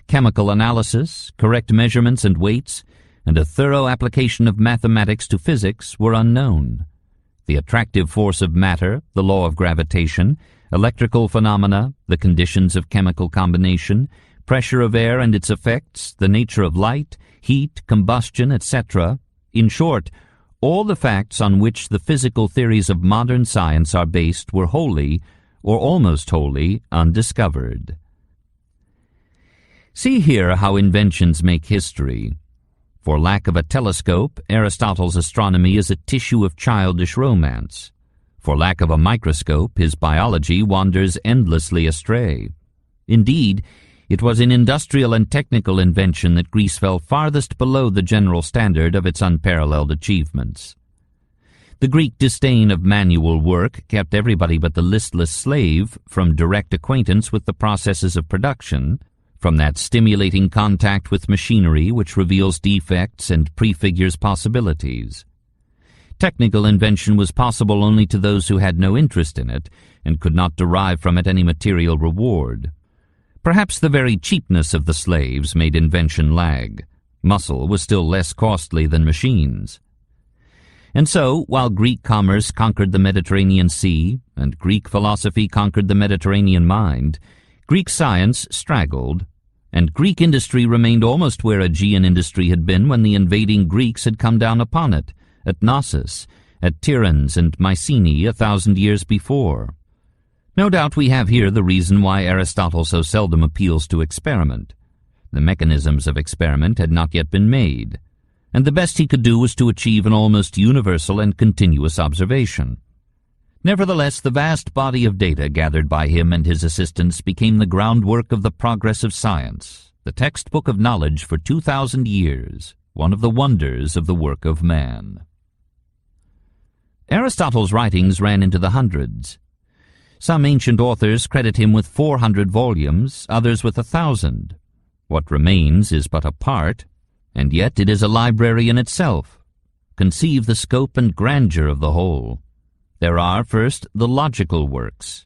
Chemical analysis, correct measurements and weights, and a thorough application of mathematics to physics were unknown. The attractive force of matter, the law of gravitation, electrical phenomena, the conditions of chemical combination, pressure of air and its effects, the nature of light, heat, combustion, etc., in short, all the facts on which the physical theories of modern science are based were wholly, or almost wholly, undiscovered. See here how inventions make history. For lack of a telescope, Aristotle's astronomy is a tissue of childish romance. For lack of a microscope, his biology wanders endlessly astray. Indeed, it was in industrial and technical invention that Greece fell farthest below the general standard of its unparalleled achievements. The Greek disdain of manual work kept everybody but the listless slave from direct acquaintance with the processes of production, from that stimulating contact with machinery which reveals defects and prefigures possibilities. Technical invention was possible only to those who had no interest in it and could not derive from it any material reward. Perhaps the very cheapness of the slaves made invention lag. Muscle was still less costly than machines. And so, while Greek commerce conquered the Mediterranean Sea and Greek philosophy conquered the Mediterranean mind, Greek science straggled, and Greek industry remained almost where Aegean industry had been when the invading Greeks had come down upon it, at Knossos, at Tiryns and Mycenae 1,000 years before. No doubt we have here the reason why Aristotle so seldom appeals to experiment. The mechanisms of experiment had not yet been made, and the best he could do was to achieve an almost universal and continuous observation. Nevertheless, the vast body of data gathered by him and his assistants became the groundwork of the progress of science, the textbook of knowledge for 2,000 years, one of the wonders of the work of man. Aristotle's writings ran into the hundreds. Some ancient authors credit him with 400 volumes, others with 1,000. What remains is but a part, and yet it is a library in itself. Conceive the scope and grandeur of the whole. There are, first, the logical works,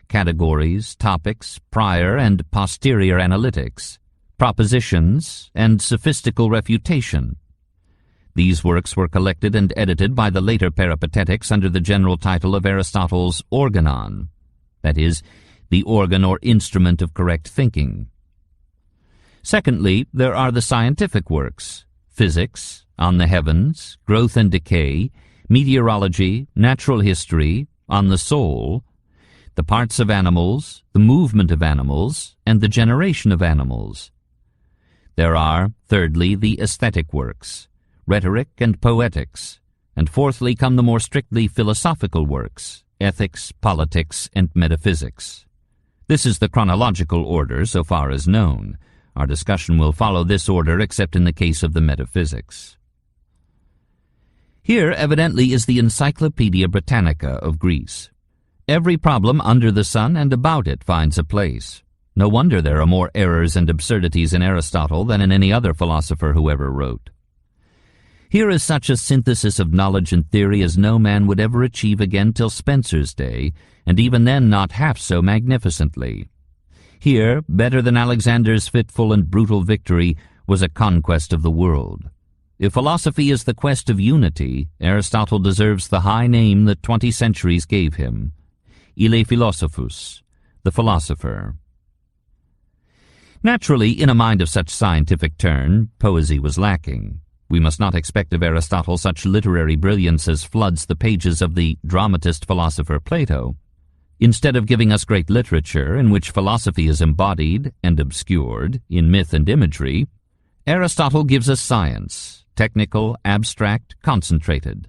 categories, topics, prior and posterior analytics, propositions, and sophistical refutation. These works were collected and edited by the later Peripatetics under the general title of Aristotle's Organon, that is, the organ or instrument of correct thinking. Secondly, there are the scientific works, physics, on the heavens, growth and decay, meteorology, natural history, on the soul, the parts of animals, the movement of animals, and the generation of animals. There are, thirdly, the aesthetic works, rhetoric and poetics, and fourthly come the more strictly philosophical works, ethics, politics, and metaphysics. This is the chronological order so far as known. Our discussion will follow this order except in the case of the metaphysics. Here, evidently, is the Encyclopaedia Britannica of Greece. Every problem under the sun and about it finds a place. No wonder there are more errors and absurdities in Aristotle than in any other philosopher who ever wrote. Here is such a synthesis of knowledge and theory as no man would ever achieve again till Spencer's day, and even then not half so magnificently. Here, better than Alexander's fitful and brutal victory, was a conquest of the world. If philosophy is the quest of unity, Aristotle deserves the high name that 20 centuries gave him, Ile Philosophus, the philosopher. Naturally, in a mind of such scientific turn, poesy was lacking. We must not expect of Aristotle such literary brilliance as floods the pages of the dramatist philosopher Plato. Instead of giving us great literature in which philosophy is embodied and obscured in myth and imagery, Aristotle gives us science, technical, abstract, concentrated.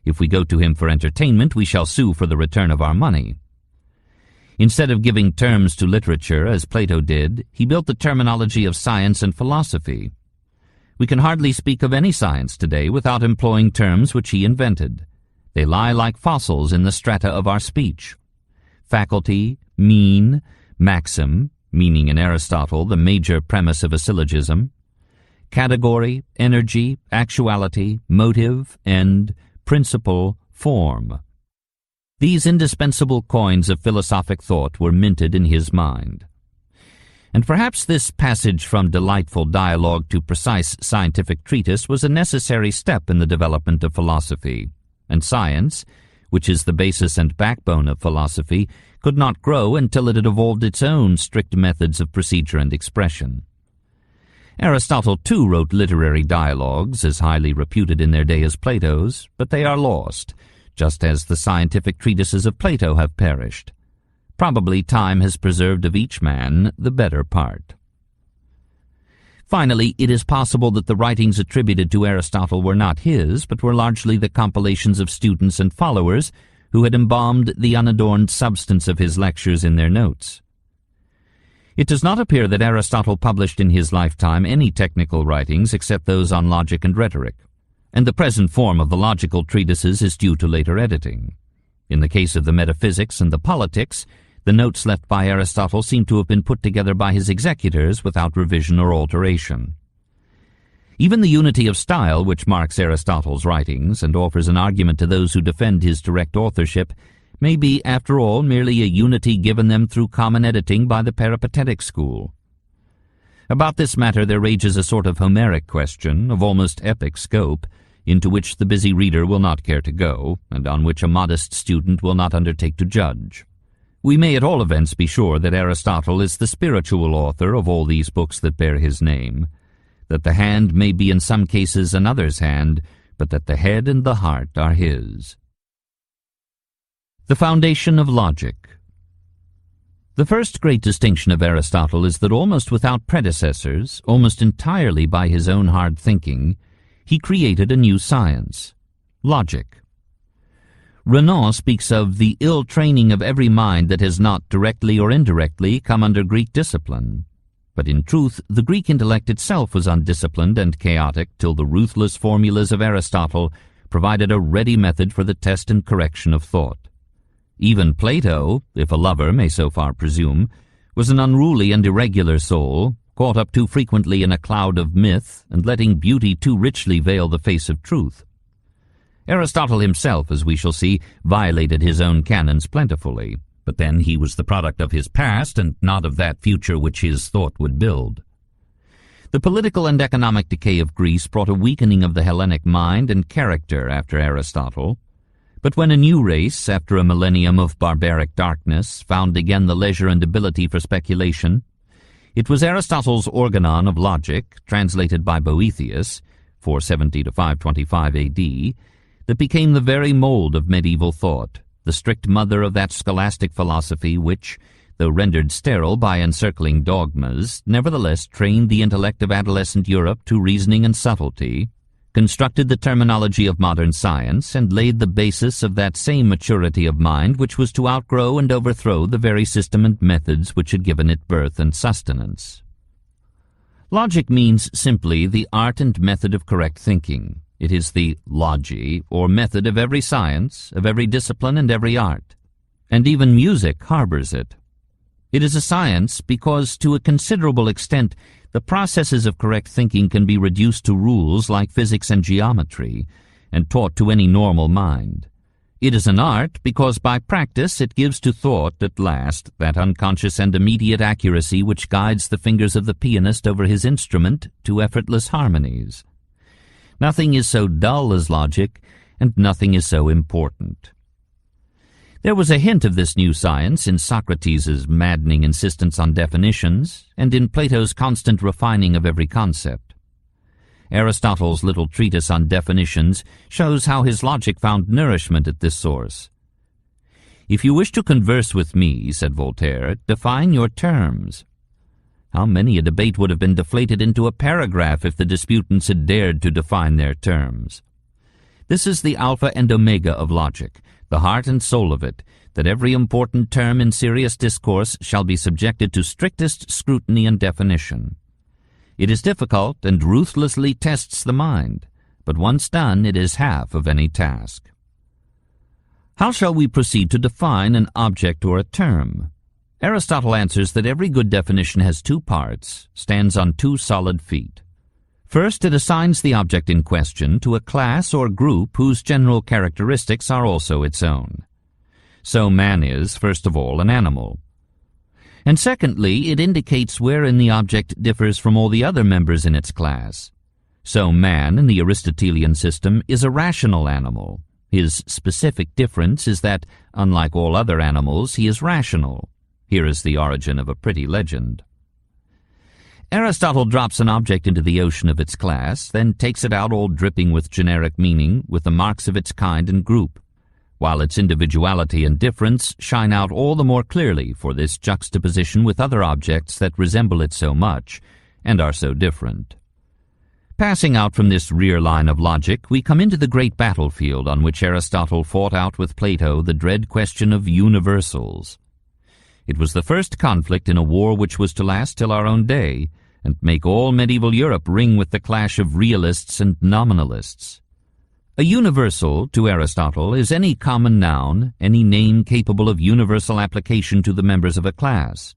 If we go to him for entertainment, we shall sue for the return of our money. Instead of giving terms to literature, as Plato did, he built the terminology of science and philosophy. We can hardly speak of any science today without employing terms which he invented. They lie like fossils in the strata of our speech. Faculty, mean, maxim, meaning in Aristotle the major premise of a syllogism, category, energy, actuality, motive, end, principle, form. These indispensable coins of philosophic thought were minted in his mind. And perhaps this passage from delightful dialogue to precise scientific treatise was a necessary step in the development of philosophy, and science, which is the basis and backbone of philosophy, could not grow until it had evolved its own strict methods of procedure and expression. Aristotle, too, wrote literary dialogues, as highly reputed in their day as Plato's, but they are lost, just as the scientific treatises of Plato have perished. Probably time has preserved of each man the better part. Finally, it is possible that the writings attributed to Aristotle were not his, but were largely the compilations of students and followers who had embalmed the unadorned substance of his lectures in their notes. It does not appear that Aristotle published in his lifetime any technical writings except those on logic and rhetoric, and the present form of the logical treatises is due to later editing. In the case of the metaphysics and the politics, the notes left by Aristotle seem to have been put together by his executors without revision or alteration. Even the unity of style which marks Aristotle's writings and offers an argument to those who defend his direct authorship may be, after all, merely a unity given them through common editing by the peripatetic school. About this matter there rages a sort of Homeric question, of almost epic scope, into which the busy reader will not care to go, and on which a modest student will not undertake to judge. We may at all events be sure that Aristotle is the spiritual author of all these books that bear his name, that the hand may be in some cases another's hand, but that the head and the heart are his. The foundation of logic. The first great distinction of Aristotle is that almost without predecessors, almost entirely by his own hard thinking, he created a new science, logic. Renan speaks of the ill training of every mind that has not directly or indirectly come under Greek discipline. But in truth, the Greek intellect itself was undisciplined and chaotic till the ruthless formulas of Aristotle provided a ready method for the test and correction of thought. Even Plato, if a lover may so far presume, was an unruly and irregular soul, caught up too frequently in a cloud of myth and letting beauty too richly veil the face of truth. Aristotle himself, as we shall see, violated his own canons plentifully, but then he was the product of his past and not of that future which his thought would build. The political and economic decay of Greece brought a weakening of the Hellenic mind and character after Aristotle, but when a new race, after a millennium of barbaric darkness, found again the leisure and ability for speculation, it was Aristotle's organon of logic, translated by Boethius, 470 to 525 A.D., that became the very mold of medieval thought, the strict mother of that scholastic philosophy which, though rendered sterile by encircling dogmas, nevertheless trained the intellect of adolescent Europe to reasoning and subtlety, constructed the terminology of modern science, and laid the basis of that same maturity of mind which was to outgrow and overthrow the very system and methods which had given it birth and sustenance. Logic means simply the art and method of correct thinking. It is the logi, or method of every science, of every discipline and every art. And even music harbors it. It is a science because, to a considerable extent, the processes of correct thinking can be reduced to rules like physics and geometry, and taught to any normal mind. It is an art because by practice it gives to thought, at last, that unconscious and immediate accuracy which guides the fingers of the pianist over his instrument to effortless harmonies. Nothing is so dull as logic, and nothing is so important. There was a hint of this new science in Socrates' maddening insistence on definitions, and in Plato's constant refining of every concept. Aristotle's little treatise on definitions shows how his logic found nourishment at this source. "If you wish to converse with me," said Voltaire, "define your terms." How many a debate would have been deflated into a paragraph if the disputants had dared to define their terms. This is the alpha and omega of logic, the heart and soul of it, that every important term in serious discourse shall be subjected to strictest scrutiny and definition. It is difficult and ruthlessly tests the mind, but once done it is half of any task. How shall we proceed to define an object or a term? Aristotle answers that every good definition has two parts, stands on two solid feet. First, it assigns the object in question to a class or group whose general characteristics are also its own. So man is, first of all, an animal. And secondly, it indicates wherein the object differs from all the other members in its class. So man, in the Aristotelian system, is a rational animal. His specific difference is that, unlike all other animals, he is rational. Here is the origin of a pretty legend. Aristotle drops an object into the ocean of its class, then takes it out all dripping with generic meaning, with the marks of its kind and group, while its individuality and difference shine out all the more clearly for this juxtaposition with other objects that resemble it so much and are so different. Passing out from this rear line of logic, we come into the great battlefield on which Aristotle fought out with Plato the dread question of universals. It was the first conflict in a war which was to last till our own day, and make all medieval Europe ring with the clash of realists and nominalists. A universal, to Aristotle, is any common noun, any name capable of universal application to the members of a class.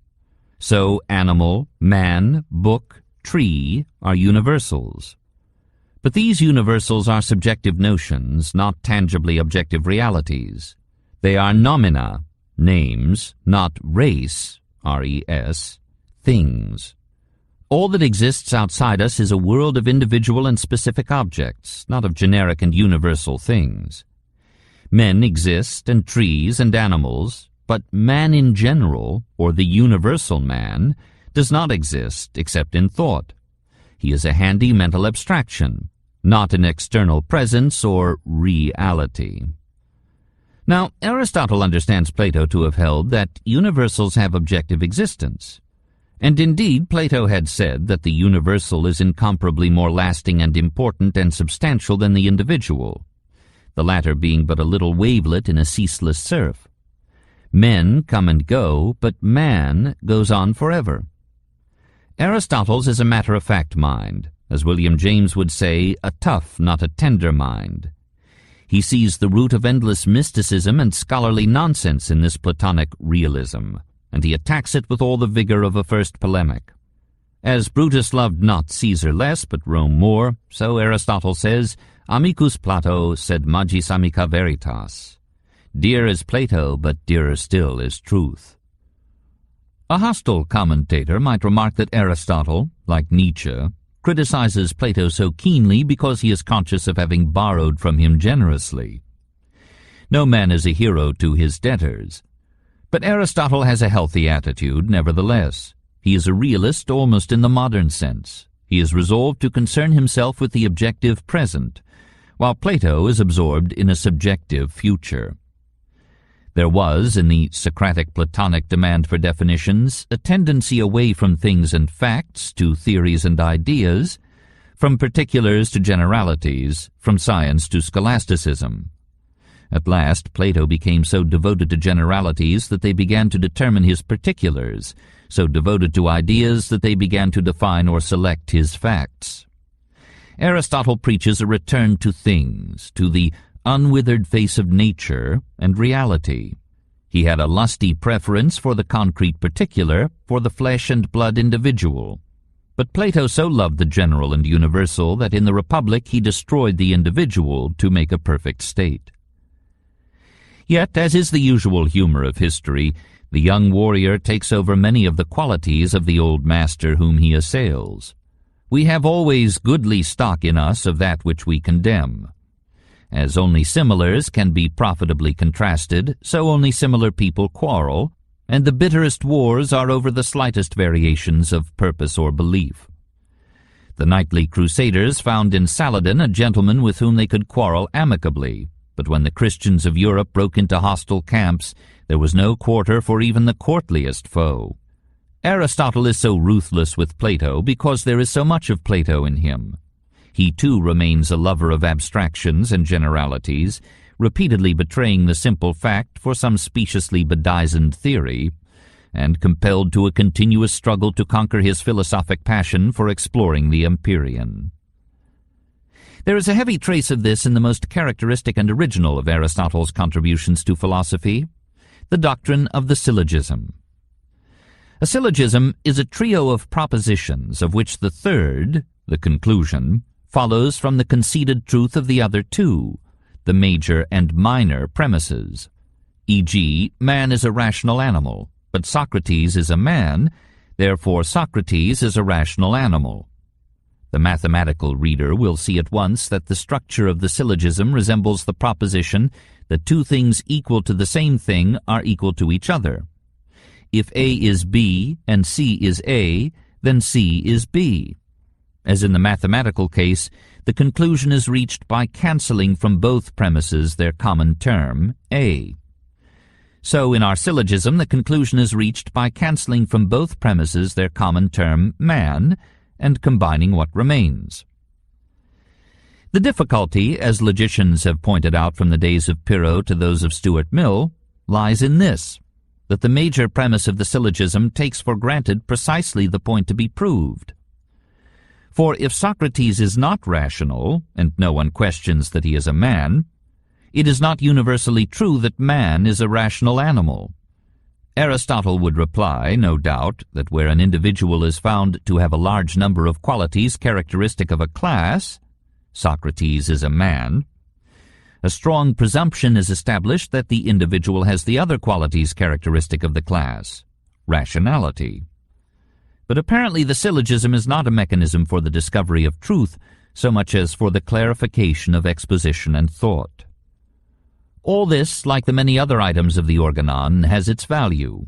So animal, man, book, tree are universals. But these universals are subjective notions, not tangibly objective realities. They are noumena, names, not res, R-E-S, things. All that exists outside us is a world of individual and specific objects, not of generic and universal things. Men exist, and trees and animals, but man in general, or the universal man, does not exist except in thought. He is a handy mental abstraction, not an external presence or reality. Now, Aristotle understands Plato to have held that universals have objective existence. And indeed, Plato had said that the universal is incomparably more lasting and important and substantial than the individual, the latter being but a little wavelet in a ceaseless surf. Men come and go, but man goes on forever. Aristotle's is a matter-of-fact mind, as William James would say, a tough, not a tender mind. He sees the root of endless mysticism and scholarly nonsense in this Platonic realism, and he attacks it with all the vigor of a first polemic. As Brutus loved not Caesar less, but Rome more, so Aristotle says, Amicus Plato sed magis amica veritas. Dear is Plato, but dearer still is truth. A hostile commentator might remark that Aristotle, like Nietzsche, criticizes Plato so keenly because he is conscious of having borrowed from him generously. No man is a hero to his debtors. But Aristotle has a healthy attitude, nevertheless. He is a realist almost in the modern sense. He is resolved to concern himself with the objective present, while Plato is absorbed in a subjective future. There was, in the Socratic Platonic demand for definitions, a tendency away from things and facts to theories and ideas, from particulars to generalities, from science to scholasticism. At last, Plato became so devoted to generalities that they began to determine his particulars, so devoted to ideas that they began to define or select his facts. Aristotle preaches a return to things, to the unwithered face of nature and reality. He had a lusty preference for the concrete particular, for the flesh and blood individual. But Plato so loved the general and universal that in the Republic he destroyed the individual to make a perfect state. Yet, as is the usual humor of history, the young warrior takes over many of the qualities of the old master whom he assails. We have always goodly stock in us of that which we condemn. As only similars can be profitably contrasted, so only similar people quarrel, and the bitterest wars are over the slightest variations of purpose or belief. The knightly crusaders found in Saladin a gentleman with whom they could quarrel amicably, but when the Christians of Europe broke into hostile camps, there was no quarter for even the courtliest foe. Aristotle is so ruthless with Plato because there is so much of Plato in him. He too remains a lover of abstractions and generalities, repeatedly betraying the simple fact for some speciously bedizened theory, and compelled to a continuous struggle to conquer his philosophic passion for exploring the Empyrean. There is a heavy trace of this in the most characteristic and original of Aristotle's contributions to philosophy, the doctrine of the syllogism. A syllogism is a trio of propositions of which the third, the conclusion, follows from the conceded truth of the other two, the major and minor premises. E.g., man is a rational animal, but Socrates is a man, therefore Socrates is a rational animal. The mathematical reader will see at once that the structure of the syllogism resembles the proposition that two things equal to the same thing are equal to each other. If A is B and C is A, then C is B. As in the mathematical case, the conclusion is reached by cancelling from both premises their common term, A. So in our syllogism, the conclusion is reached by cancelling from both premises their common term, man, and combining what remains. The difficulty, as logicians have pointed out from the days of Pyrrho to those of Stuart Mill, lies in this, that the major premise of the syllogism takes for granted precisely the point to be proved. For if Socrates is not rational, and no one questions that he is a man, it is not universally true that man is a rational animal. Aristotle would reply, no doubt, that where an individual is found to have a large number of qualities characteristic of a class, Socrates is a man, a strong presumption is established that the individual has the other qualities characteristic of the class, rationality. But apparently the syllogism is not a mechanism for the discovery of truth so much as for the clarification of exposition and thought. All this, like the many other items of the organon, has its value.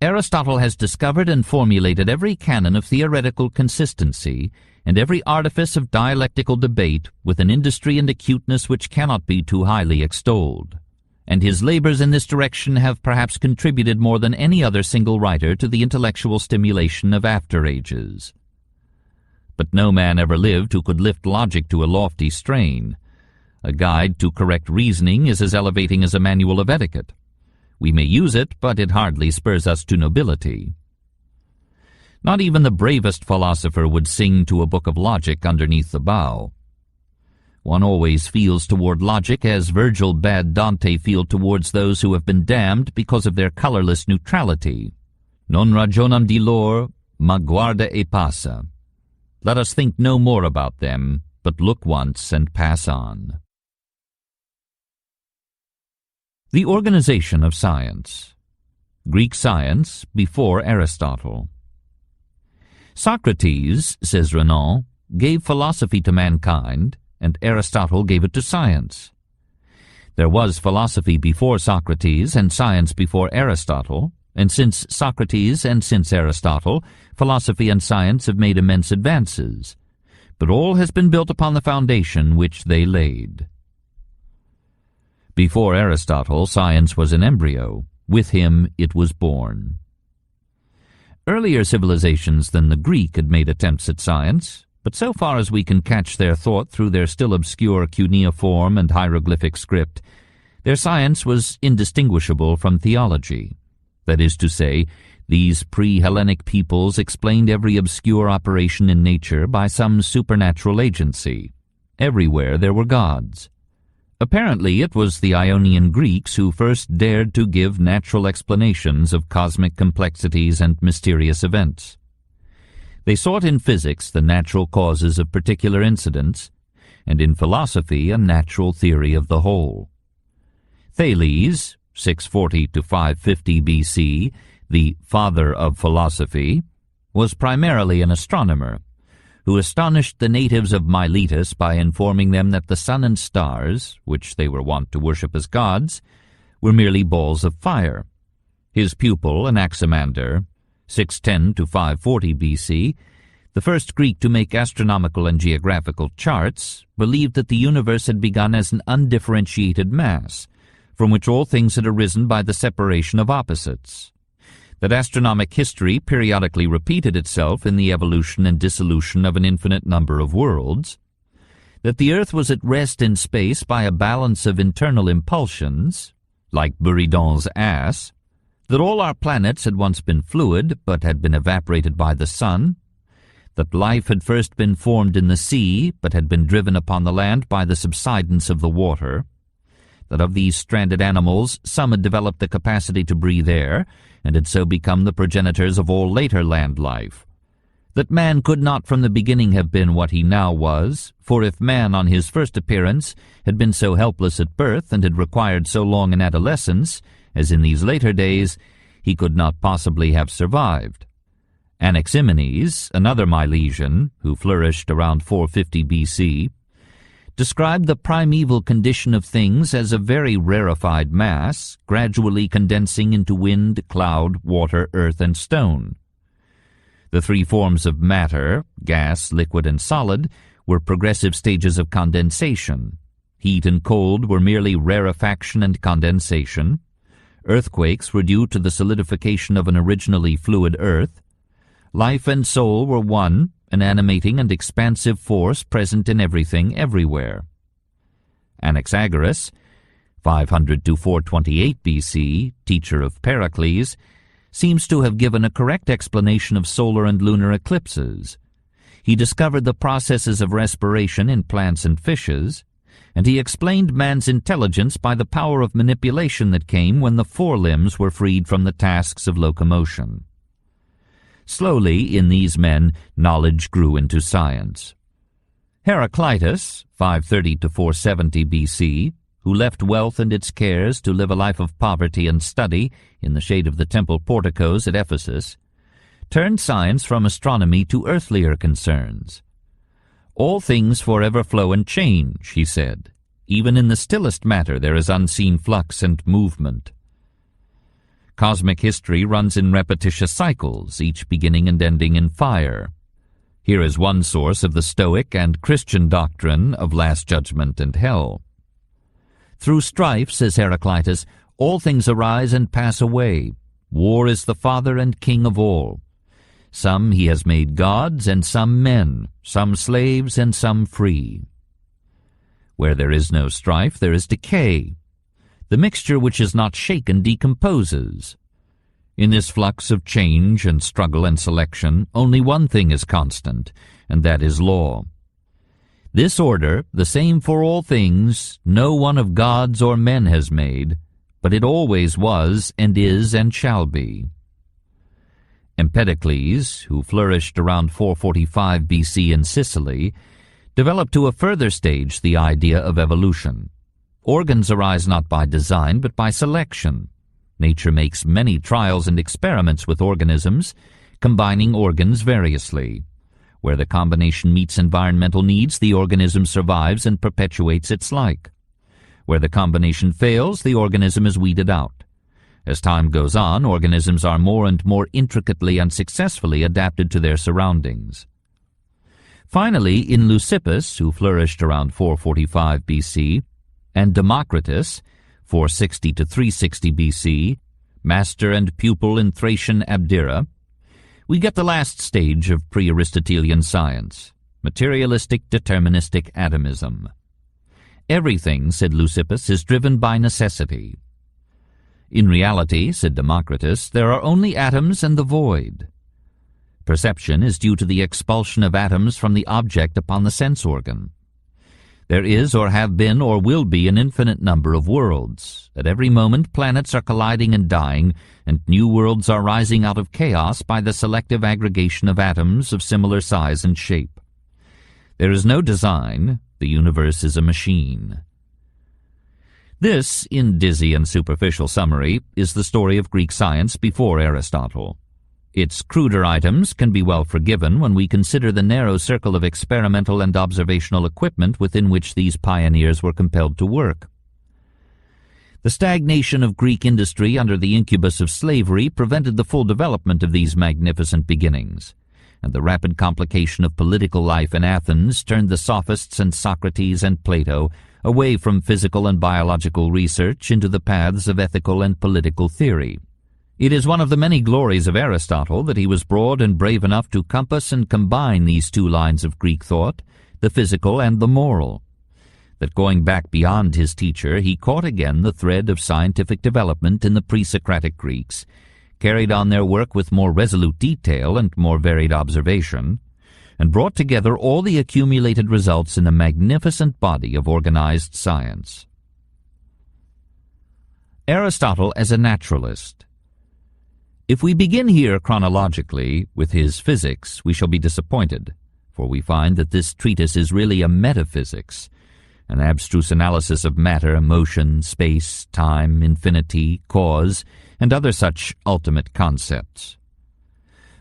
Aristotle has discovered and formulated every canon of theoretical consistency and every artifice of dialectical debate with an industry and acuteness which cannot be too highly extolled, and his labors in this direction have perhaps contributed more than any other single writer to the intellectual stimulation of after ages. But no man ever lived who could lift logic to a lofty strain. A guide to correct reasoning is as elevating as a manual of etiquette. We may use it, but it hardly spurs us to nobility. Not even the bravest philosopher would sing to a book of logic underneath the bough. One always feels toward logic as Virgil bade Dante feel towards those who have been damned because of their colorless neutrality. Non ragionam di lor, ma guarda e passa. Let us think no more about them, but look once and pass on. The organization of science. Greek science before Aristotle. Socrates, says Renan, gave philosophy to mankind, and Aristotle gave it to science. There was philosophy before Socrates and science before Aristotle, and since Socrates and since Aristotle, philosophy and science have made immense advances, but all has been built upon the foundation which they laid. Before Aristotle, science was an embryo. With him it was born. Earlier civilizations than the Greek had made attempts at science, but so far as we can catch their thought through their still obscure cuneiform and hieroglyphic script, their science was indistinguishable from theology. That is to say, these pre-Hellenic peoples explained every obscure operation in nature by some supernatural agency. Everywhere there were gods. Apparently it was the Ionian Greeks who first dared to give natural explanations of cosmic complexities and mysterious events. They sought in physics the natural causes of particular incidents, and in philosophy a natural theory of the whole. Thales, 640 to 550 BC, the father of philosophy, was primarily an astronomer, who astonished the natives of Miletus by informing them that the sun and stars, which they were wont to worship as gods, were merely balls of fire. His pupil, Anaximander, 610 to 540 BC, the first Greek to make astronomical and geographical charts, believed that the universe had begun as an undifferentiated mass, from which all things had arisen by the separation of opposites, that astronomic history periodically repeated itself in the evolution and dissolution of an infinite number of worlds, that the earth was at rest in space by a balance of internal impulsions, like Buridan's ass, that all our planets had once been fluid but had been evaporated by the sun, that life had first been formed in the sea but had been driven upon the land by the subsidence of the water, that of these stranded animals some had developed the capacity to breathe air, and had so become the progenitors of all later land life, that man could not from the beginning have been what he now was, for if man on his first appearance had been so helpless at birth and had required so long an adolescence, as in these later days, he could not possibly have survived. Anaximenes, another Milesian, who flourished around 450 BC, described the primeval condition of things as a very rarefied mass, gradually condensing into wind, cloud, water, earth, and stone. The three forms of matter, gas, liquid, and solid, were progressive stages of condensation. Heat and cold were merely rarefaction and condensation. Earthquakes were due to the solidification of an originally fluid earth. Life and soul were one, an animating and expansive force present in everything, everywhere. Anaxagoras, 500 to 428 BC, teacher of Pericles, seems to have given a correct explanation of solar and lunar eclipses. He discovered the processes of respiration in plants and fishes, and he explained man's intelligence by the power of manipulation that came when the forelimbs were freed from the tasks of locomotion. Slowly, in these men, knowledge grew into science. Heraclitus, 530 to 470 BC, who left wealth and its cares to live a life of poverty and study in the shade of the temple porticos at Ephesus, turned science from astronomy to earthlier concerns. "All things forever flow and change," he said. "Even in the stillest matter there is unseen flux and movement." Cosmic history runs in repetitious cycles, each beginning and ending in fire. Here is one source of the Stoic and Christian doctrine of last judgment and hell. "Through strife," says Heraclitus, "all things arise and pass away. War is the father and king of all. Some he has made gods, and some men, some slaves, and some free. Where there is no strife, there is decay. The mixture which is not shaken decomposes. In this flux of change and struggle and selection, only one thing is constant, and that is law. This order, the same for all things, no one of gods or men has made, but it always was, and is, and shall be." Empedocles, who flourished around 445 BC in Sicily, developed to a further stage the idea of evolution. Organs arise not by design, but by selection. Nature makes many trials and experiments with organisms, combining organs variously. Where the combination meets environmental needs, the organism survives and perpetuates its like. Where the combination fails, the organism is weeded out. As time goes on, organisms are more and more intricately and successfully adapted to their surroundings. Finally, in Leucippus, who flourished around 445 BC, and Democritus, 460 to 360 BC, master and pupil in Thracian Abdera, we get the last stage of pre-Aristotelian science, materialistic deterministic atomism. "Everything," said Leucippus, "is driven by necessity." "In reality," said Democritus, "there are only atoms and the void." Perception is due to the expulsion of atoms from the object upon the sense organ. There is or have been or will be an infinite number of worlds. At every moment planets are colliding and dying, and new worlds are rising out of chaos by the selective aggregation of atoms of similar size and shape. There is no design. The universe is a machine. This, in dizzy and superficial summary, is the story of Greek science before Aristotle. Its cruder items can be well forgiven when we consider the narrow circle of experimental and observational equipment within which these pioneers were compelled to work. The stagnation of Greek industry under the incubus of slavery prevented the full development of these magnificent beginnings, and the rapid complication of political life in Athens turned the sophists and Socrates and Plato away from physical and biological research into the paths of ethical and political theory. It is one of the many glories of Aristotle that he was broad and brave enough to compass and combine these two lines of Greek thought, the physical and the moral. That going back beyond his teacher, he caught again the thread of scientific development in the pre-Socratic Greeks, carried on their work with more resolute detail and more varied observation, and brought together all the accumulated results in a magnificent body of organized science. Aristotle as a naturalist. If we begin here chronologically with his physics, we shall be disappointed, for we find that this treatise is really a metaphysics, an abstruse analysis of matter, motion, space, time, infinity, cause, and other such ultimate concepts.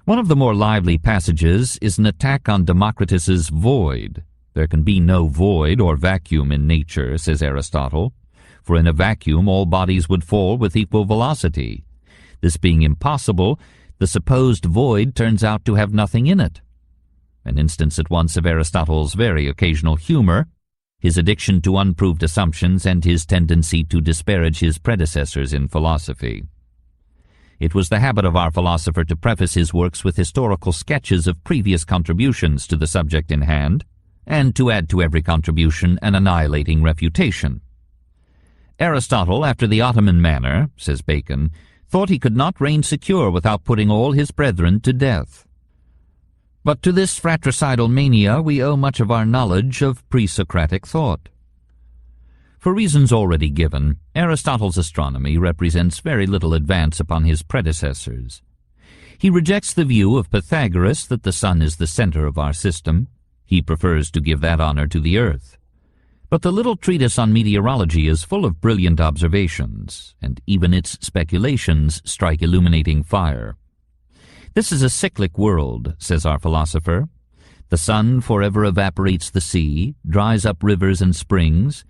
One of the more lively passages is an attack on Democritus's void. There can be no void or vacuum in nature, says Aristotle, for in a vacuum all bodies would fall with equal velocity. This being impossible, the supposed void turns out to have nothing in it. An instance at once of Aristotle's very occasional humor, his addiction to unproved assumptions and his tendency to disparage his predecessors in philosophy. It was the habit of our philosopher to preface his works with historical sketches of previous contributions to the subject in hand, and to add to every contribution an annihilating refutation. Aristotle, after the Ottoman manner, says Bacon, thought he could not reign secure without putting all his brethren to death. But to this fratricidal mania we owe much of our knowledge of pre-Socratic thought. For reasons already given, Aristotle's astronomy represents very little advance upon his predecessors. He rejects the view of Pythagoras that the sun is the center of our system. He prefers to give that honor to the earth. But the little treatise on meteorology is full of brilliant observations, and even its speculations strike illuminating fire. This is a cyclic world, says our philosopher. The sun forever evaporates the sea, dries up rivers and springs,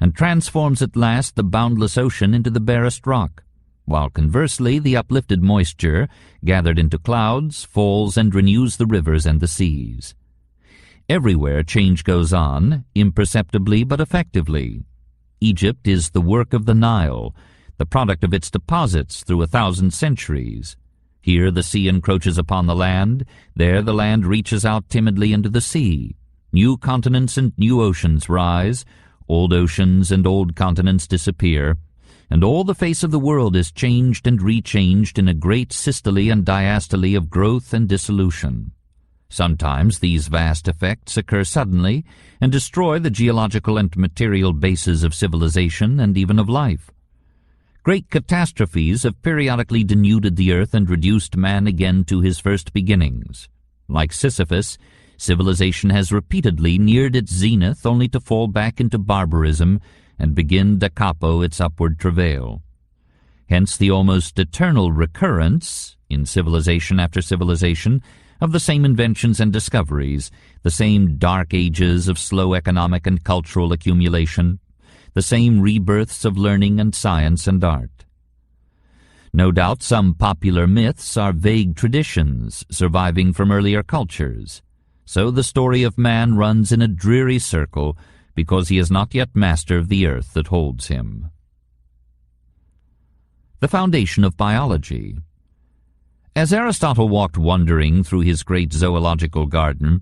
and transforms at last the boundless ocean into the barest rock, while conversely the uplifted moisture, gathered into clouds, falls and renews the rivers and the seas. Everywhere change goes on, imperceptibly but effectively. Egypt is the work of the Nile, the product of its deposits through 1,000 centuries. Here the sea encroaches upon the land, there the land reaches out timidly into the sea. New continents and new oceans rise, old oceans and old continents disappear, and all the face of the world is changed and rechanged in a great systole and diastole of growth and dissolution. Sometimes these vast effects occur suddenly and destroy the geological and material bases of civilization and even of life. Great catastrophes have periodically denuded the earth and reduced man again to his first beginnings. Like Sisyphus, civilization has repeatedly neared its zenith only to fall back into barbarism and begin da capo its upward travail. Hence the almost eternal recurrence, in civilization after civilization, of the same inventions and discoveries, the same dark ages of slow economic and cultural accumulation, the same rebirths of learning and science and art. No doubt some popular myths are vague traditions surviving from earlier cultures. So the story of man runs in a dreary circle because he is not yet master of the earth that holds him. The foundation of biology. As Aristotle walked wondering through his great zoological garden,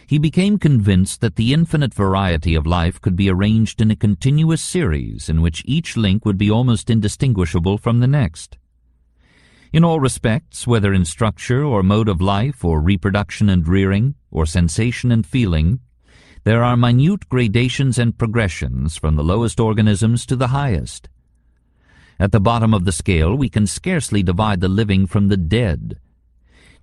he became convinced that the infinite variety of life could be arranged in a continuous series in which each link would be almost indistinguishable from the next. In all respects, whether in structure or mode of life or reproduction and rearing, or sensation and feeling, there are minute gradations and progressions from the lowest organisms to the highest. At the bottom of the scale we can scarcely divide the living from the dead.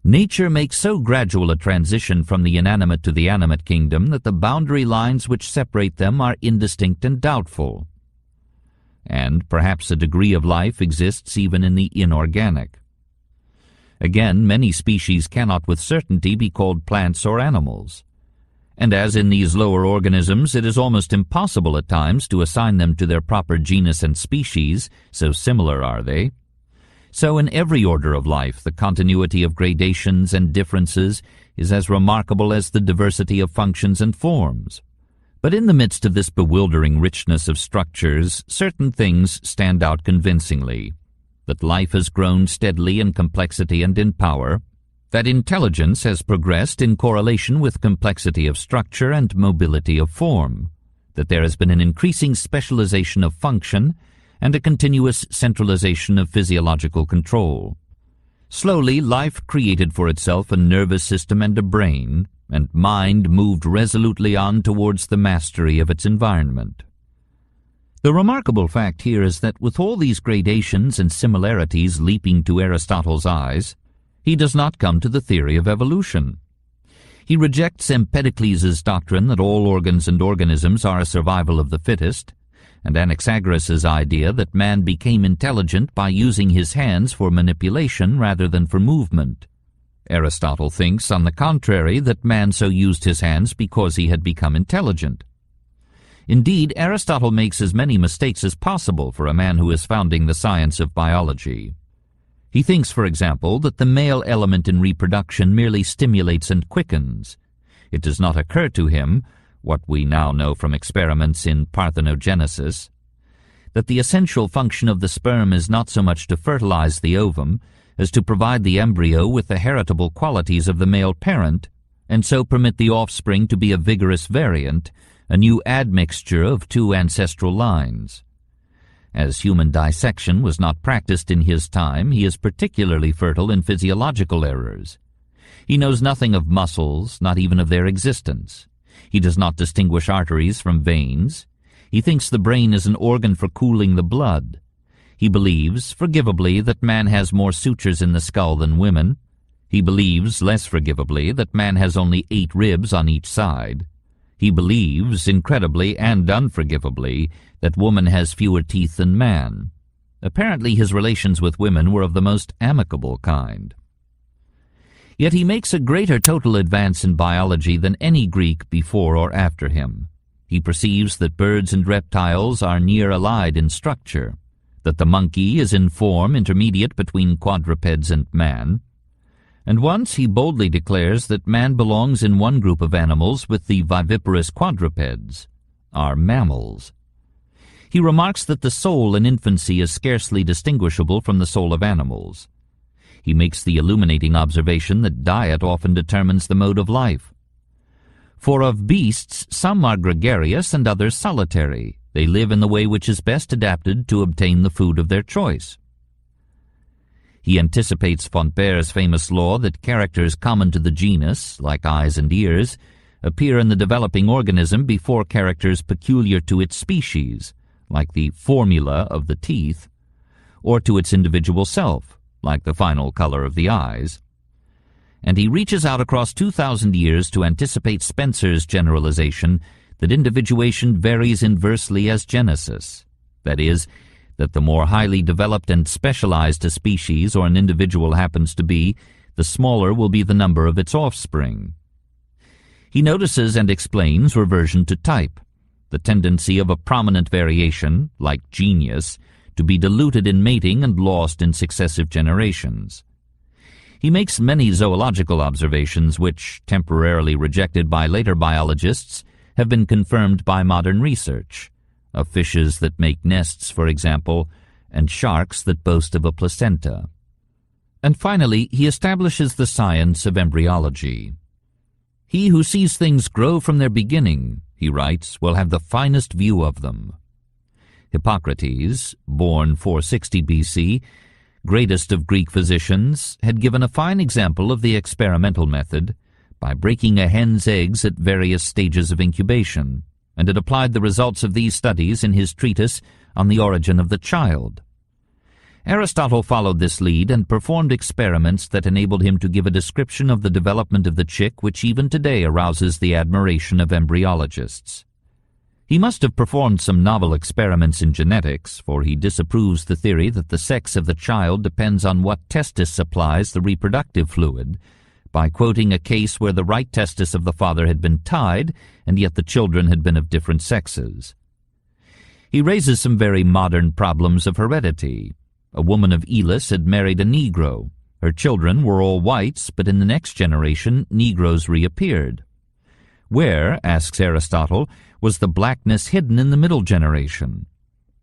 Nature makes so gradual a transition from the inanimate to the animate kingdom that the boundary lines which separate them are indistinct and doubtful. And perhaps a degree of life exists even in the inorganic. Again, many species cannot with certainty be called plants or animals. And as in these lower organisms it is almost impossible at times to assign them to their proper genus and species, so similar are they, so in every order of life the continuity of gradations and differences is as remarkable as the diversity of functions and forms. But in the midst of this bewildering richness of structures, certain things stand out convincingly: that life has grown steadily in complexity and in power, that intelligence has progressed in correlation with complexity of structure and mobility of form, that there has been an increasing specialization of function and a continuous centralization of physiological control. Slowly, life created for itself a nervous system and a brain, and mind moved resolutely on towards the mastery of its environment. The remarkable fact here is that with all these gradations and similarities leaping to Aristotle's eyes, he does not come to the theory of evolution. He rejects Empedocles' doctrine that all organs and organisms are a survival of the fittest, and Anaxagoras' idea that man became intelligent by using his hands for manipulation rather than for movement. Aristotle thinks, on the contrary, that man so used his hands because he had become intelligent. Indeed, Aristotle makes as many mistakes as possible for a man who is founding the science of biology. He thinks, for example, that the male element in reproduction merely stimulates and quickens. It does not occur to him, what we now know from experiments in parthenogenesis, that the essential function of the sperm is not so much to fertilize the ovum as to provide the embryo with the heritable qualities of the male parent, and so permit the offspring to be a vigorous variant, a new admixture of two ancestral lines. As human dissection was not practiced in his time, he is particularly fertile in physiological errors. He knows nothing of muscles, not even of their existence. He does not distinguish arteries from veins. He thinks the brain is an organ for cooling the blood. He believes, forgivably, that man has more sutures in the skull than women. He He believes, less forgivably, that man has only 8 ribs on each side. He believes, incredibly and unforgivably, that woman has fewer teeth than man. Apparently his relations with women were of the most amicable kind. Yet he makes a greater total advance in biology than any Greek before or after him. He perceives that birds and reptiles are near allied in structure, that the monkey is in form intermediate between quadrupeds and man, and once he boldly declares that man belongs in one group of animals with the viviparous quadrupeds, are mammals. He remarks that the soul in infancy is scarcely distinguishable from the soul of animals. He makes the illuminating observation that diet often determines the mode of life. For of beasts some are gregarious and others solitary. They live in the way which is best adapted to obtain the food of their choice. He anticipates Fontane's famous law that characters common to the genus, like eyes and ears, appear in the developing organism before characters peculiar to its species, like the formula of the teeth, or to its individual self, like the final color of the eyes. And he reaches out across 2,000 years to anticipate Spencer's generalization that individuation varies inversely as genesis, that is, that the more highly developed and specialized a species or an individual happens to be, the smaller will be the number of its offspring. He notices and explains reversion to type, the tendency of a prominent variation, like genius, to be diluted in mating and lost in successive generations. He makes many zoological observations which, temporarily rejected by later biologists, have been confirmed by modern research, of fishes that make nests, for example, and sharks that boast of a placenta. And finally, he establishes the science of embryology. He who sees things grow from their beginning, he writes, will have the finest view of them. Hippocrates, born 460 BC, greatest of Greek physicians, had given a fine example of the experimental method by breaking a hen's eggs at various stages of incubation, and had applied the results of these studies in his treatise on the origin of the child. Aristotle followed this lead and performed experiments that enabled him to give a description of the development of the chick which even today arouses the admiration of embryologists. He must have performed some novel experiments in genetics, for he disapproves the theory that the sex of the child depends on what testis supplies the reproductive fluid, by quoting a case where the right testis of the father had been tied, and yet the children had been of different sexes. He raises some very modern problems of heredity. A woman of Elis had married a Negro. Her children were all whites, but in the next generation Negroes reappeared. Where, asks Aristotle, was the blackness hidden in the middle generation?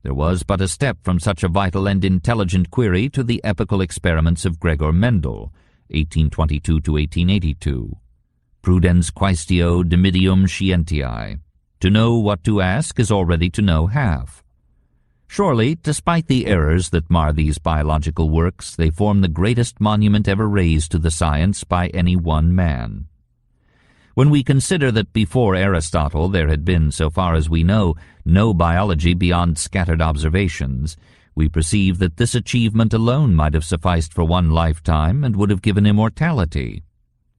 There was but a step from such a vital and intelligent query to the epical experiments of Gregor Mendel, 1822 to 1882. Prudens quaestio dimidium scientiae. To know what to ask is already to know half. Surely, despite the errors that mar these biological works, they form the greatest monument ever raised to the science by any one man. When we consider that before Aristotle there had been, so far as we know, no biology beyond scattered observations, we perceive that this achievement alone might have sufficed for one lifetime and would have given immortality.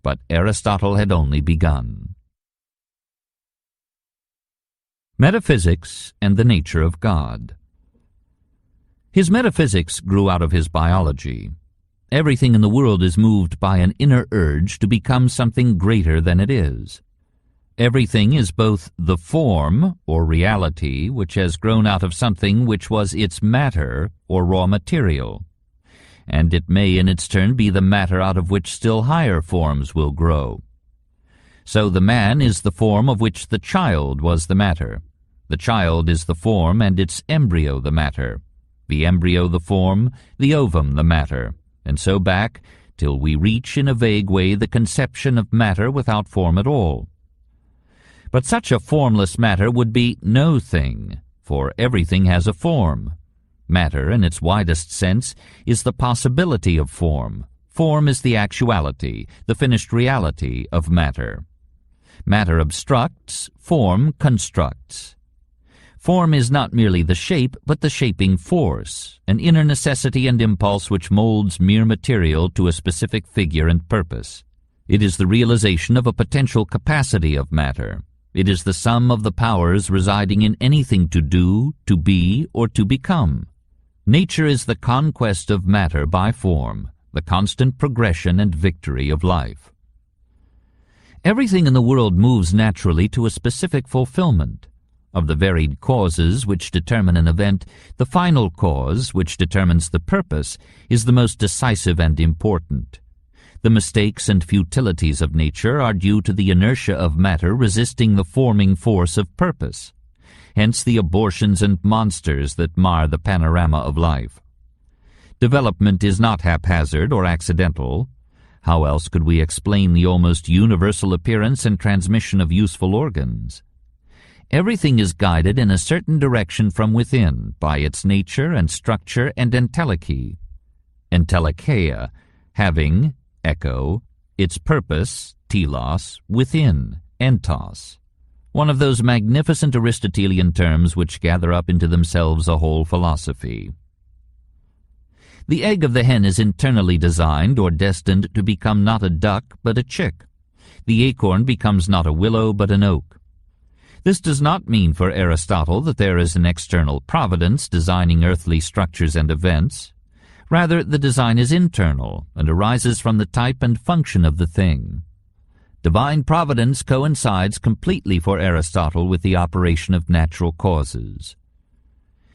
But Aristotle had only begun. Metaphysics and the Nature of God. His metaphysics grew out of his biology. Everything in the world is moved by an inner urge to become something greater than it is. Everything is both the form, or reality, which has grown out of something which was its matter, or raw material, and it may in its turn be the matter out of which still higher forms will grow. So the man is the form of which the child was the matter. The child is the form and its embryo the matter. The embryo the form, the ovum the matter, and so back till we reach in a vague way the conception of matter without form at all. But such a formless matter would be no thing, for everything has a form. Matter, in its widest sense, is the possibility of form. Form is the actuality, the finished reality of matter. Matter obstructs, form constructs. Form is not merely the shape, but the shaping force, an inner necessity and impulse which molds mere material to a specific figure and purpose. It is the realization of a potential capacity of matter. It is the sum of the powers residing in anything to do, to be, or to become. Nature is the conquest of matter by form, the constant progression and victory of life. Everything in the world moves naturally to a specific fulfillment. Of the varied causes which determine an event, the final cause, which determines the purpose, is the most decisive and important. The mistakes and futilities of nature are due to the inertia of matter resisting the forming force of purpose. Hence the abortions and monsters that mar the panorama of life. Development is not haphazard or accidental. How else could we explain the almost universal appearance and transmission of useful organs? Everything is guided in a certain direction from within by its nature and structure and entelechy. Entelechia, having, echo, its purpose, telos, within, entos. One of those magnificent Aristotelian terms which gather up into themselves a whole philosophy. The egg of the hen is internally designed or destined to become not a duck but a chick. The acorn becomes not a willow but an oak. This does not mean for Aristotle that there is an external providence designing earthly structures and events. Rather, the design is internal and arises from the type and function of the thing. Divine providence coincides completely for Aristotle with the operation of natural causes.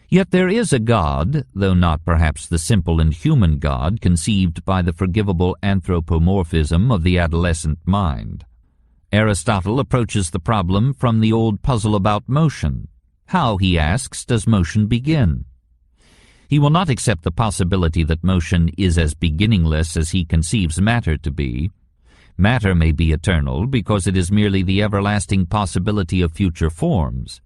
Yet there is a God, though not perhaps the simple and human God conceived by the forgivable anthropomorphism of the adolescent mind. Aristotle approaches the problem from the old puzzle about motion. How, he asks, does motion begin? He will not accept the possibility that motion is as beginningless as he conceives matter to be. Matter may be eternal because it is merely the everlasting possibility of future forms.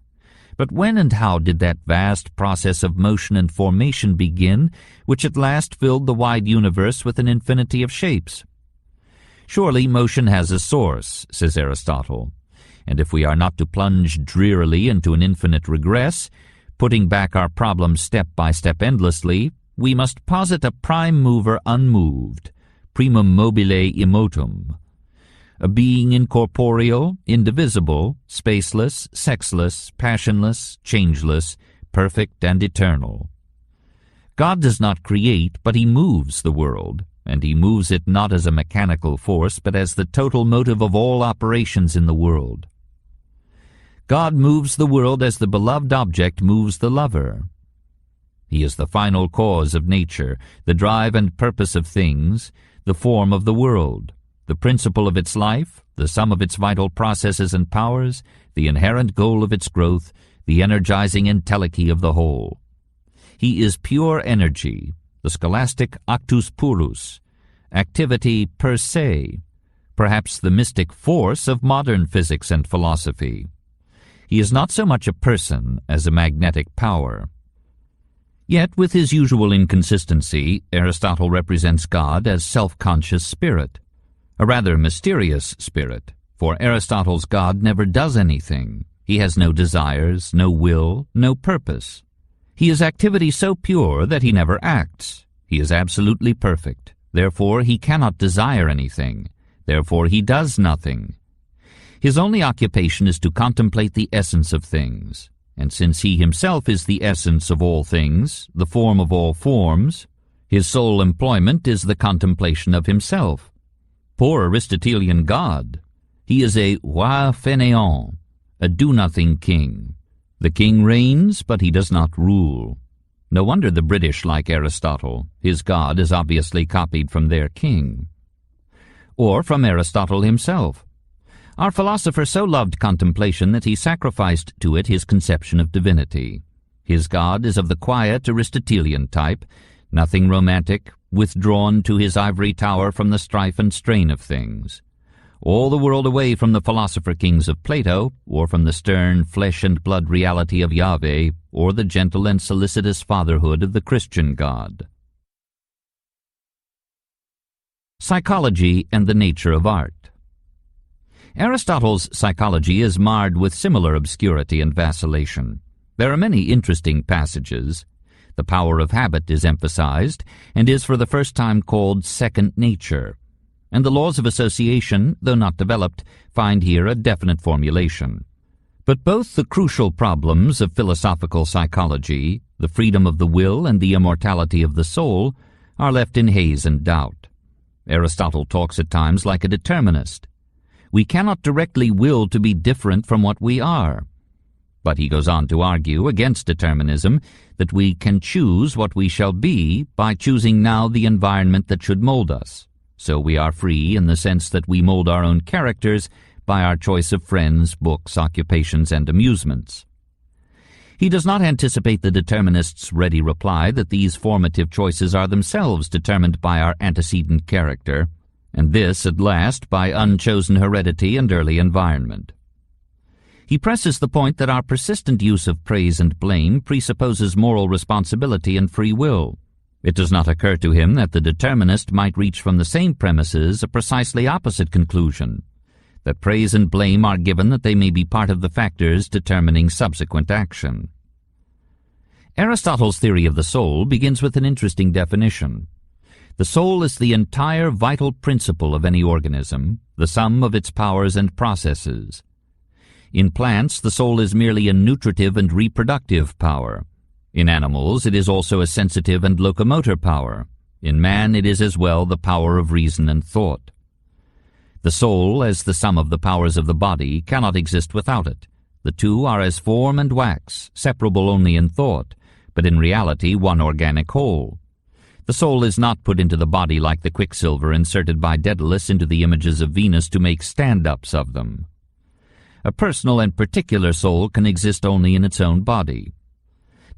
But when and how did that vast process of motion and formation begin, which at last filled the wide universe with an infinity of shapes? Surely motion has a source, says Aristotle, and if we are not to plunge drearily into an infinite regress, putting back our problem step by step endlessly, we must posit a prime mover unmoved, primum mobile immotum, a being incorporeal, indivisible, spaceless, sexless, passionless, changeless, perfect and eternal. God does not create, but he moves the world, and he moves it not as a mechanical force, but as the total motive of all operations in the world. God moves the world as the beloved object moves the lover. He is the final cause of nature, the drive and purpose of things, the form of the world, the principle of its life, the sum of its vital processes and powers, the inherent goal of its growth, the energizing entelechy of the whole. He is pure energy, the scholastic actus purus, activity per se, perhaps the mystic force of modern physics and philosophy. He is not so much a person as a magnetic power. Yet, with his usual inconsistency, Aristotle represents God as self-conscious spirit, a rather mysterious spirit, for Aristotle's God never does anything. He has no desires, no will, no purpose. He is activity so pure that he never acts. He is absolutely perfect. Therefore, he cannot desire anything. Therefore, he does nothing. His only occupation is to contemplate the essence of things. And since he himself is the essence of all things, the form of all forms, his sole employment is the contemplation of himself. Poor Aristotelian God! He is a roi fainéant, a do-nothing king. The king reigns, but he does not rule. No wonder the British like Aristotle. His God is obviously copied from their king. Or from Aristotle himself. Our philosopher so loved contemplation that he sacrificed to it his conception of divinity. His God is of the quiet Aristotelian type, nothing romantic, withdrawn to his ivory tower from the strife and strain of things. All the world away from the philosopher-kings of Plato, or from the stern flesh-and-blood reality of Yahweh, or the gentle and solicitous fatherhood of the Christian God. Psychology and the nature of art. Aristotle's psychology is marred with similar obscurity and vacillation. There are many interesting passages. The power of habit is emphasized, and is for the first time called second nature. And the laws of association, though not developed, find here a definite formulation. But both the crucial problems of philosophical psychology, the freedom of the will and the immortality of the soul, are left in haze and doubt. Aristotle talks at times like a determinist. We cannot directly will to be different from what we are. But he goes on to argue against determinism that we can choose what we shall be by choosing now the environment that should mold us. So we are free in the sense that we mold our own characters by our choice of friends, books, occupations, and amusements. He does not anticipate the determinist's ready reply that these formative choices are themselves determined by our antecedent character, and this, at last, by unchosen heredity and early environment. He presses the point that our persistent use of praise and blame presupposes moral responsibility and free will. It does not occur to him that the determinist might reach from the same premises a precisely opposite conclusion, that praise and blame are given that they may be part of the factors determining subsequent action. Aristotle's theory of the soul begins with an interesting definition. The soul is the entire vital principle of any organism, the sum of its powers and processes. In plants, the soul is merely a nutritive and reproductive power. In animals, it is also a sensitive and locomotor power. In man, it is as well the power of reason and thought. The soul, as the sum of the powers of the body, cannot exist without it. The two are as form and wax, separable only in thought, but in reality one organic whole. The soul is not put into the body like the quicksilver inserted by Daedalus into the images of Venus to make stand-ups of them. A personal and particular soul can exist only in its own body.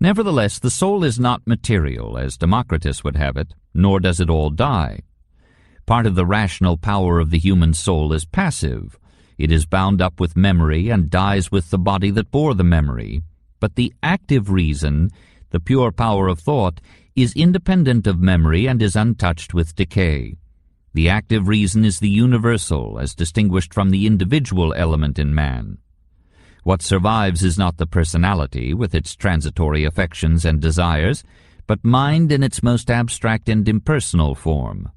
Nevertheless, the soul is not material, as Democritus would have it, nor does it all die. Part of the rational power of the human soul is passive. It is bound up with memory and dies with the body that bore the memory. But the active reason, the pure power of thought, is independent of memory and is untouched with decay. The active reason is the universal, as distinguished from the individual element in man. What survives is not the personality, with its transitory affections and desires, but mind in its most abstract and impersonal form.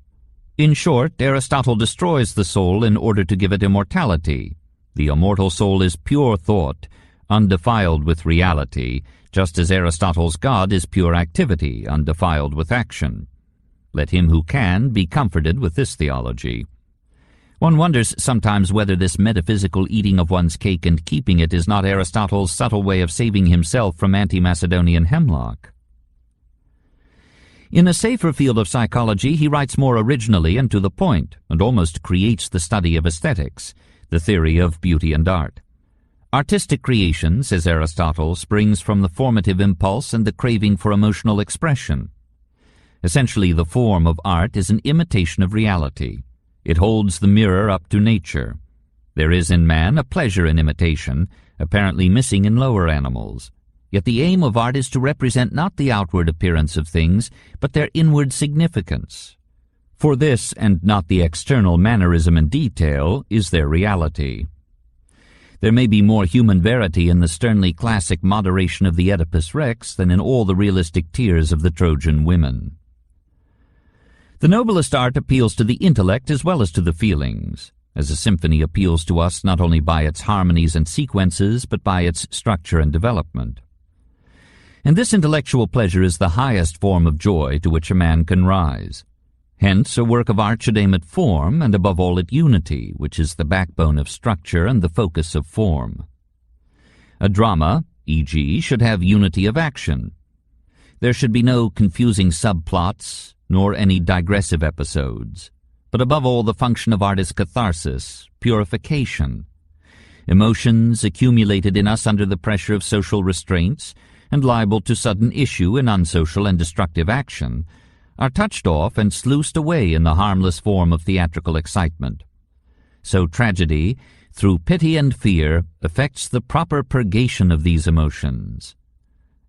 In short, Aristotle destroys the soul in order to give it immortality. The immortal soul is pure thought, undefiled with reality, just as Aristotle's God is pure activity, undefiled with action. Let him who can be comforted with this theology. One wonders sometimes whether this metaphysical eating of one's cake and keeping it is not Aristotle's subtle way of saving himself from anti-Macedonian hemlock. In a safer field of psychology, he writes more originally and to the point, and almost creates the study of aesthetics, the theory of beauty and art. Artistic creation, says Aristotle, springs from the formative impulse and the craving for emotional expression. Essentially, the form of art is an imitation of reality. It holds the mirror up to nature. There is in man a pleasure in imitation, apparently missing in lower animals. Yet the aim of art is to represent not the outward appearance of things, but their inward significance. For this, and not the external mannerism and detail, is their reality. There may be more human verity in the sternly classic moderation of the Oedipus Rex than in all the realistic tears of the Trojan women. The noblest art appeals to the intellect as well as to the feelings, as a symphony appeals to us not only by its harmonies and sequences, but by its structure and development. And this intellectual pleasure is the highest form of joy to which a man can rise. Hence, a work of art should aim at form, and above all at unity, which is the backbone of structure and the focus of form. A drama, e.g., should have unity of action. There should be no confusing subplots, nor any digressive episodes. But above all, the function of art is catharsis, purification. Emotions accumulated in us under the pressure of social restraints, and liable to sudden issue in unsocial and destructive action, are touched off and sluiced away in the harmless form of theatrical excitement. So tragedy, through pity and fear, effects the proper purgation of these emotions.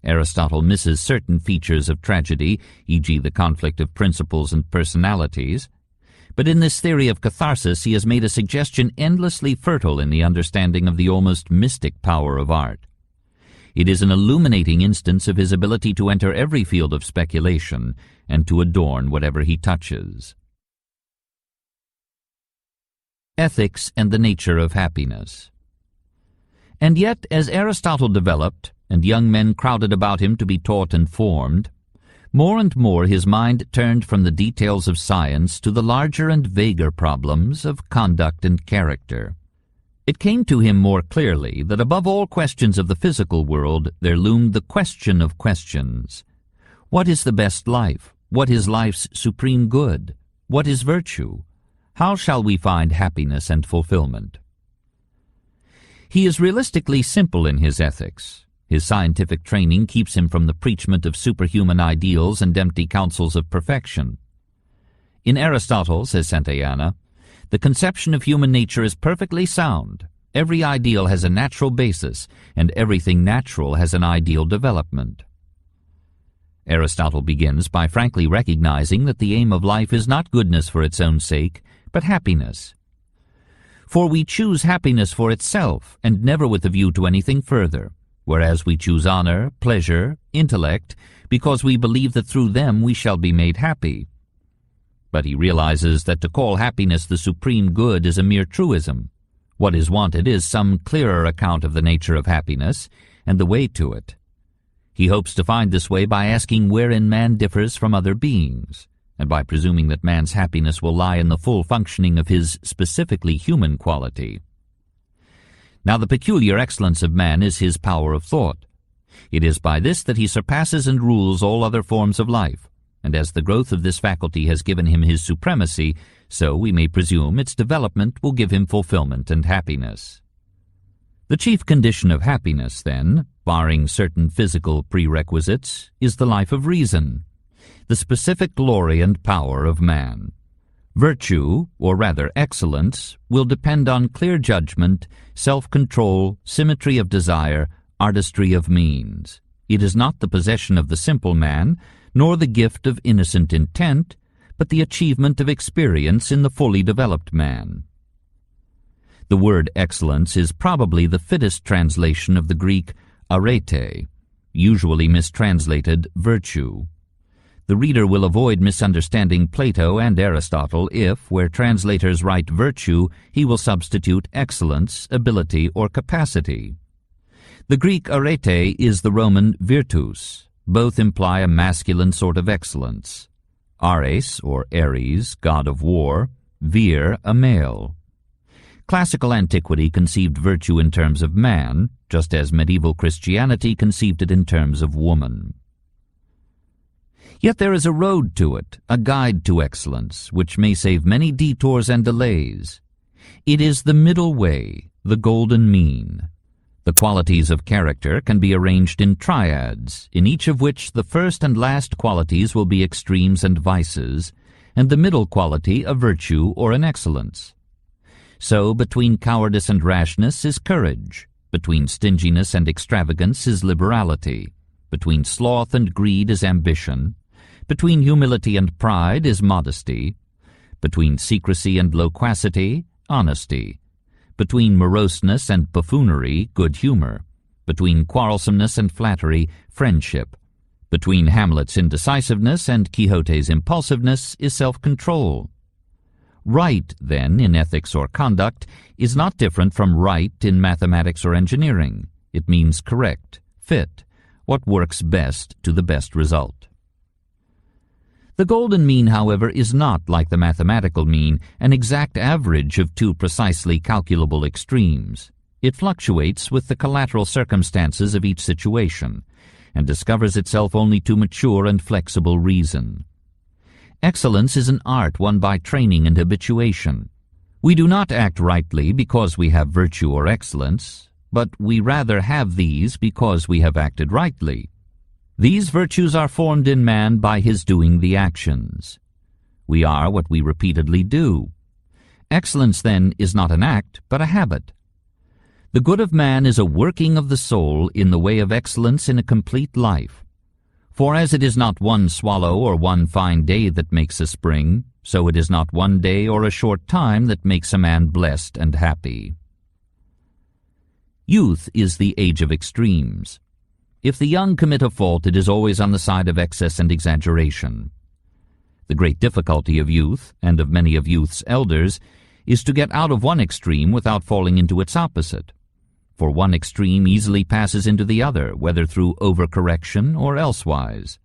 Aristotle misses certain features of tragedy, e.g. the conflict of principles and personalities, but in this theory of catharsis he has made a suggestion endlessly fertile in the understanding of the almost mystic power of art. It is an illuminating instance of his ability to enter every field of speculation and to adorn whatever he touches. Ethics and the nature of happiness. And yet, as Aristotle developed, and young men crowded about him to be taught and formed, more and more his mind turned from the details of science to the larger and vaguer problems of conduct and character. It came to him more clearly that above all questions of the physical world there loomed the question of questions. What is the best life? What is life's supreme good? What is virtue? How shall we find happiness and fulfillment? He is realistically simple in his ethics. His scientific training keeps him from the preachment of superhuman ideals and empty counsels of perfection. In Aristotle, says Santayana, the conception of human nature is perfectly sound. Every ideal has a natural basis, and everything natural has an ideal development. Aristotle begins by frankly recognizing that the aim of life is not goodness for its own sake, but happiness. For we choose happiness for itself, and never with a view to anything further, whereas we choose honor, pleasure, intellect, because we believe that through them we shall be made happy. But he realizes that to call happiness the supreme good is a mere truism. What is wanted is some clearer account of the nature of happiness and the way to it. He hopes to find this way by asking wherein man differs from other beings, and by presuming that man's happiness will lie in the full functioning of his specifically human quality. Now the peculiar excellence of man is his power of thought. It is by this that he surpasses and rules all other forms of life, and as the growth of this faculty has given him his supremacy, so we may presume its development will give him fulfillment and happiness. The chief condition of happiness, then, barring certain physical prerequisites, is the life of reason, the specific glory and power of man. Virtue, or rather excellence, will depend on clear judgment, self-control, symmetry of desire, artistry of means. It is not the possession of the simple man, nor the gift of innocent intent, but the achievement of experience in the fully developed man. The word excellence is probably the fittest translation of the Greek arete, usually mistranslated virtue. The reader will avoid misunderstanding Plato and Aristotle if, where translators write virtue, he will substitute excellence, ability, or capacity. The Greek arete is the Roman virtus. Both imply a masculine sort of excellence. Ares, or Ares, god of war, vir, a male. Classical antiquity conceived virtue in terms of man, just as medieval Christianity conceived it in terms of woman. Yet there is a road to it, a guide to excellence, which may save many detours and delays. It is the middle way, the golden mean. The qualities of character can be arranged in triads, in each of which the first and last qualities will be extremes and vices, and the middle quality a virtue or an excellence. So between cowardice and rashness is courage, between stinginess and extravagance is liberality, between sloth and greed is ambition, between humility and pride is modesty, between secrecy and loquacity, honesty, between moroseness and buffoonery, good humor, between quarrelsomeness and flattery, friendship, between Hamlet's indecisiveness and Quixote's impulsiveness is self-control. Right, then, in ethics or conduct, is not different from right in mathematics or engineering. It means correct, fit, what works best to the best result. The golden mean, however, is not, like the mathematical mean, an exact average of two precisely calculable extremes. It fluctuates with the collateral circumstances of each situation, and discovers itself only to mature and flexible reason. Excellence is an art won by training and habituation. We do not act rightly because we have virtue or excellence, but we rather have these because we have acted rightly. These virtues are formed in man by his doing the actions. We are what we repeatedly do. Excellence, then, is not an act, but a habit. The good of man is a working of the soul in the way of excellence in a complete life. For as it is not one swallow or one fine day that makes a spring, so it is not one day or a short time that makes a man blessed and happy. Youth is the age of extremes. If the young commit a fault, it is always on the side of excess and exaggeration. The great difficulty of youth, and of many of youth's elders, is to get out of one extreme without falling into its opposite. For one extreme easily passes into the other, whether through overcorrection or elsewise.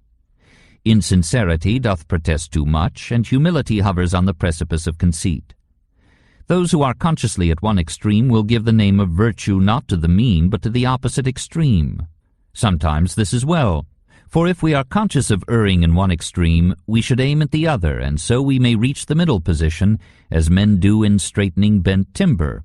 Insincerity doth protest too much, and humility hovers on the precipice of conceit. Those who are consciously at one extreme will give the name of virtue not to the mean, but to the opposite extreme. Sometimes this is well, for if we are conscious of erring in one extreme, we should aim at the other, and so we may reach the middle position, as men do in straightening bent timber.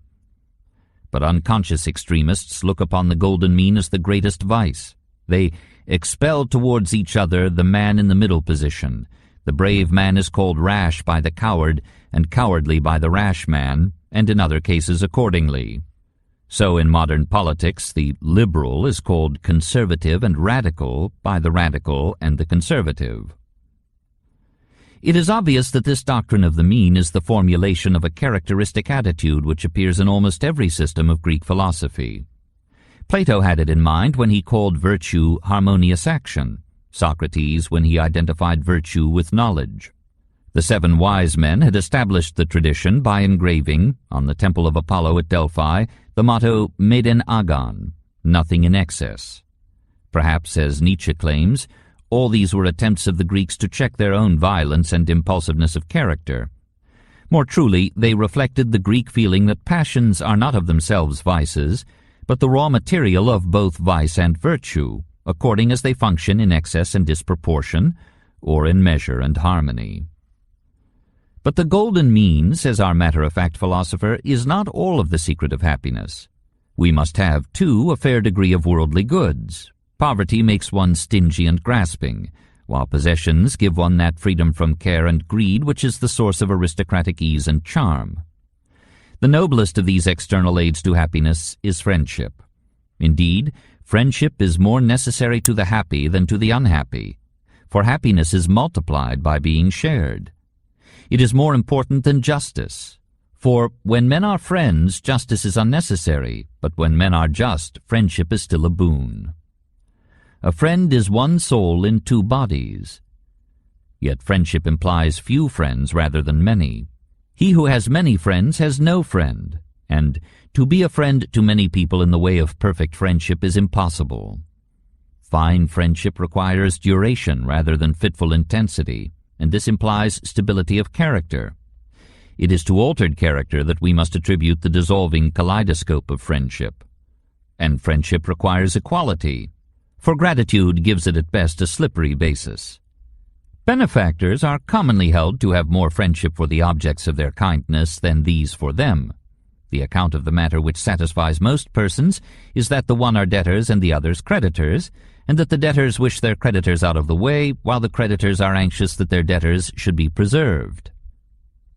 But unconscious extremists look upon the golden mean as the greatest vice. They expel towards each other the man in the middle position. The brave man is called rash by the coward, and cowardly by the rash man, and in other cases accordingly. So in modern politics, the liberal is called conservative and radical by the radical and the conservative. It is obvious that this doctrine of the mean is the formulation of a characteristic attitude which appears in almost every system of Greek philosophy. Plato had it in mind when he called virtue harmonious action, Socrates when he identified virtue with knowledge. The 7 wise men had established the tradition by engraving, on the temple of Apollo at Delphi, the motto Meden Agon, nothing in excess. Perhaps, as Nietzsche claims, all these were attempts of the Greeks to check their own violence and impulsiveness of character. More truly, they reflected the Greek feeling that passions are not of themselves vices, but the raw material of both vice and virtue, according as they function in excess and disproportion, or in measure and harmony. But the golden mean, says our matter-of-fact philosopher, is not all of the secret of happiness. We must have, too, a fair degree of worldly goods. Poverty makes one stingy and grasping, while possessions give one that freedom from care and greed which is the source of aristocratic ease and charm. The noblest of these external aids to happiness is friendship. Indeed, friendship is more necessary to the happy than to the unhappy, for happiness is multiplied by being shared. It is more important than justice, for when men are friends, justice is unnecessary, but when men are just, friendship is still a boon. A friend is one soul in 2 bodies. Yet friendship implies few friends rather than many. He who has many friends has no friend, and to be a friend to many people in the way of perfect friendship is impossible. Fine friendship requires duration rather than fitful intensity, and this implies stability of character. It is to altered character that we must attribute the dissolving kaleidoscope of friendship. And friendship requires equality, for gratitude gives it at best a slippery basis. Benefactors are commonly held to have more friendship for the objects of their kindness than these for them. The account of the matter which satisfies most persons is that the one are debtors and the others creditors, and that the debtors wish their creditors out of the way, while the creditors are anxious that their debtors should be preserved.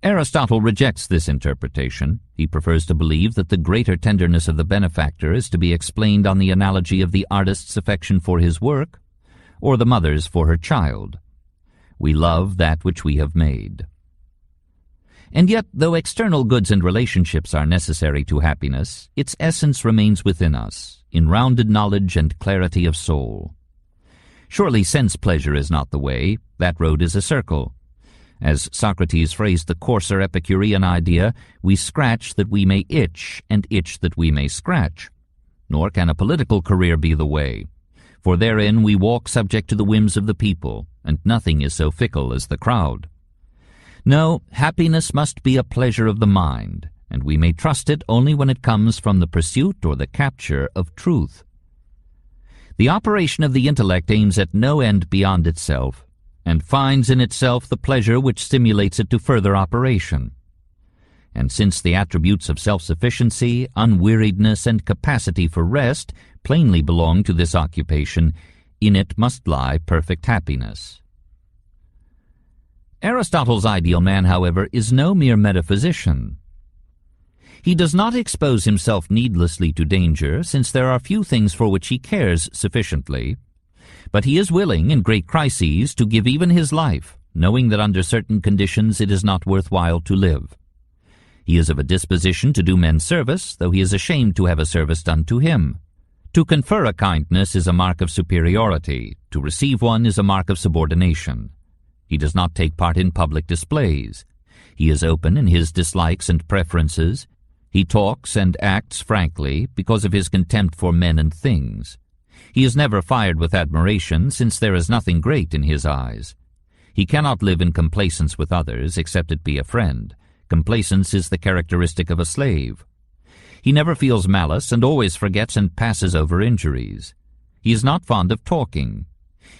Aristotle rejects this interpretation. He prefers to believe that the greater tenderness of the benefactor is to be explained on the analogy of the artist's affection for his work, or the mother's for her child. We love that which we have made. And yet, though external goods and relationships are necessary to happiness, its essence remains within us, in rounded knowledge and clarity of soul. Surely sense-pleasure is not the way, that road is a circle. As Socrates phrased the coarser Epicurean idea, we scratch that we may itch, and itch that we may scratch. Nor can a political career be the way, for therein we walk subject to the whims of the people, and nothing is so fickle as the crowd. No, happiness must be a pleasure of the mind, and we may trust it only when it comes from the pursuit or the capture of truth. The operation of the intellect aims at no end beyond itself, and finds in itself the pleasure which stimulates it to further operation. And since the attributes of self-sufficiency, unweariedness, and capacity for rest plainly belong to this occupation, in it must lie perfect happiness. Aristotle's ideal man, however, is no mere metaphysician. He does not expose himself needlessly to danger, since there are few things for which he cares sufficiently, but he is willing, in great crises, to give even his life, knowing that under certain conditions it is not worthwhile to live. He is of a disposition to do men service, though he is ashamed to have a service done to him, To confer a kindness is a mark of superiority. To receive one is a mark of subordination. He does not take part in public displays. He is open in his dislikes and preferences. He talks and acts frankly because of his contempt for men and things. He is never fired with admiration, since there is nothing great in his eyes. He cannot live in complacence with others, except it be a friend. Complacence is the characteristic of a slave. He never feels malice, and always forgets and passes over injuries. He is not fond of talking.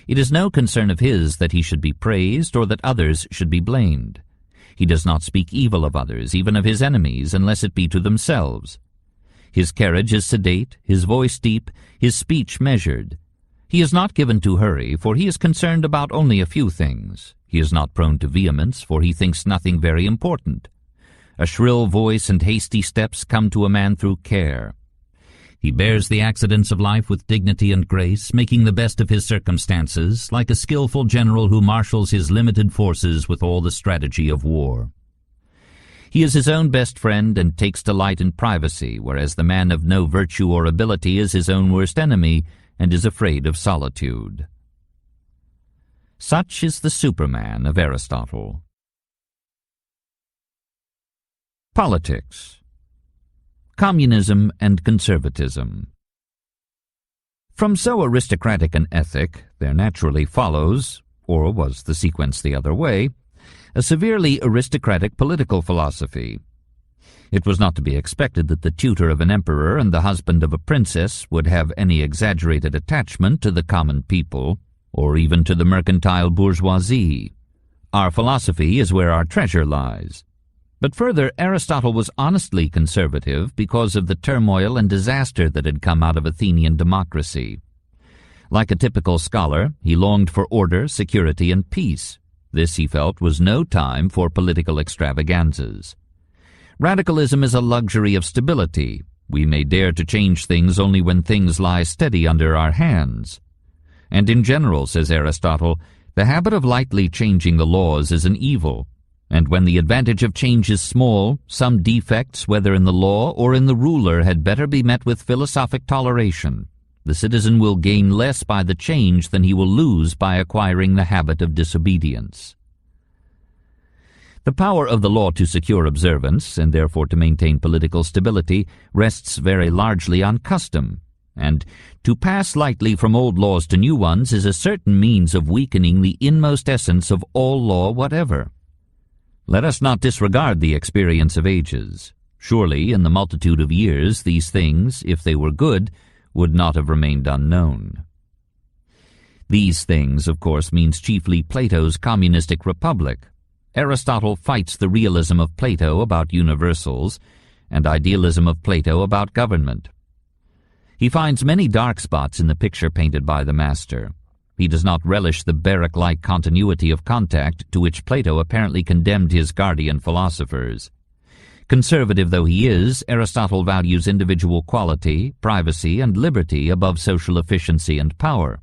It is no concern of his that he should be praised, or that others should be blamed. He does not speak evil of others, even of his enemies, unless it be to themselves. His carriage is sedate, his voice deep, his speech measured. He is not given to hurry, for he is concerned about only a few things. He is not prone to vehemence, for he thinks nothing very important. A shrill voice and hasty steps come to a man through care. He bears the accidents of life with dignity and grace, making the best of his circumstances, like a skillful general who marshals his limited forces with all the strategy of war. He is his own best friend and takes delight in privacy, whereas the man of no virtue or ability is his own worst enemy and is afraid of solitude. Such is the Superman of Aristotle. Politics. Communism and conservatism. From so aristocratic an ethic, there naturally follows, or was the sequence the other way, a severely aristocratic political philosophy. It was not to be expected that the tutor of an emperor and the husband of a princess would have any exaggerated attachment to the common people, or even to the mercantile bourgeoisie. Our philosophy is where our treasure lies. But further, Aristotle was honestly conservative because of the turmoil and disaster that had come out of Athenian democracy. Like a typical scholar, he longed for order, security, and peace. This, he felt, was no time for political extravaganzas. Radicalism is a luxury of stability. We may dare to change things only when things lie steady under our hands. And in general, says Aristotle, the habit of lightly changing the laws is an evil. And when the advantage of change is small, some defects, whether in the law or in the ruler, had better be met with philosophic toleration. The citizen will gain less by the change than he will lose by acquiring the habit of disobedience. The power of the law to secure observance, and therefore to maintain political stability, rests very largely on custom, and to pass lightly from old laws to new ones is a certain means of weakening the inmost essence of all law whatever. Let us not disregard the experience of ages. Surely, in the multitude of years, these things, if they were good, would not have remained unknown. These things, of course, means chiefly Plato's communistic republic. Aristotle fights the realism of Plato about universals, and idealism of Plato about government. He finds many dark spots in the picture painted by the master. He does not relish the barrack-like continuity of contact to which Plato apparently condemned his guardian philosophers. Conservative though he is, Aristotle values individual quality, privacy, and liberty above social efficiency and power.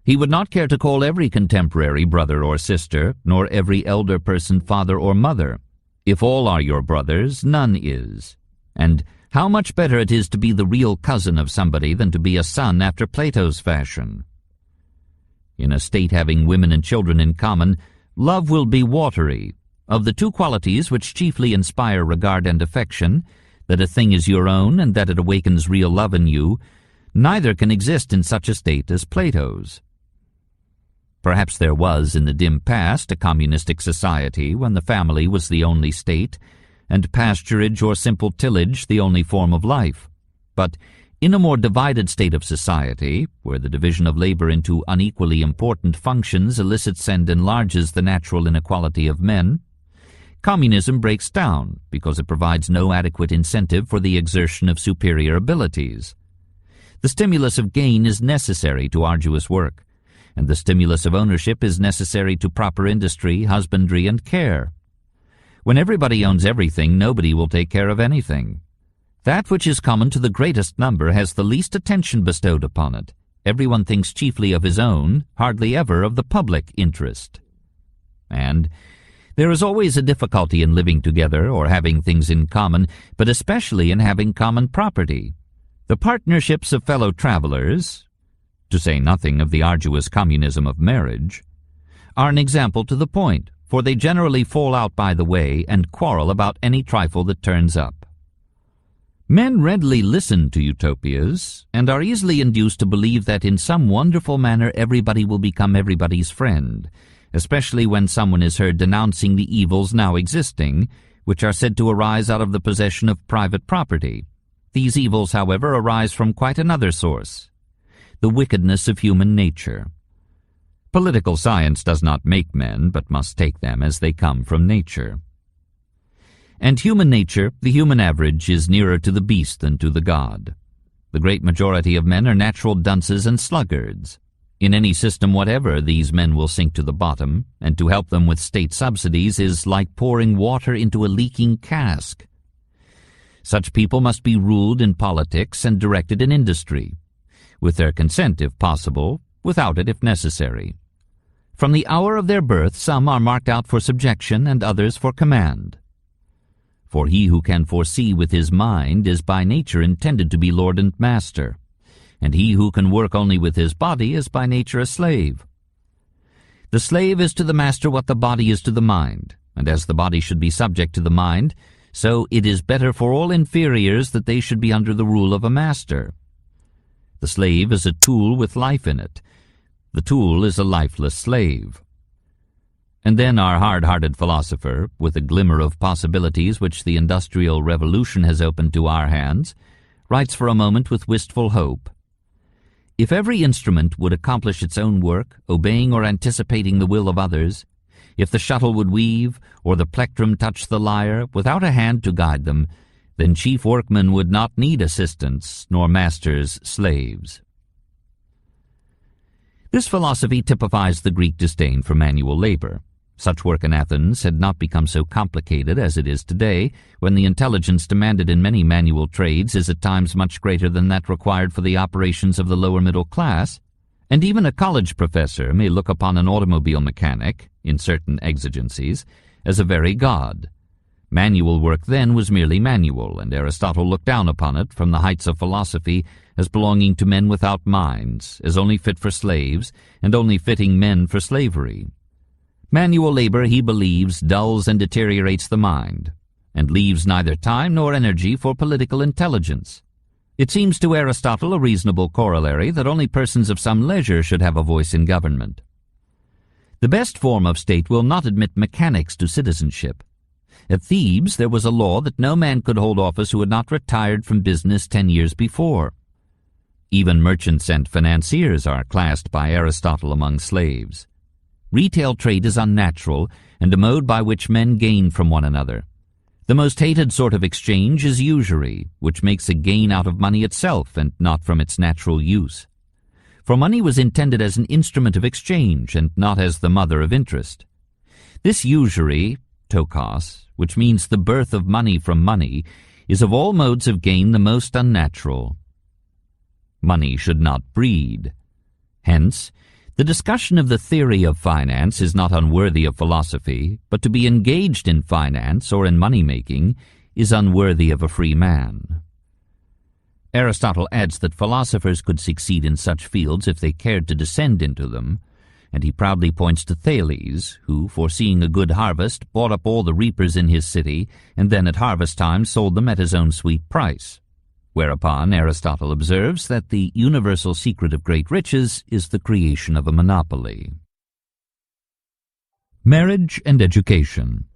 He would not care to call every contemporary brother or sister, nor every elder person father or mother. If all are your brothers, none is. And how much better it is to be the real cousin of somebody than to be a son after Plato's fashion. In a state having women and children in common, love will be watery. Of the two qualities which chiefly inspire regard and affection, that a thing is your own and that it awakens real love in you, neither can exist in such a state as Plato's. Perhaps there was in the dim past a communistic society when the family was the only state, and pasturage or simple tillage the only form of life. But in a more divided state of society, where the division of labor into unequally important functions elicits and enlarges the natural inequality of men, communism breaks down because it provides no adequate incentive for the exertion of superior abilities. The stimulus of gain is necessary to arduous work, and the stimulus of ownership is necessary to proper industry, husbandry, and care. When everybody owns everything, nobody will take care of anything. That which is common to the greatest number has the least attention bestowed upon it. Everyone thinks chiefly of his own, hardly ever of the public interest. And there is always a difficulty in living together or having things in common, but especially in having common property. The partnerships of fellow travelers, to say nothing of the arduous communism of marriage, are an example to the point, for they generally fall out by the way and quarrel about any trifle that turns up. Men readily listen to utopias and are easily induced to believe that in some wonderful manner everybody will become everybody's friend, especially when someone is heard denouncing the evils now existing, which are said to arise out of the possession of private property. These evils, however, arise from quite another source: the wickedness of human nature. Political science does not make men, but must take them as they come from nature. And human nature, the human average, is nearer to the beast than to the god. The great majority of men are natural dunces and sluggards. In any system whatever, these men will sink to the bottom, and to help them with state subsidies is like pouring water into a leaking cask. Such people must be ruled in politics and directed in industry, with their consent if possible, without it if necessary. From the hour of their birth, some are marked out for subjection and others for command. For he who can foresee with his mind is by nature intended to be lord and master, and he who can work only with his body is by nature a slave. The slave is to the master what the body is to the mind, and as the body should be subject to the mind, so it is better for all inferiors that they should be under the rule of a master. The slave is a tool with life in it. The tool is a lifeless slave. And then our hard-hearted philosopher, with a glimmer of possibilities which the Industrial Revolution has opened to our hands, writes for a moment with wistful hope: if every instrument would accomplish its own work, obeying or anticipating the will of others, if the shuttle would weave, or the plectrum touch the lyre, without a hand to guide them, then chief workmen would not need assistants, nor masters slaves. This philosophy typifies the Greek disdain for manual labor. Such work in Athens had not become so complicated as it is today, when the intelligence demanded in many manual trades is at times much greater than that required for the operations of the lower middle class, and even a college professor may look upon an automobile mechanic, in certain exigencies, as a very god. Manual work then was merely manual, and Aristotle looked down upon it from the heights of philosophy as belonging to men without minds, as only fit for slaves, and only fitting men for slavery. Manual labor, he believes, dulls and deteriorates the mind, and leaves neither time nor energy for political intelligence. It seems to Aristotle a reasonable corollary that only persons of some leisure should have a voice in government. The best form of state will not admit mechanics to citizenship. At Thebes there was a law that no man could hold office who had not retired from business 10 years before. Even merchants and financiers are classed by Aristotle among slaves. Retail trade is unnatural, and a mode by which men gain from one another. The most hated sort of exchange is usury, which makes a gain out of money itself and not from its natural use. For money was intended as an instrument of exchange and not as the mother of interest. This usury, tokos, which means the birth of money from money, is of all modes of gain the most unnatural. Money should not breed. Hence, the discussion of the theory of finance is not unworthy of philosophy, but to be engaged in finance or in money-making is unworthy of a free man. Aristotle adds that philosophers could succeed in such fields if they cared to descend into them, and he proudly points to Thales, who, foreseeing a good harvest, bought up all the reapers in his city, and then at harvest time sold them at his own sweet price. Whereupon Aristotle observes that the universal secret of great riches is the creation of a monopoly. Marriage and education.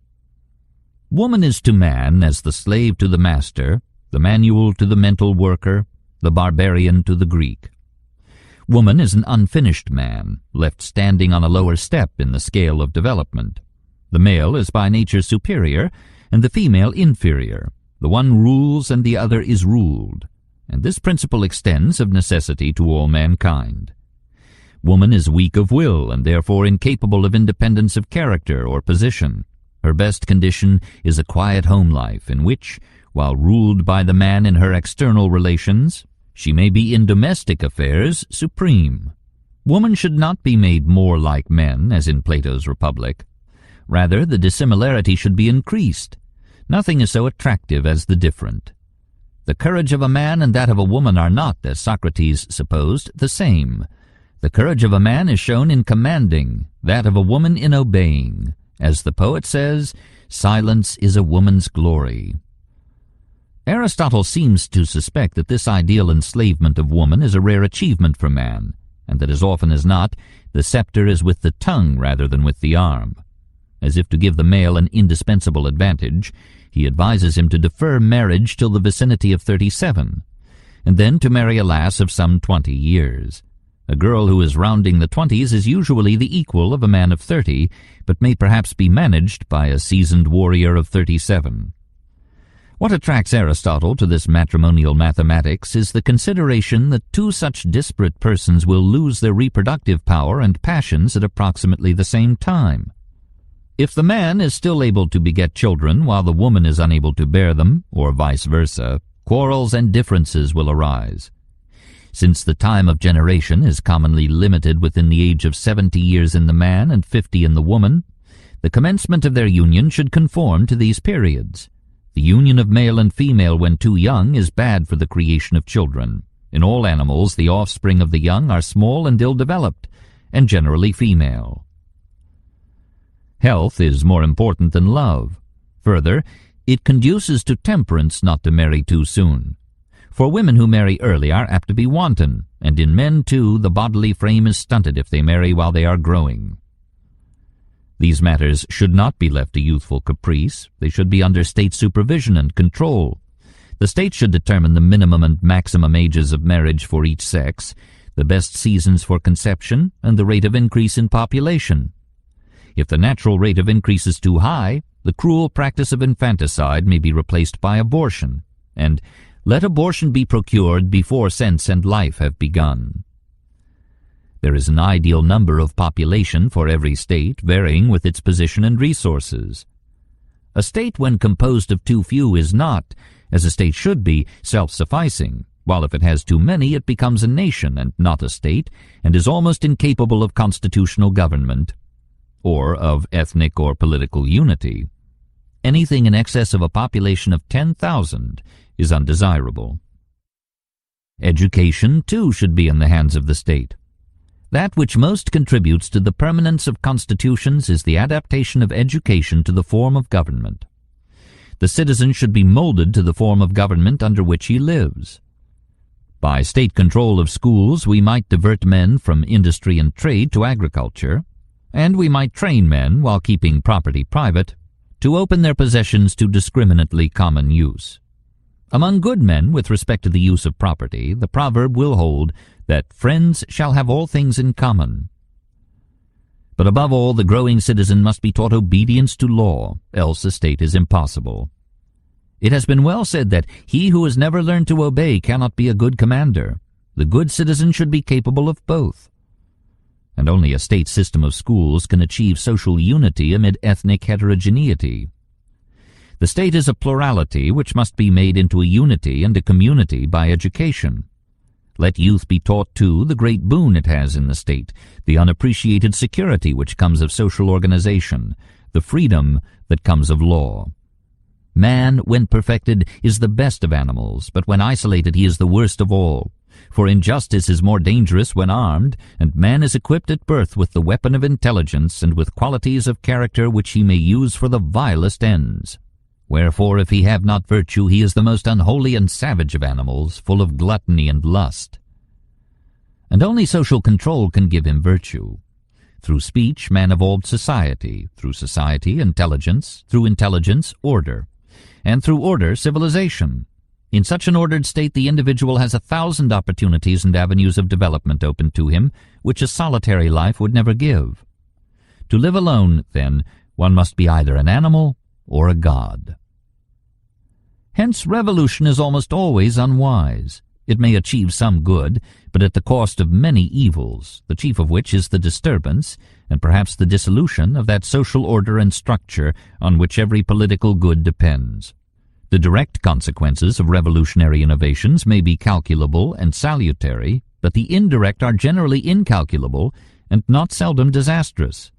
Woman is to man as the slave to the master, the manual to the mental worker, the barbarian to the Greek. Woman is an unfinished man, left standing on a lower step in the scale of development. The male is by nature superior, and the female inferior. The one rules and the other is ruled, and this principle extends of necessity to all mankind. Woman is weak of will and therefore incapable of independence of character or position. Her best condition is a quiet home life in which, while ruled by the man in her external relations, she may be in domestic affairs supreme. Woman should not be made more like men, as in Plato's Republic. Rather, the dissimilarity should be increased. Nothing is so attractive as the different. The courage of a man and that of a woman are not, as Socrates supposed, the same. The courage of a man is shown in commanding, that of a woman in obeying. As the poet says, silence is a woman's glory. Aristotle seems to suspect that this ideal enslavement of woman is a rare achievement for man, and that as often as not, the scepter is with the tongue rather than with the arm. As if to give the male an indispensable advantage, he advises him to defer marriage till the vicinity of 37, and then to marry a lass of some 20 years. A girl who is rounding the 20s is usually the equal of a man of 30, but may perhaps be managed by a seasoned warrior of 37. What attracts Aristotle to this matrimonial mathematics is the consideration that two such disparate persons will lose their reproductive power and passions at approximately the same time. If the man is still able to beget children while the woman is unable to bear them, or vice versa, quarrels and differences will arise. Since the time of generation is commonly limited within the age of 70 years in the man and 50 in the woman, the commencement of their union should conform to these periods. The union of male and female when too young is bad for the creation of children. In all animals, the offspring of the young are small and ill-developed, and generally female. Health is more important than love. Further, it conduces to temperance not to marry too soon. For women who marry early are apt to be wanton, and in men, too, the bodily frame is stunted if they marry while they are growing. These matters should not be left to youthful caprice. They should be under state supervision and control. The state should determine the minimum and maximum ages of marriage for each sex, the best seasons for conception, and the rate of increase in population. If the natural rate of increase is too high, the cruel practice of infanticide may be replaced by abortion, and let abortion be procured before sense and life have begun. There is an ideal number of population for every state, varying with its position and resources. A state when composed of too few is not, as a state should be, self-sufficing, while if it has too many it becomes a nation and not a state, and is almost incapable of constitutional government, or of ethnic or political unity. Anything in excess of a population of 10,000 is undesirable. Education, too, should be in the hands of the state. That which most contributes to the permanence of constitutions is the adaptation of education to the form of government. The citizen should be molded to the form of government under which he lives. By state control of schools, we might divert men from industry and trade to agriculture, and we might train men, while keeping property private, to open their possessions to discriminately common use. Among good men, with respect to the use of property, the proverb will hold that friends shall have all things in common. But above all, the growing citizen must be taught obedience to law, else a state is impossible. It has been well said that he who has never learned to obey cannot be a good commander. The good citizen should be capable of both. And only a state system of schools can achieve social unity amid ethnic heterogeneity. The state is a plurality which must be made into a unity and a community by education. Let youth be taught, too, the great boon it has in the state, the unappreciated security which comes of social organization, the freedom that comes of law. Man, when perfected, is the best of animals, but when isolated he is the worst of all. For injustice is more dangerous when armed, and man is equipped at birth with the weapon of intelligence and with qualities of character which he may use for the vilest ends. Wherefore, if he have not virtue, he is the most unholy and savage of animals, full of gluttony and lust. And only social control can give him virtue. Through speech, man evolved society; through society, intelligence; through intelligence, order; and through order, civilization. In such an ordered state, the individual has 1,000 opportunities and avenues of development open to him, which a solitary life would never give. To live alone, then, one must be either an animal or a god. Hence, revolution is almost always unwise. It may achieve some good, but at the cost of many evils, the chief of which is the disturbance, and perhaps the dissolution, of that social order and structure on which every political good depends. The direct consequences of revolutionary innovations may be calculable and salutary, but the indirect are generally incalculable and not seldom disastrous.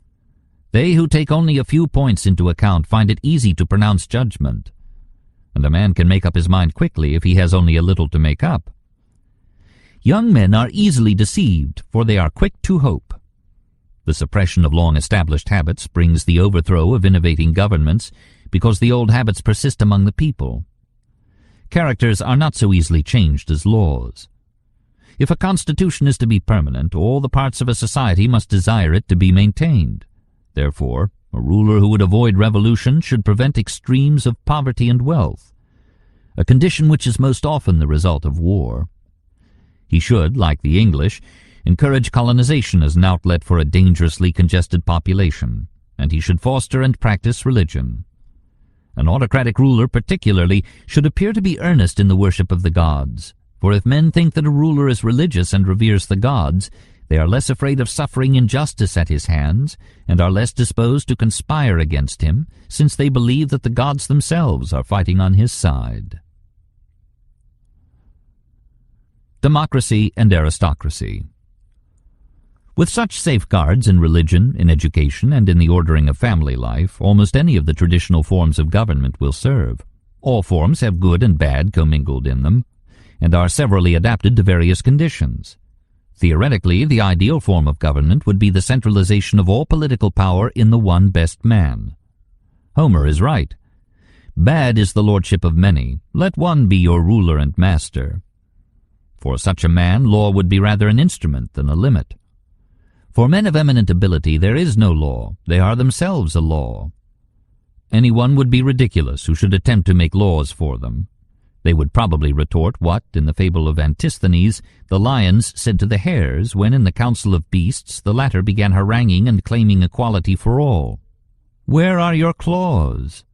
They who take only a few points into account find it easy to pronounce judgment. and a man can make up his mind quickly if he has only a little to make up. Young men are easily deceived, for they are quick to hope. The suppression of long-established habits brings the overthrow of innovating governments because the old habits persist among the people. Characters are not so easily changed as laws. If a constitution is to be permanent, all the parts of a society must desire it to be maintained. Therefore, a ruler who would avoid revolution should prevent extremes of poverty and wealth, a condition which is most often the result of war. He should, like the English, encourage colonization as an outlet for a dangerously congested population, and he should foster and practice religion. An autocratic ruler particularly should appear to be earnest in the worship of the gods, for if men think that a ruler is religious and reveres the gods, they are less afraid of suffering injustice at his hands, and are less disposed to conspire against him, since they believe that the gods themselves are fighting on his side. Democracy and aristocracy. With such safeguards in religion, in education, and in the ordering of family life, almost any of the traditional forms of government will serve. All forms have good and bad commingled in them, and are severally adapted to various conditions. Theoretically, the ideal form of government would be the centralization of all political power in the one best man. Homer is right. Bad is the lordship of many. Let one be your ruler and master. For such a man, law would be rather an instrument than a limit. For men of eminent ability there is no law. They are themselves a law. Anyone would be ridiculous who should attempt to make laws for them. They would probably retort what, in the fable of Antisthenes, the lions said to the hares when in the council of beasts the latter began haranguing and claiming equality for all. Where are your claws?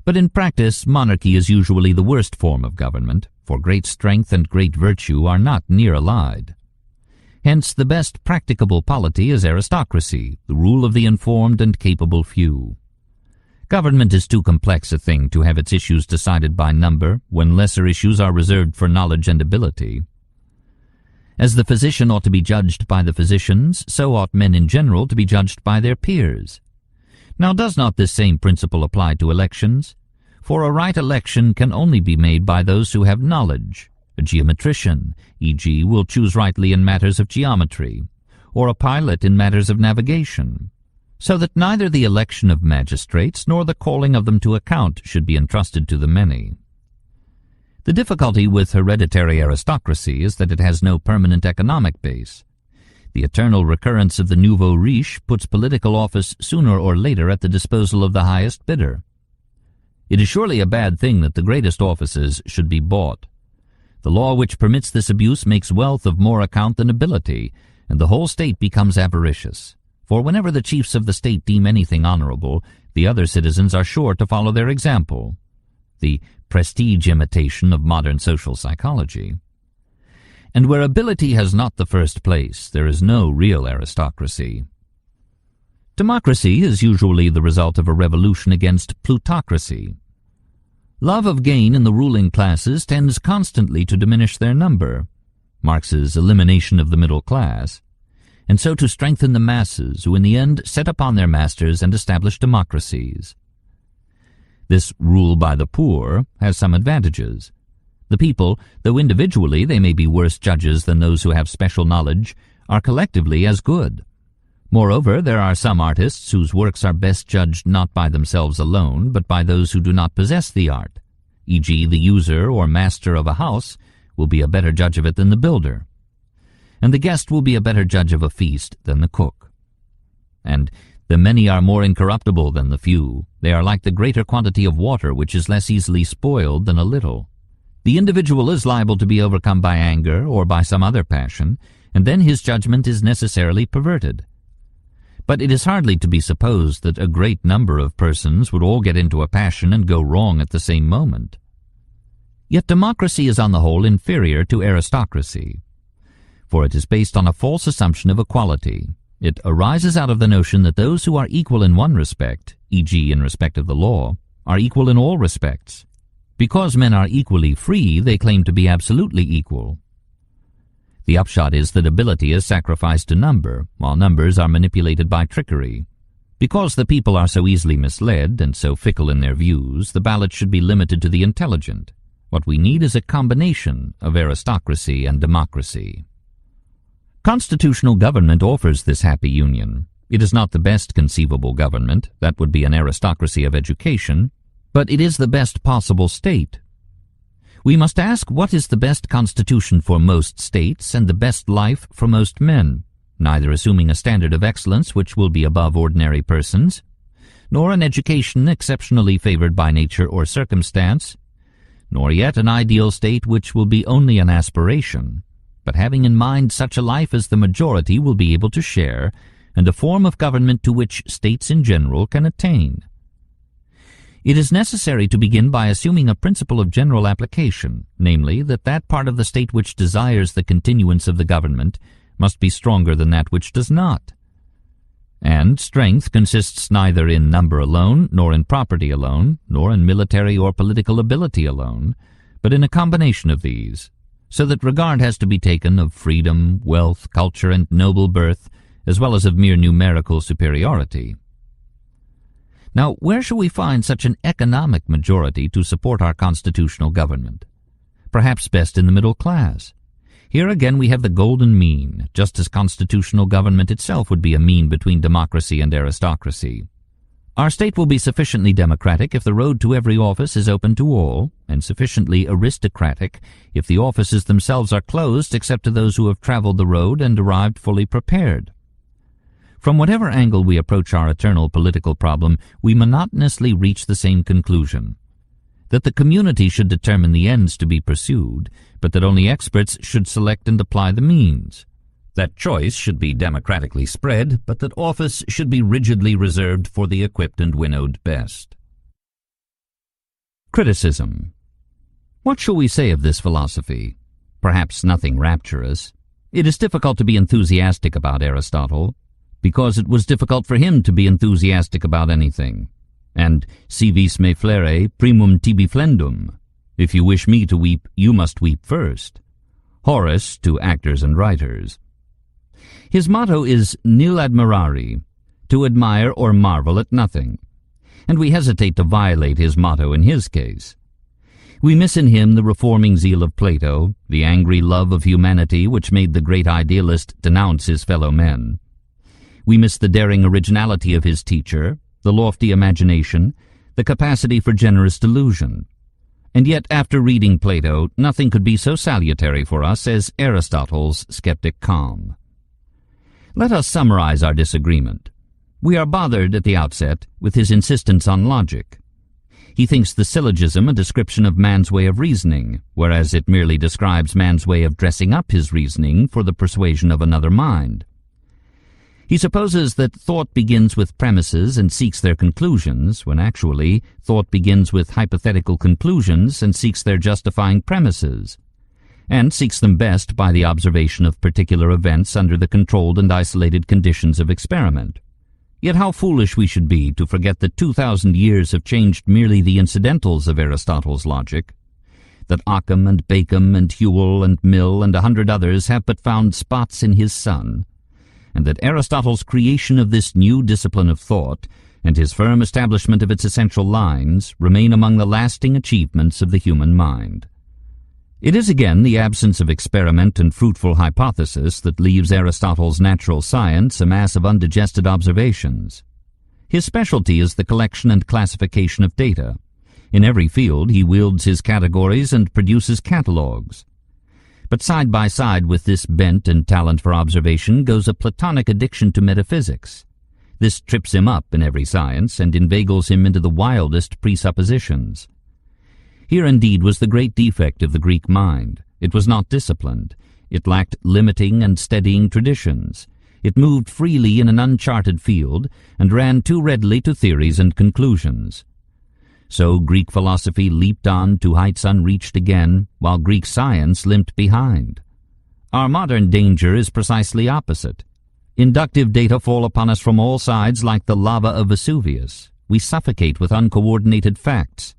But in practice, monarchy is usually the worst form of government, for great strength and great virtue are not near allied. Hence the best practicable polity is aristocracy, the rule of the informed and capable few. Government is too complex a thing to have its issues decided by number, when lesser issues are reserved for knowledge and ability. As the physician ought to be judged by the physicians, so ought men in general to be judged by their peers. Now does not this same principle apply to elections? For a right election can only be made by those who have knowledge. A geometrician, e.g., will choose rightly in matters of geometry, or a pilot in matters of navigation, so that neither the election of magistrates nor the calling of them to account should be entrusted to the many. The difficulty with hereditary aristocracy is that it has no permanent economic base. The eternal recurrence of the nouveau riche puts political office sooner or later at the disposal of the highest bidder. It is surely a bad thing that the greatest offices should be bought. The law which permits this abuse makes wealth of more account than ability, and the whole state becomes avaricious. For whenever the chiefs of the state deem anything honorable, the other citizens are sure to follow their example. The prestige imitation of modern social psychology. And where ability has not the first place, there is no real aristocracy. Democracy is usually the result of a revolution against plutocracy. Love of gain in the ruling classes tends constantly to diminish their number, Marx's elimination of the middle class, and so to strengthen the masses, who in the end set upon their masters and establish democracies. This rule by the poor has some advantages. The people, though individually they may be worse judges than those who have special knowledge, are collectively as good. Moreover, there are some artists whose works are best judged not by themselves alone, but by those who do not possess the art, e.g. the user or master of a house will be a better judge of it than the builder, and the guest will be a better judge of a feast than the cook. And the many are more incorruptible than the few. They are like the greater quantity of water, which is less easily spoiled than a little. The individual is liable to be overcome by anger or by some other passion, and then his judgment is necessarily perverted. But it is hardly to be supposed that a great number of persons would all get into a passion and go wrong at the same moment. Yet democracy is on the whole inferior to aristocracy, for it is based on a false assumption of equality. It arises out of the notion that those who are equal in one respect, e.g. in respect of the law, are equal in all respects. Because men are equally free, they claim to be absolutely equal. The upshot is that ability is sacrificed to number, while numbers are manipulated by trickery. Because the people are so easily misled and so fickle in their views, the ballot should be limited to the intelligent. What we need is a combination of aristocracy and democracy. Constitutional government offers this happy union. It is not the best conceivable government, that would be an aristocracy of education, but it is the best possible state. We must ask what is the best constitution for most states and the best life for most men, neither assuming a standard of excellence which will be above ordinary persons, nor an education exceptionally favored by nature or circumstance, nor yet an ideal state which will be only an aspiration, but having in mind such a life as the majority will be able to share, and a form of government to which states in general can attain. It is necessary to begin by assuming a principle of general application, namely, that part of the state which desires the continuance of the government must be stronger than that which does not. And strength consists neither in number alone, nor in property alone, nor in military or political ability alone, but in a combination of these, so that regard has to be taken of freedom, wealth, culture, and noble birth, as well as of mere numerical superiority. Now, where shall we find such an economic majority to support our constitutional government? Perhaps best in the middle class. Here again we have the golden mean, just as constitutional government itself would be a mean between democracy and aristocracy. Our state will be sufficiently democratic if the road to every office is open to all, and sufficiently aristocratic if the offices themselves are closed except to those who have traveled the road and arrived fully prepared. From whatever angle we approach our eternal political problem, we monotonously reach the same conclusion: that the community should determine the ends to be pursued, but that only experts should select and apply the means. That choice should be democratically spread, but that office should be rigidly reserved for the equipped and winnowed best. Criticism. What shall we say of this philosophy? Perhaps nothing rapturous. It is difficult to be enthusiastic about Aristotle, because it was difficult for him to be enthusiastic about anything. And si vis me flere, primum tibi flendum. If you wish me to weep, you must weep first. Horace to actors and writers. His motto is nil admirari, to admire or marvel at nothing, and we hesitate to violate his motto in his case. We miss in him the reforming zeal of Plato, the angry love of humanity which made the great idealist denounce his fellow men. We miss the daring originality of his teacher, the lofty imagination, the capacity for generous delusion. And yet, after reading Plato, nothing could be so salutary for us as Aristotle's skeptic calm. Let us summarize our disagreement. We are bothered at the outset with his insistence on logic. He thinks the syllogism a description of man's way of reasoning, whereas it merely describes man's way of dressing up his reasoning for the persuasion of another mind. He supposes that thought begins with premises and seeks their conclusions, when actually thought begins with hypothetical conclusions and seeks their justifying premises, and seeks them best by the observation of particular events under the controlled and isolated conditions of experiment. Yet how foolish we should be to forget that 2,000 years have changed merely the incidentals of Aristotle's logic, that Occam and Bacon and Whewell and Mill and 100 others have but found spots in his sun, and that Aristotle's creation of this new discipline of thought and his firm establishment of its essential lines remain among the lasting achievements of the human mind. It is again the absence of experiment and fruitful hypothesis that leaves Aristotle's natural science a mass of undigested observations. His specialty is the collection and classification of data. In every field he wields his categories and produces catalogues. But side by side with this bent and talent for observation goes a Platonic addiction to metaphysics. This trips him up in every science and inveigles him into the wildest presuppositions. Here indeed was the great defect of the Greek mind. It was not disciplined. It lacked limiting and steadying traditions. It moved freely in an uncharted field and ran too readily to theories and conclusions. So Greek philosophy leaped on to heights unreached again, while Greek science limped behind. Our modern danger is precisely opposite. Inductive data fall upon us from all sides like the lava of Vesuvius. We suffocate with uncoordinated facts.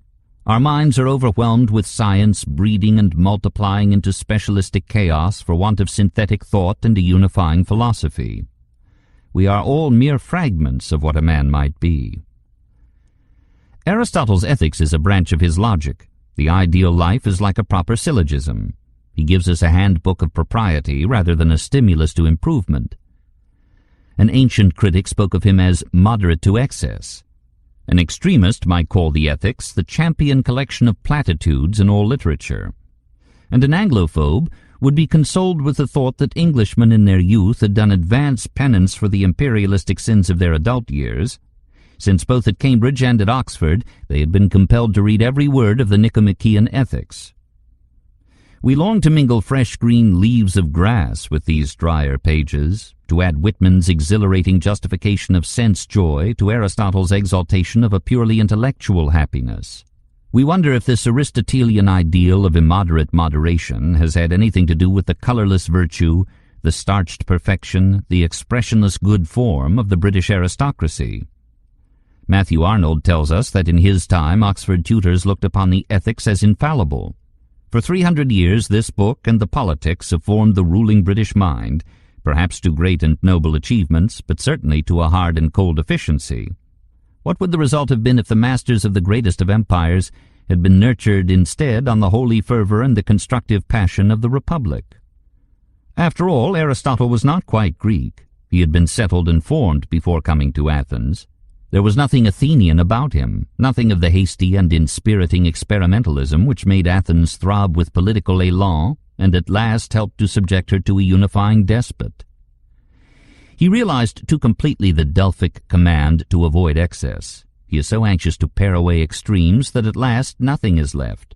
Our minds are overwhelmed with science breeding and multiplying into specialistic chaos for want of synthetic thought and a unifying philosophy. We are all mere fragments of what a man might be. Aristotle's ethics is a branch of his logic. The ideal life is like a proper syllogism. He gives us a handbook of propriety rather than a stimulus to improvement. An ancient critic spoke of him as moderate to excess. An extremist might call the ethics the champion collection of platitudes in all literature. And an Anglophobe would be consoled with the thought that Englishmen in their youth had done advance penance for the imperialistic sins of their adult years, since both at Cambridge and at Oxford they had been compelled to read every word of the Nicomachean Ethics. We long to mingle fresh green leaves of grass with these drier pages, to add Whitman's exhilarating justification of sense-joy to Aristotle's exaltation of a purely intellectual happiness. We wonder if this Aristotelian ideal of immoderate moderation has had anything to do with the colourless virtue, the starched perfection, the expressionless good form of the British aristocracy. Matthew Arnold tells us that in his time Oxford tutors looked upon the ethics as infallible. For 300 years this book and the politics have formed the ruling British mind, perhaps to great and noble achievements, but certainly to a hard and cold efficiency. What would the result have been if the masters of the greatest of empires had been nurtured instead on the holy fervour and the constructive passion of the Republic? After all, Aristotle was not quite Greek. He had been settled and formed before coming to Athens. There was nothing Athenian about him, nothing of the hasty and inspiriting experimentalism which made Athens throb with political élan and at last helped to subject her to a unifying despot. He realized too completely the Delphic command to avoid excess. He is so anxious to pare away extremes that at last nothing is left.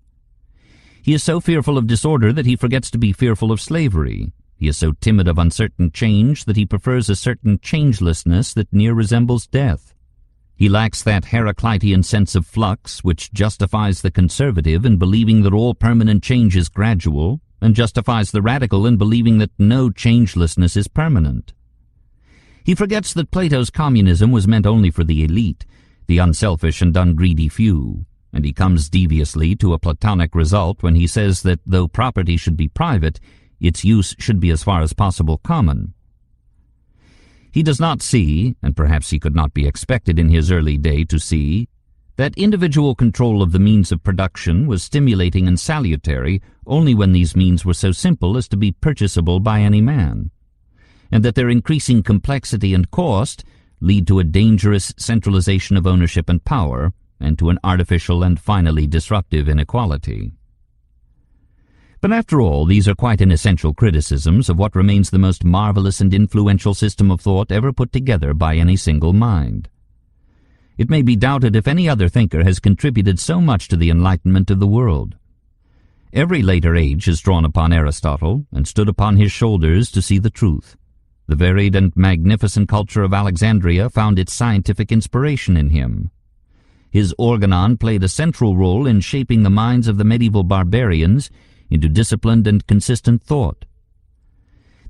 He is so fearful of disorder that he forgets to be fearful of slavery. He is so timid of uncertain change that he prefers a certain changelessness that near resembles death. He lacks that Heraclitean sense of flux which justifies the conservative in believing that all permanent change is gradual, and justifies the radical in believing that no changelessness is permanent. He forgets that Plato's communism was meant only for the elite, the unselfish and ungreedy few, and he comes deviously to a Platonic result when he says that though property should be private, its use should be as far as possible common. He does not see, and perhaps he could not be expected in his early day to see, that individual control of the means of production was stimulating and salutary only when these means were so simple as to be purchasable by any man, and that their increasing complexity and cost lead to a dangerous centralization of ownership and power, and to an artificial and finally disruptive inequality. But after all, these are quite inessential criticisms of what remains the most marvelous and influential system of thought ever put together by any single mind. It may be doubted if any other thinker has contributed so much to the enlightenment of the world. Every later age has drawn upon Aristotle and stood upon his shoulders to see the truth. The varied and magnificent culture of Alexandria found its scientific inspiration in him. His Organon played a central role in shaping the minds of the medieval barbarians into disciplined and consistent thought.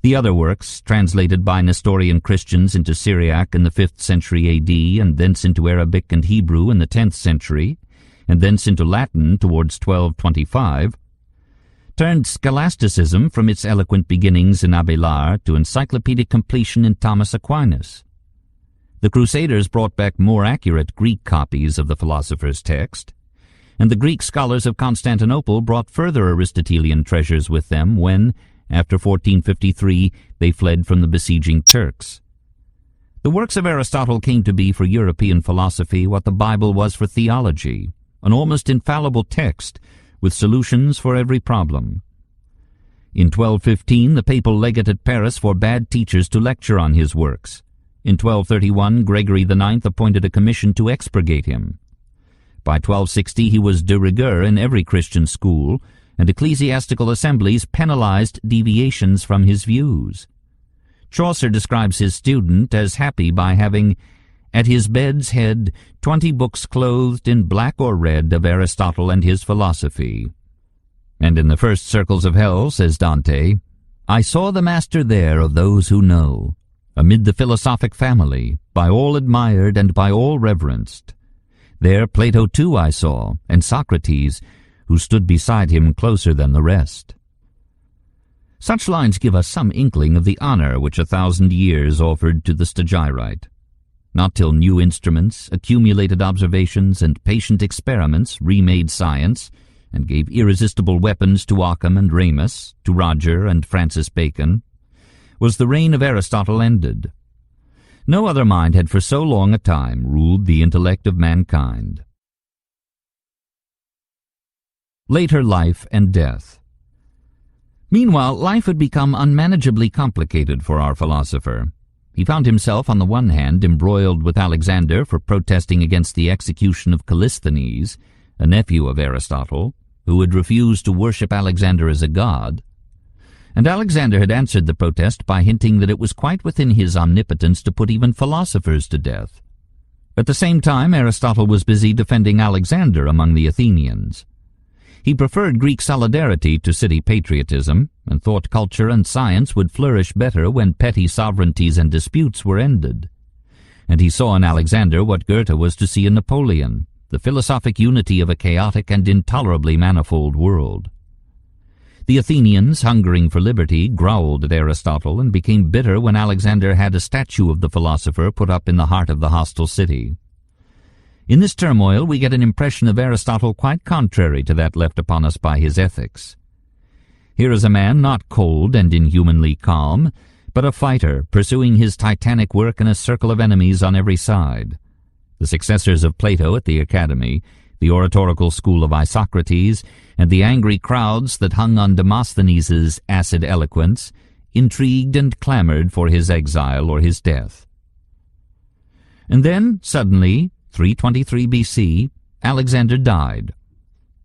The other works, translated by Nestorian Christians into Syriac in the 5th century A.D. and thence into Arabic and Hebrew in the 10th century, and thence into Latin towards 1225, turned scholasticism from its eloquent beginnings in Abélard to encyclopedic completion in Thomas Aquinas. The Crusaders brought back more accurate Greek copies of the philosopher's text, and the Greek scholars of Constantinople brought further Aristotelian treasures with them when, after 1453, they fled from the besieging Turks. The works of Aristotle came to be for European philosophy what the Bible was for theology, an almost infallible text with solutions for every problem. In 1215, the papal legate at Paris forbade teachers to lecture on his works. In 1231, Gregory IX appointed a commission to expurgate him. By 1260, he was de rigueur in every Christian school, and ecclesiastical assemblies penalized deviations from his views. Chaucer describes his student as happy by having at his bed's head 20 books clothed in black or red of Aristotle and his philosophy. And in the first circles of hell, says Dante, I saw the master there of those who know, amid the philosophic family, by all admired and by all reverenced. There Plato too I saw, and Socrates, who stood beside him closer than the rest. Such lines give us some inkling of the honor which 1,000 years offered to the Stagirite. Not till new instruments, accumulated observations, and patient experiments remade science, and gave irresistible weapons to Occam and Ramus, to Roger and Francis Bacon, was the reign of Aristotle ended. No other mind had for so long a time ruled the intellect of mankind. Later life and death. Meanwhile, life had become unmanageably complicated for our philosopher. He found himself, on the one hand, embroiled with Alexander for protesting against the execution of Callisthenes, a nephew of Aristotle, who had refused to worship Alexander as a god, and Alexander had answered the protest by hinting that it was quite within his omnipotence to put even philosophers to death. At the same time, Aristotle was busy defending Alexander among the Athenians. He preferred Greek solidarity to city patriotism, and thought culture and science would flourish better when petty sovereignties and disputes were ended. And he saw in Alexander what Goethe was to see in Napoleon, the philosophic unity of a chaotic and intolerably manifold world. The Athenians, hungering for liberty, growled at Aristotle and became bitter when Alexander had a statue of the philosopher put up in the heart of the hostile city. In this turmoil we get an impression of Aristotle quite contrary to that left upon us by his ethics. Here is a man not cold and inhumanly calm, but a fighter pursuing his titanic work in a circle of enemies on every side. The successors of Plato at the Academy, the oratorical school of Isocrates, and the angry crowds that hung on Demosthenes' acid eloquence, intrigued and clamored for his exile or his death. And then, suddenly, 323 BC, Alexander died.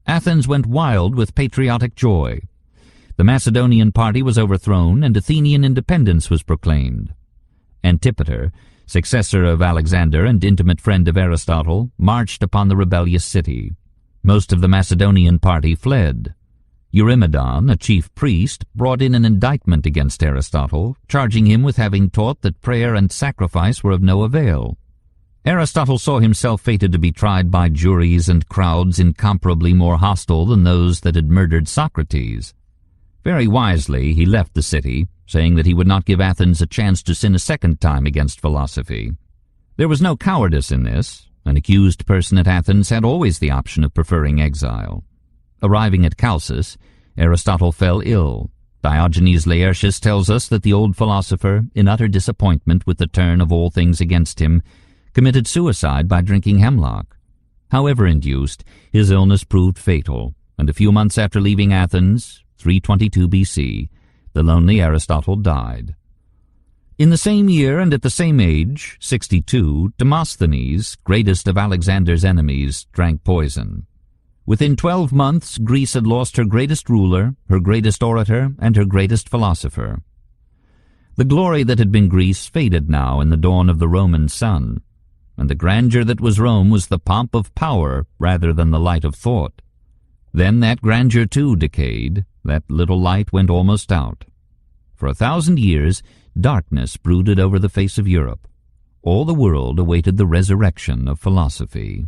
Athens went wild with patriotic joy. The Macedonian party was overthrown, and Athenian independence was proclaimed. Antipater, successor of Alexander and intimate friend of Aristotle, marched upon the rebellious city. Most of the Macedonian party fled. Eurymedon, a chief priest, brought in an indictment against Aristotle, charging him with having taught that prayer and sacrifice were of no avail. Aristotle saw himself fated to be tried by juries and crowds incomparably more hostile than those that had murdered Socrates. Very wisely he left the city, saying that he would not give Athens a chance to sin a second time against philosophy. There was no cowardice in this. An accused person at Athens had always the option of preferring exile. Arriving at Chalcis, Aristotle fell ill. Diogenes Laertius tells us that the old philosopher, in utter disappointment with the turn of all things against him, committed suicide by drinking hemlock. However induced, his illness proved fatal, and a few months after leaving Athens, 322 BC, the lonely Aristotle died. In the same year and at the same age, 62, Demosthenes, greatest of Alexander's enemies, drank poison. Within 12 months, Greece had lost her greatest ruler, her greatest orator, and her greatest philosopher. The glory that had been Greece faded now in the dawn of the Roman sun, and the grandeur that was Rome was the pomp of power rather than the light of thought. Then that grandeur too decayed, that little light went almost out. For 1,000 years, darkness brooded over the face of Europe. All the world awaited the resurrection of philosophy.